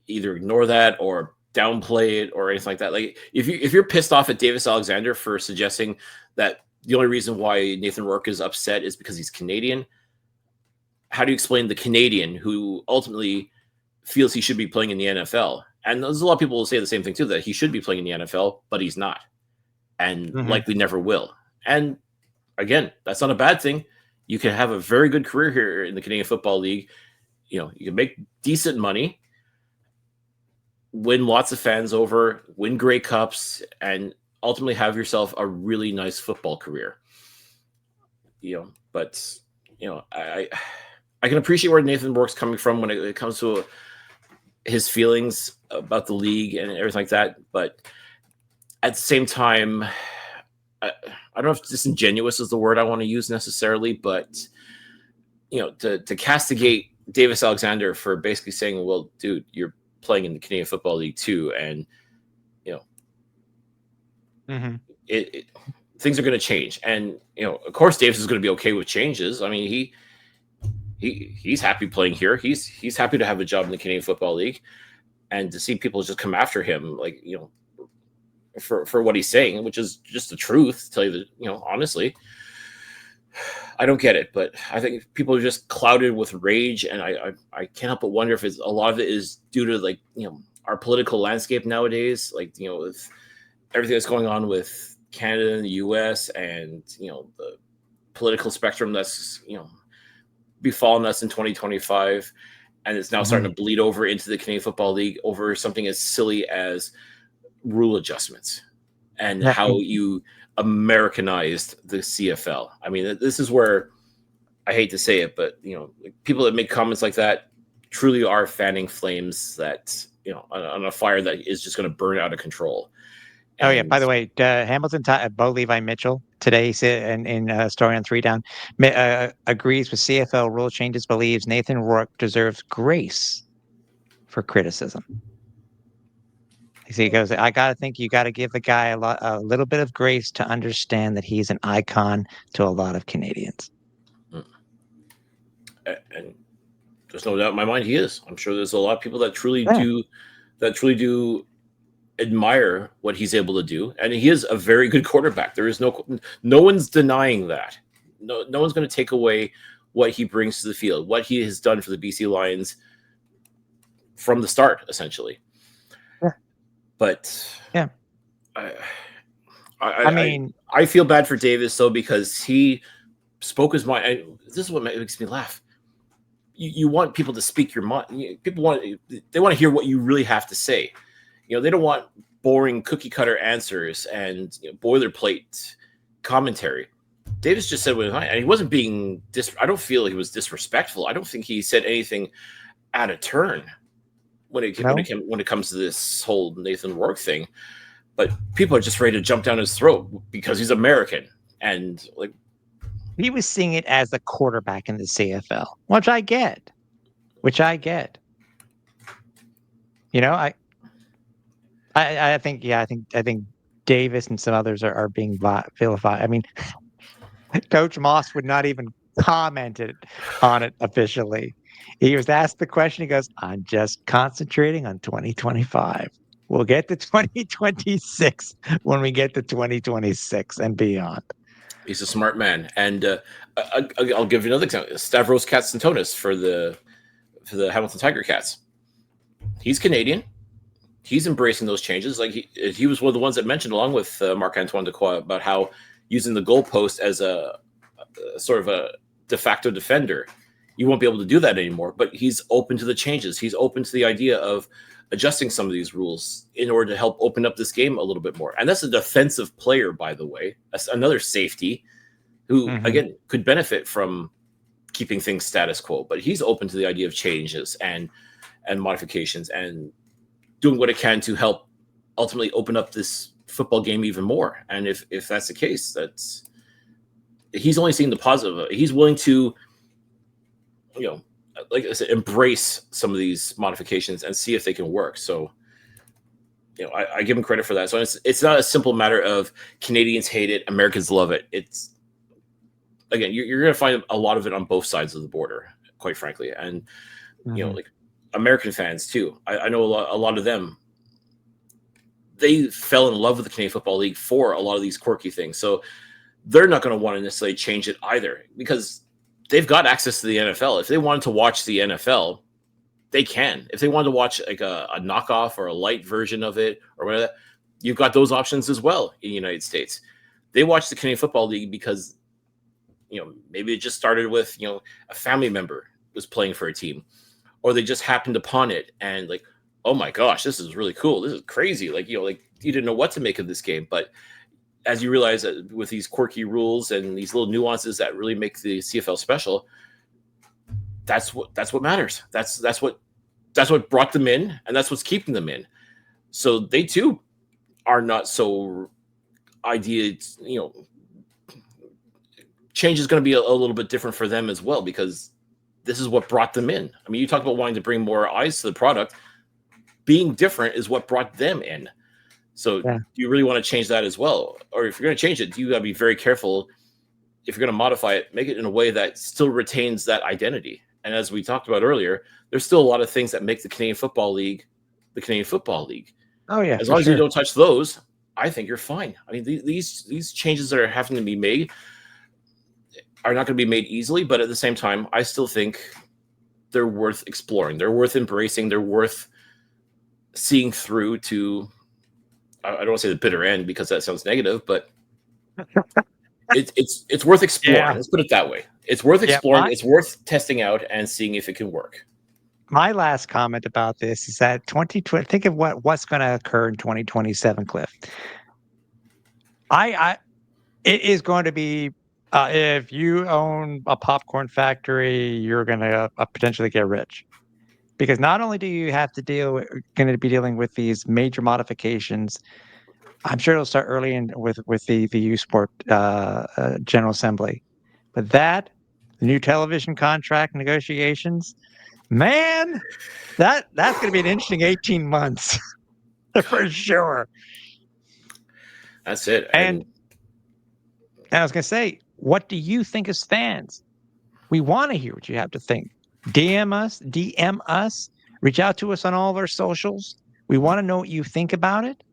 either ignore that or downplay it or anything like that. Like if you're pissed off at Davis Alexander for suggesting that the only reason why Nathan Rourke is upset is because he's Canadian, how do you explain the Canadian who ultimately feels he should be playing in the NFL. And there's a lot of people who say the same thing too, that he should be playing in the NFL, but he's not, and likely never will. And again, that's not a bad thing. You can have a very good career here in the Canadian Football League. You know, you can make decent money, win lots of fans over, win Grey Cups, and ultimately have yourself a really nice football career. You know, but you know, I can appreciate where Nathan Rourke's coming from when it comes to his feelings about the league and everything like that. But at the same time, I don't know if disingenuous is the word I want to use necessarily, but you know, to castigate Davis Alexander for basically saying, "Well, dude, you're playing in the Canadian Football League too," and you know, things are going to change. And you know, of course, Davis is going to be okay with changes. I mean, he's happy playing here. He's happy to have a job in the Canadian Football League, and to see people just come after him, like, you know, for what he's saying, which is just the truth. To tell you you know, honestly, I don't get it. But I think people are just clouded with rage, and I can't help but wonder if a lot of it is due to, like, you know, our political landscape nowadays, like, you know, with everything that's going on with Canada and the U.S. and, you know, the political spectrum that's, you know, befallen us in 2025, and it's now starting to bleed over into the Canadian Football League over something as silly as rule adjustments and how you Americanized the CFL. I mean, this is where I hate to say it, but you know, people that make comments like that truly are fanning flames that, you know, on a fire that is just going to burn out of control. Oh yeah. By the way, Hamilton, Bo Levi Mitchell today said in a story on 3 Down, agrees with CFL rule changes. Believes Nathan Rourke deserves grace for criticism. He goes, I gotta think you got to give the guy a little bit of grace to understand that he's an icon to a lot of Canadians. And there's no doubt in my mind he is. I'm sure there's a lot of people that truly do admire what he's able to do, and he is a very good quarterback. There is no one's denying that. No one's going to take away what he brings to the field, what he has done for the BC Lions from the start, essentially. Yeah. But yeah, I mean, I feel bad for Davis though, because he spoke his mind. This is what makes me laugh. You want people to speak your mind. People want to hear what you really have to say. You know, they don't want boring cookie cutter answers and, you know, boilerplate commentary. Davis just said what, and he wasn't being I don't feel he was disrespectful. I don't think he said anything out of turn when it comes to this whole Nathan Rourke thing. But people are just ready to jump down his throat because he's American, and like, he was seeing it as the quarterback in the CFL, which I get. You know, I think Davis and some others are being vilified. I mean, Coach Moss would not even comment on it officially. He was asked the question. He goes, "I'm just concentrating on 2025. We'll get to 2026 when we get to 2026 and beyond." He's a smart man, and I'll give you another example. Stavros Katsantonis for the Hamilton Tiger Cats. He's Canadian. He's embracing those changes. Like he was one of the ones that mentioned, along with Marc-Antoine Dequoy, about how using the goalpost as a sort of a de facto defender, you won't be able to do that anymore. But he's open to the changes. He's open to the idea of adjusting some of these rules in order to help open up this game a little bit more. And that's a defensive player, by the way. That's another safety who, again, could benefit from keeping things status quo. But he's open to the idea of changes and modifications and doing what it can to help ultimately open up this football game even more. And if that's the case, he's only seeing the positive. He's willing to, you know, like I said, embrace some of these modifications and see if they can work. So, you know, I give him credit for that. So it's not a simple matter of Canadians hate it, Americans love it. It's, again, you're going to find a lot of it on both sides of the border, quite frankly. And, you know, like American fans too. I know a lot of them, they fell in love with the Canadian Football League for a lot of these quirky things. So they're not going to want to necessarily change it either, because they've got access to the NFL. If they wanted to watch the NFL, they can. If they want to watch like a knockoff or a light version of it or whatever, you've got those options as well in the United States. They watch the Canadian Football League because, maybe it just started with, a family member was playing for a team, or they just happened upon it and like, oh my gosh, this is really cool. This is crazy. Like, like you didn't know what to make of this game. But as you realize that with these quirky rules and these little nuances that really make the CFL special, that's what matters. That's what brought them in, and that's what's keeping them in. So they too are not so change is going to be a little bit different for them as well, because this is what brought them in. I mean, you talk about wanting to bring more eyes to the product. Being different is what brought them in. So do you really want to change that as well? Or if you're going to change it, you got to be very careful. If you're going to modify it, make it in a way that still retains that identity. And as we talked about earlier, there's still a lot of things that make the Canadian Football League the Canadian Football League. Oh yeah. As long as you don't touch those, I think you're fine. I mean, these changes that are having to be made are not going to be made easily, but at the same time, I still think they're worth exploring. They're worth embracing. They're worth seeing through to, I don't want to say the bitter end because that sounds negative, but it's worth exploring. Yeah. Let's put it that way. It's worth exploring. It's worth testing out and seeing if it can work. My last comment about this is that 2020. Think of what's going to occur in 2027, Cliff. It is going to be, if you own a popcorn factory, you're going to potentially get rich, because not only do you have to going to be dealing with these major modifications. I'm sure it'll start early with the U Sport General Assembly, but the new television contract negotiations, man, that's going to be an interesting 18 months for sure. That's it. And I was going to say, what do you think as fans? We want to hear what you have to think. DM us, reach out to us on all of our socials. We want to know what you think about it.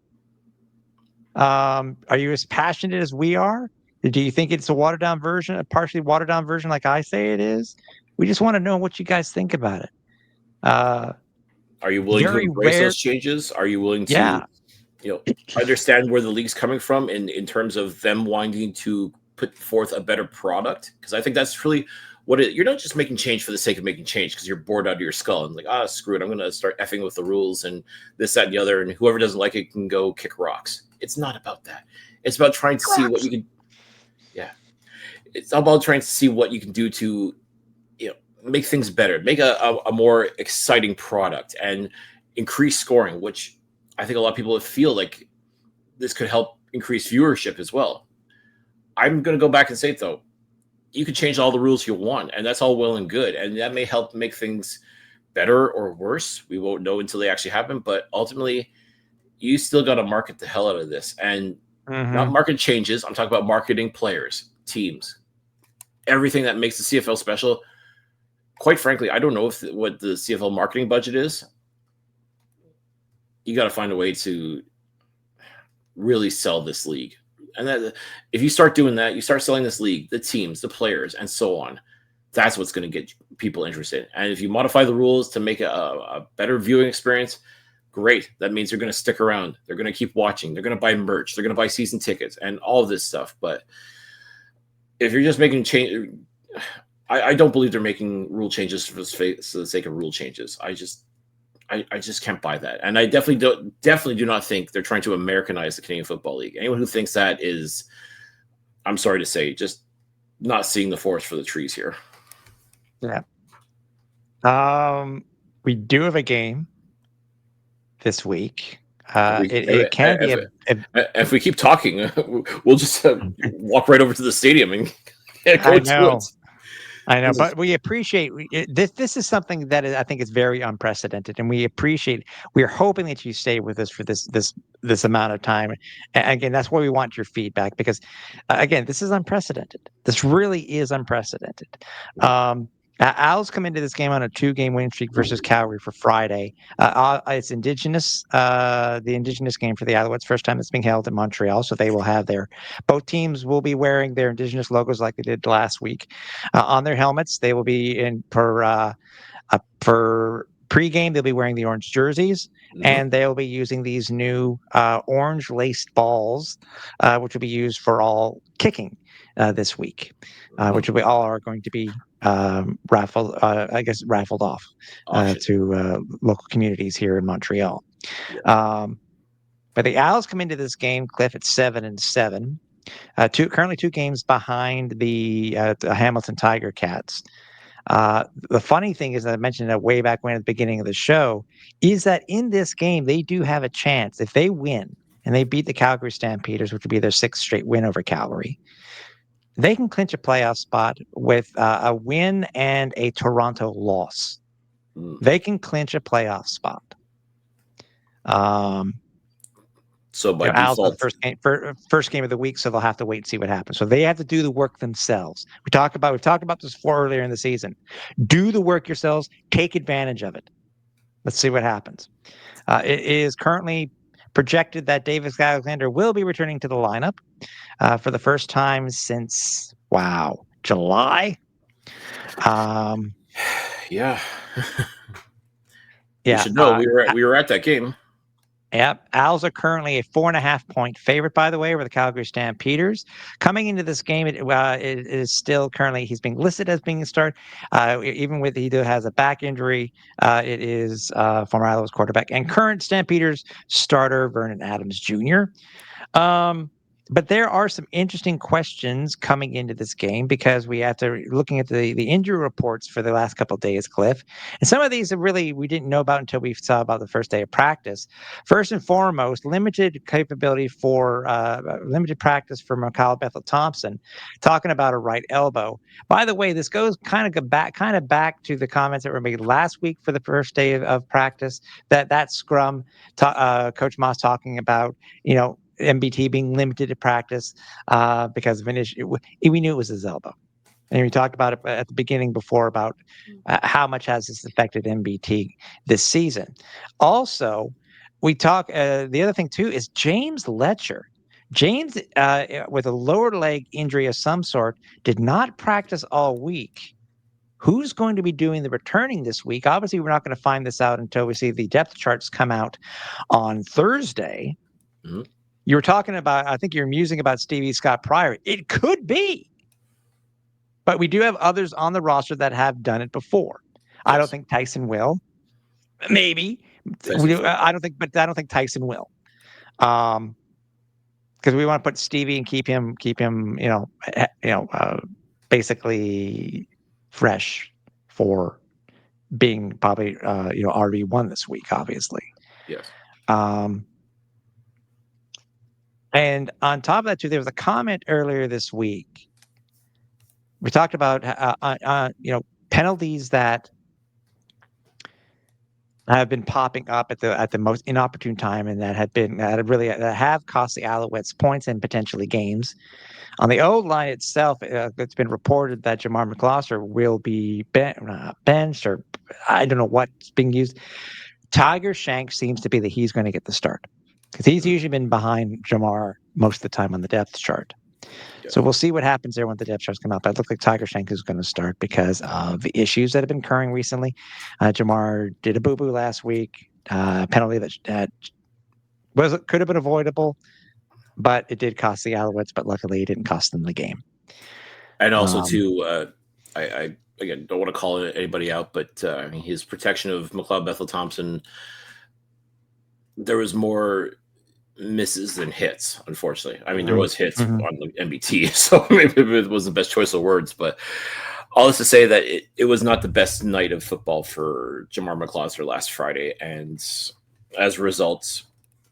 Are you as passionate as we are? Do you think it's a watered-down version, a partially watered-down version like I say it is? We just want to know what you guys think about it. Are you willing to embrace those changes? Are you willing to understand where the league's coming from in terms of them wanting to put forth a better product? Because I think that's really what you're not just making change for the sake of making change because you're bored out of your skull and like, screw it, I'm going to start effing with the rules and this, that, and the other, and whoever doesn't like it can go kick rocks. It's not about that. It's about trying to see what you can. Yeah, it's about trying to see what you can do to, make things better, make a more exciting product, and increase scoring, which I think a lot of people feel like this could help increase viewership as well. I'm going to go back and say it though. You can change all the rules you want, and that's all well and good, and that may help make things better or worse. We won't know until they actually happen, but ultimately, you still got to market the hell out of this, and not market changes. I'm talking about marketing players, teams, everything that makes the CFL special. Quite frankly, I don't know what the CFL marketing budget is. You got to find a way to really sell this league. And that, if you start doing that, you start selling this league, the teams, the players, and so on. That's what's going to get people interested. And if you modify the rules to make a better viewing experience, great. That means they're going to stick around. They're going to keep watching. They're going to buy merch. They're going to buy season tickets and all of this stuff. But if you're just making change, I don't believe they're making rule changes for the sake of rule changes. I just can't buy that. And I definitely do not think they're trying to Americanize the Canadian Football League. Anyone who thinks that is, I'm sorry to say, just not seeing the forest for the trees here. Yeah. We do have a game this week. It can be if we keep talking, we'll just walk right over to the stadium and go to it. I know, but we appreciate this. This is something that I think is very unprecedented, and we appreciate. We are hoping that you stay with us for this amount of time. And again, that's why we want your feedback, because again, this is unprecedented. This really is unprecedented. Al's come into this game on a 2-game win streak versus Calgary for Friday. It's Indigenous, the Indigenous game for the Alouettes. First time it's being held in Montreal, so they will have both teams will be wearing their Indigenous logos like they did last week on their helmets. They will be in per Pre-game, they'll be wearing the orange jerseys, and they'll be using these new orange laced balls, which will be used for all kicking this week, which will all are going to be raffled off to local communities here in Montreal. But the Owls come into this game, Cliff, at 7-7. Currently 2 games behind the Hamilton Tiger Cats. The funny thing is, I mentioned that way back when at the beginning of the show, is that in this game, they do have a chance. If they win and they beat the Calgary Stampeders, which would be their 6th straight win over Calgary, they can clinch a playoff spot with a win and a Toronto loss. They can clinch a playoff spot. So by default, the first game of the week, so they'll have to wait and see what happens. So they have to do the work themselves. We've talked about this before earlier in the season. Do the work yourselves. Take advantage of it. Let's see what happens. It is currently projected that Davis Alexander will be returning to the lineup for the first time since July. Yeah. You should know we were at that game. Yep. Owls are currently a 4.5-point favorite, by the way, over the Calgary Stampeders. Coming into this game, it is still currently, he's being listed as being a start. Even with he has a back injury, it is former Alouettes quarterback and current Stampeders starter, Vernon Adams Jr. But there are some interesting questions coming into this game because we have to looking at the injury reports for the last couple of days, Cliff. And some of these are really we didn't know about until we saw about the first day of practice. First and foremost, limited capability for limited practice for Mikhail Bethel-Thompson, talking about a right elbow. By the way, this goes kind of back to the comments that were made last week for the first day of practice. That scrum, Coach Moss talking about, MBT being limited to practice because of an issue. We knew it was his elbow. And we talked about it at the beginning before about how much has this affected MBT this season. Also, we talk, the other thing too is James Letcher. James, with a lower leg injury of some sort, did not practice all week. Who's going to be doing the returning this week? Obviously, we're not going to find this out until we see the depth charts come out on Thursday. Mm-hmm. You were talking about, I think you're musing about Stevie Scott Pryor. It could be. But we do have others on the roster that have done it before. Yes. I don't think Tyson will. Maybe. I don't think Tyson will. Because we want to put Stevie and keep him, basically fresh for being probably, RB1 this week, obviously. Yes. And on top of that, too, there was a comment earlier this week. We talked about, penalties that have been popping up at the most inopportune time, and that have cost the Alouettes points and potentially games. On the O line itself, it's been reported that Jamar McCloskey will be benched, or I don't know what's being used. Tiger Shank seems to be that he's going to get the start because he's usually been behind Jamar most of the time on the depth chart. Yeah. So we'll see what happens there when the depth charts come out. But it looks like Tiger Shank is going to start because of the issues that have been occurring recently. Jamar did a boo-boo last week, penalty that could have been avoidable, but it did cost the Alouettes, but luckily it didn't cost them the game. And also, I again don't want to call anybody out, but his protection of McLeod Bethel-Thompson, there was more misses than hits, unfortunately. I mean, there was hits on the MBT, so maybe it was the best choice of words, but all this to say that it was not the best night of football for Jamar McCloskey last Friday, and as a result,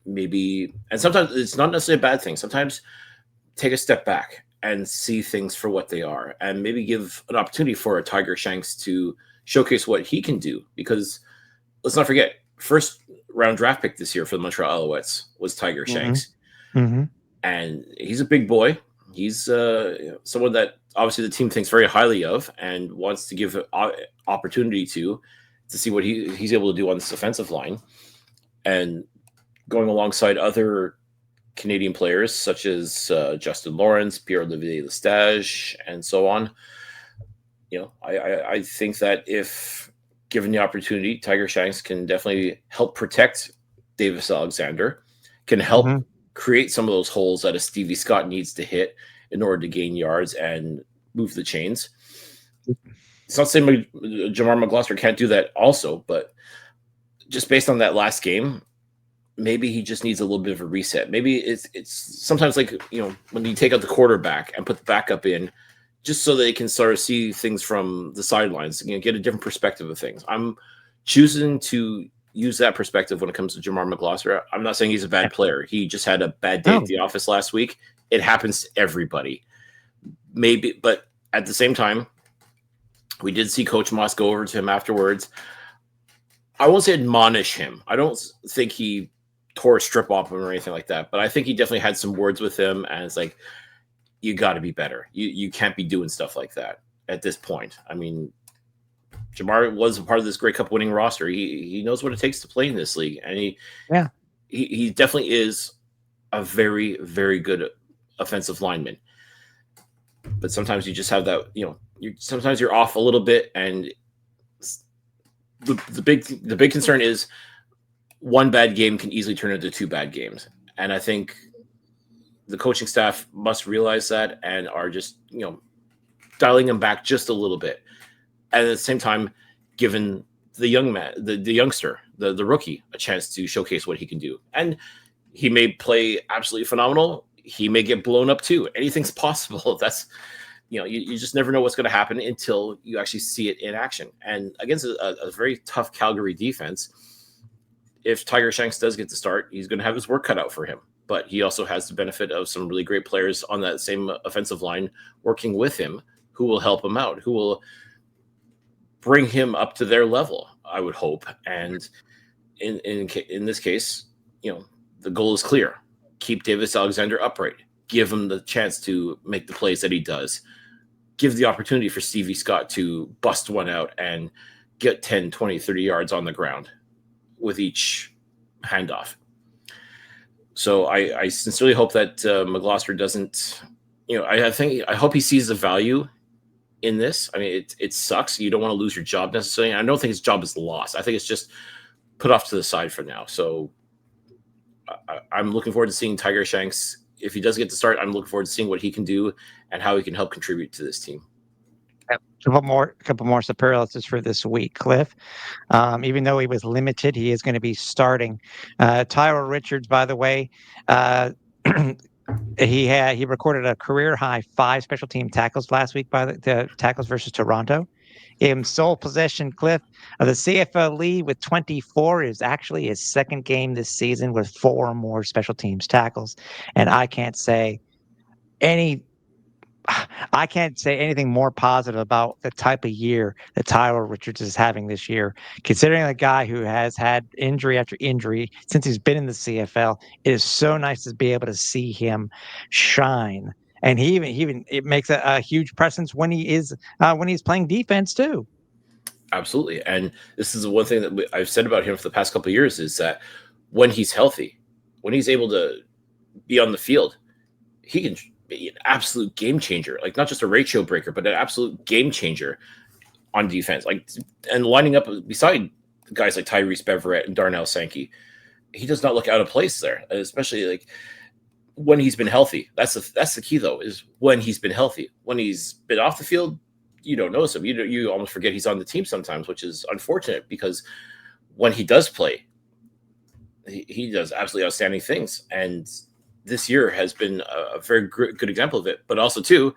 maybe, and sometimes it's not necessarily a bad thing. Sometimes take a step back and see things for what they are, and maybe give an opportunity for a Tiger Shanks to showcase what he can do, because let's not forget, first round draft pick this year for the Montreal Alouettes was Tiger Shanks. And he's a big boy. He's someone that obviously the team thinks very highly of and wants to give an opportunity to see what he's able to do on this offensive line. And going alongside other Canadian players such as Justin Lawrence, Pierre-Olivier Lestage, and so on. I think that if given the opportunity, Tiger Shanks can definitely help protect Davis Alexander, can help create some of those holes that a Stevie Scott needs to hit in order to gain yards and move the chains. It's not saying Jamar McGloster can't do that also, but just based on that last game, maybe he just needs a little bit of a reset. Maybe it's sometimes like, when you take out the quarterback and put the backup in, just so they can sort of see things from the sidelines, get a different perspective of things. I'm choosing to use that perspective when it comes to Jamar McGloster. I'm not saying he's a bad player. He just had a bad day at the office last week. It happens to everybody. Maybe, but at the same time, we did see Coach Moss go over to him afterwards. I won't say admonish him. I don't think he tore a strip off him or anything like that, but I think he definitely had some words with him, and it's like, you got to be better. You can't be doing stuff like that at this point. I mean, Jamar was a part of this Grey Cup winning roster. He knows what it takes to play in this league, and he definitely is a very, very good offensive lineman. But sometimes you just have that, sometimes you're off a little bit, and the big concern is one bad game can easily turn into two bad games. And I think the coaching staff must realize that and are just, dialing him back just a little bit. And at the same time, giving the young man, the youngster, the rookie, a chance to showcase what he can do. And he may play absolutely phenomenal. He may get blown up too. Anything's possible. That's, you just never know what's going to happen until you actually see it in action. And against a very tough Calgary defense, if Tiger Shanks does get to start, he's going to have his work cut out for him. But he also has the benefit of some really great players on that same offensive line working with him, who will help him out, who will bring him up to their level, I would hope. And in this case, the goal is clear. Keep Davis Alexander upright. Give him the chance to make the plays that he does. Give the opportunity for Stevie Scott to bust one out and get 10, 20, 30 yards on the ground with each handoff. So I sincerely hope that McGloster doesn't, I hope he sees the value in this. I mean, it sucks. You don't want to lose your job necessarily. I don't think his job is lost. I think it's just put off to the side for now. So I'm looking forward to seeing Tiger Shanks. If he does get to start, I'm looking forward to seeing what he can do and how he can help contribute to this team. A couple more superlatives for this week, Cliff. Even though he was limited, he is going to be starting. Tyler Richards, by the way, he recorded a career high 5 special team tackles last week by the tackles versus Toronto. Gave him sole possession, Cliff, of the CFL lead with 24. Is actually his second game this season with 4 or more special teams tackles, and I can't say anything more positive about the type of year that Tyler Richards is having this year, considering a guy who has had injury after injury since he's been in the CFL. It is so nice to be able to see him shine. And he even it makes a huge presence when he's playing defense too. Absolutely. And this is the one thing that I've said about him for the past couple of years is that when he's healthy, when he's able to be on the field, he can be an absolute game changer, like not just a ratio breaker, but an absolute game changer on defense. Like, and lining up beside guys like Tyrese Beverett and Darnell Sankey, he does not look out of place there, especially like when he's been healthy. That's the key though, is when he's been healthy. When he's been off the field, you don't notice him. You almost forget he's on the team sometimes, which is unfortunate because when he does play, he does absolutely outstanding things. And this year has been a very good example of it. But also, too,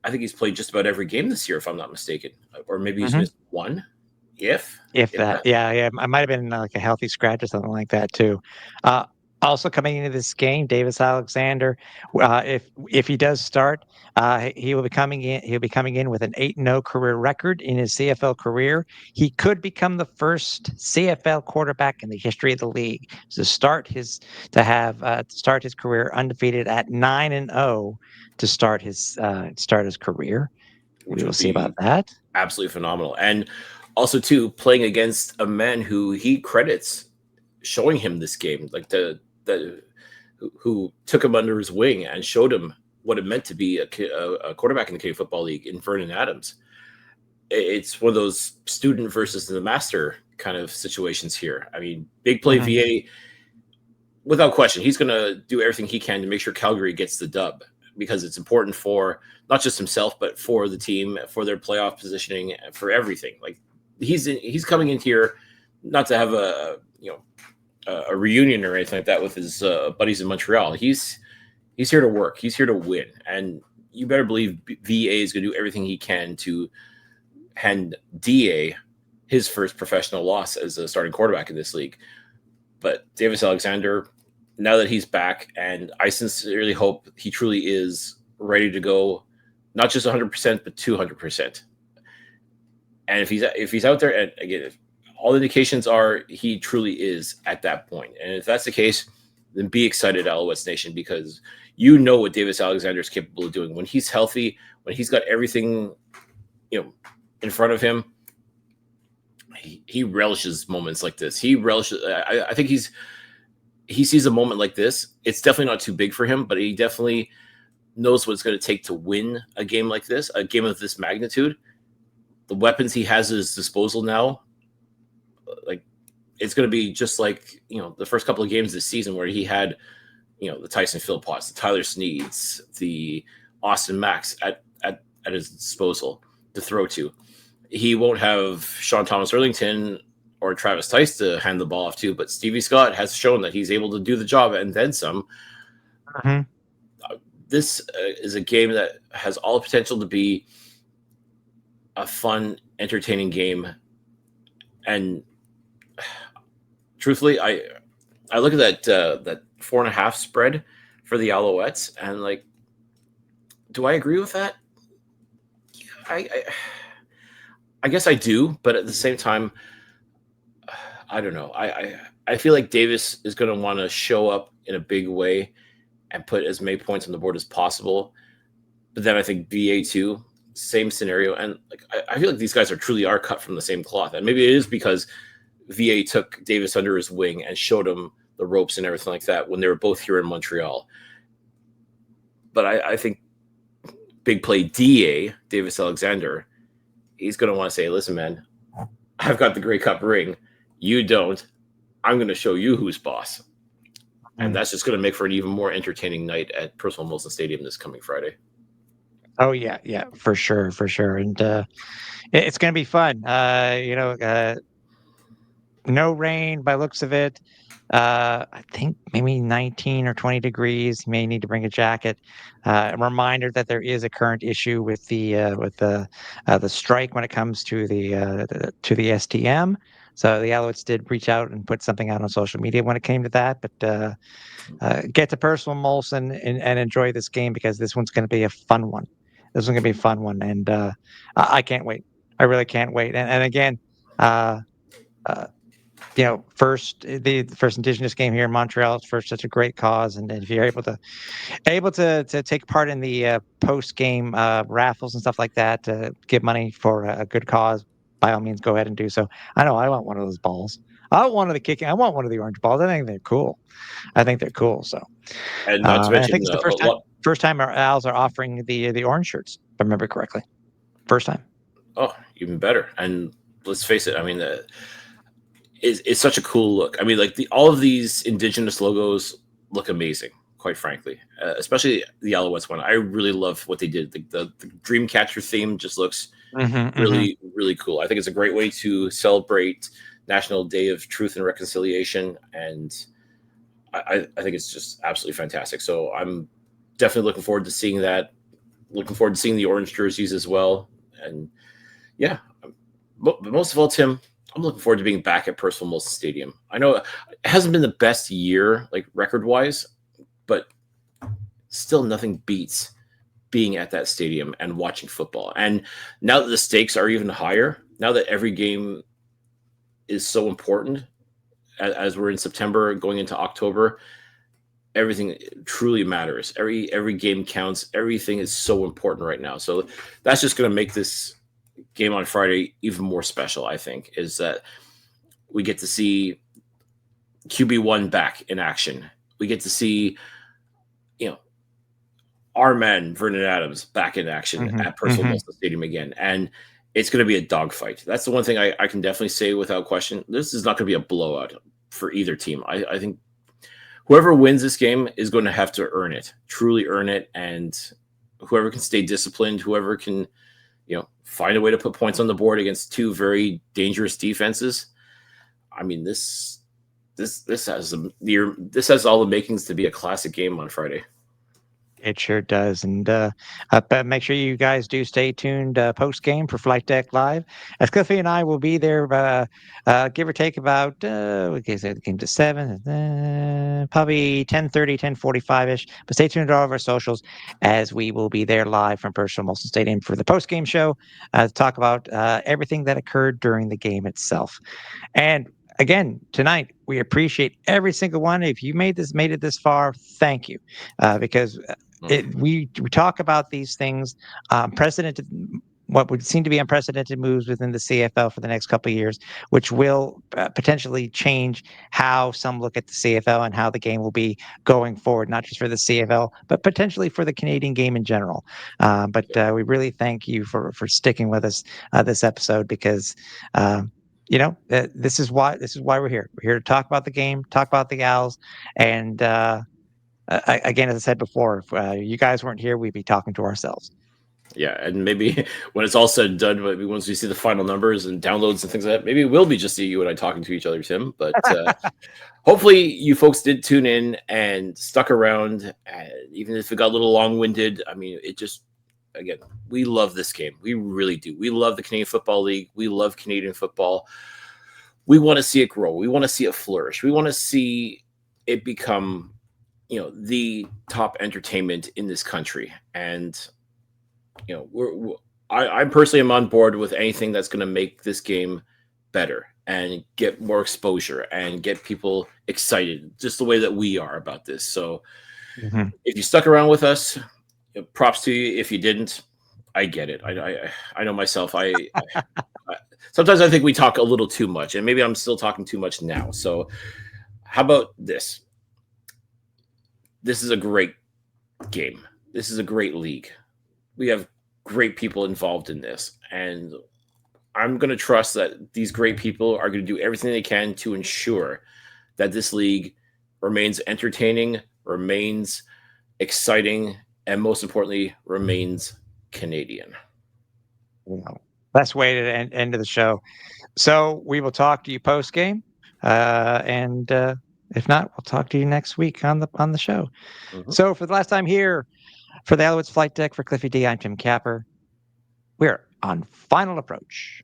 I think he's played just about every game this year, if I'm not mistaken. Or maybe he's missed one, if that. Yeah. I might have been like a healthy scratch or something like that, too. Also coming into this game, Davis Alexander, if he does start, he will be coming in. He'll be coming in with an 8-0 career record in his CFL career. He could become the first CFL quarterback in the history of the league to start his career undefeated at 9-0 to start his career. We will see about that. Absolutely phenomenal, and also too playing against a man who he credits showing him this game, like who took him under his wing and showed him what it meant to be a quarterback in the Canadian Football League in Vernon Adams. it's one of those student versus the master kind of situations here. I mean, big play VA, without question, he's going to do everything he can to make sure Calgary gets the dub, because it's important for not just himself, but for the team, for their playoff positioning, for everything. Like he's coming in here not to have a reunion or anything like that with his buddies in Montreal. He's here to work. He's here to win, and you better believe VA is going to do everything he can to hand DA his first professional loss as a starting quarterback in this league. But Davis Alexander, now that he's back, and I sincerely hope he truly is ready to go, not just 100%, but 200%. And if he's out there, and again, all indications are he truly is at that point. And if that's the case, then be excited, Alouettes Nation, because you know what Davis Alexander is capable of doing when he's healthy, when he's got everything, in front of him. He relishes moments like this. He relishes. I think he sees a moment like this. It's definitely not too big for him, but he definitely knows what it's going to take to win a game like this, a game of this magnitude. The weapons he has at his disposal now, like, it's going to be just like, the first couple of games this season where he had, the Tyson Philpotts, the Tyler Sneeds, the Austin Max at his disposal to throw to. He won't have Sean Thomas Erlington or Travis Tice to hand the ball off to, but Stevie Scott has shown that he's able to do the job and then some. This is a game that has all the potential to be a fun, entertaining game. And truthfully, I look at that 4.5 spread for the Alouettes, and like, do I agree with that? I guess I do, but at the same time, I don't know. I feel like Davis is going to want to show up in a big way and put as many points on the board as possible. But then I think VA too, same scenario. And like, I feel like these guys truly are cut from the same cloth. And maybe it is because VA took Davis under his wing and showed him the ropes and everything like that when they were both here in Montreal. But I think big play DA, Davis Alexander, he's going to want to say, listen, man, I've got the Grey Cup ring. You don't. I'm going to show you who's boss. And that's just going to make for an even more entertaining night at Percival Molson Stadium this coming Friday. Oh, yeah, for sure. And it's going to be fun. No rain by looks of it. I think maybe 19 or 20 degrees. You may need to bring a jacket. A reminder that there is a current issue with the strike when it comes to the STM. So the Alouettes did reach out and put something out on social media when it came to that. But get to Percival Molson and enjoy this game, because this one's going to be a fun one. This one's going to be a fun one, and I can't wait. I really can't wait. And again, the first Indigenous game here in Montreal is for such a great cause, and if you're able to take part in the post game raffles and stuff like that to give money for a good cause, by all means, go ahead and do so. I know I want one of those balls. I want one of the kicking. I want one of the orange balls. I think they're cool. So, and not to I mention, think it's the first time our Owls are offering the orange shirts, if I remember correctly. First time. Oh, even better. And let's face it. I mean, it's such a cool look. I mean, like all of these Indigenous logos look amazing, quite frankly, especially the Alouettes one. I really love what they did. The Dreamcatcher theme just looks really cool. I think it's a great way to celebrate National Day of Truth and Reconciliation, and I think it's just absolutely fantastic. So I'm definitely looking forward to seeing that. Looking forward to seeing the orange jerseys as well. And yeah, but most of all, Tim, I'm looking forward to being back at Percival Molson Stadium. I know it hasn't been the best year, like record-wise, but still nothing beats being at that stadium and watching football. And now that the stakes are even higher, now that every game is so important, as we're in September going into October, everything truly matters. Every game counts. Everything is so important right now. So that's just going to make this game on Friday even more special, I think, is that we get to see QB1 back in action. We get to see, our man Vernon Adams back in action at Percival Molson Stadium again. And it's going to be a dogfight. That's the one thing I can definitely say without question. This is not going to be a blowout for either team. I think whoever wins this game is going to have to earn it, truly earn it, and whoever can stay disciplined, whoever can, find a way to put points on the board against two very dangerous defenses. I mean, this has this has all the makings to be a classic game on Friday. It sure does. And but make sure you guys do stay tuned post game for Flightdeck Live. As Cliffy and I will be there, give or take about, okay, so the game to 7, probably 10:30, 10:45 ish. But stay tuned to all of our socials as we will be there live from Personal Molson Stadium for the post game show to talk about everything that occurred during the game itself. And again, tonight, we appreciate every single one. If you made it this far, thank you. Because we talk about these things, unprecedented, what would seem to be unprecedented moves within the CFL for the next couple of years, which will potentially change how some look at the CFL and how the game will be going forward, not just for the CFL, but potentially for the Canadian game in general. But we really thank you for sticking with us this episode because. This is why we're here. We're here to talk about the game, talk about the Owls, and again, as I said before, if you guys weren't here, we'd be talking to ourselves. Yeah, and maybe when it's all said and done, maybe once we see the final numbers and downloads and things like that, maybe it will be just you and I talking to each other, Tim. But hopefully you folks did tune in and stuck around, even if it got a little long-winded. I mean, again, we love this game. We really do. We love the Canadian Football League. We love Canadian football. We want to see it grow. We want to see it flourish. We want to see it become, the top entertainment in this country. And, I personally am on board with anything that's going to make this game better and get more exposure and get people excited, just the way that we are about this. So if you stuck around with us, props to you. If you didn't, I get it. I know myself. Sometimes I think we talk a little too much, and maybe I'm still talking too much now. So how about this? This is a great game. This is a great league. We have great people involved in this, and I'm going to trust that these great people are going to do everything they can to ensure that this league remains entertaining, remains exciting, and most importantly, remains Canadian. Best way to end of the show. So we will talk to you post game, and if not, we'll talk to you next week on the show. So for the last time here for the Alouettes Flight Deck for Cliffy D, I'm Tim Capper. We're on final approach.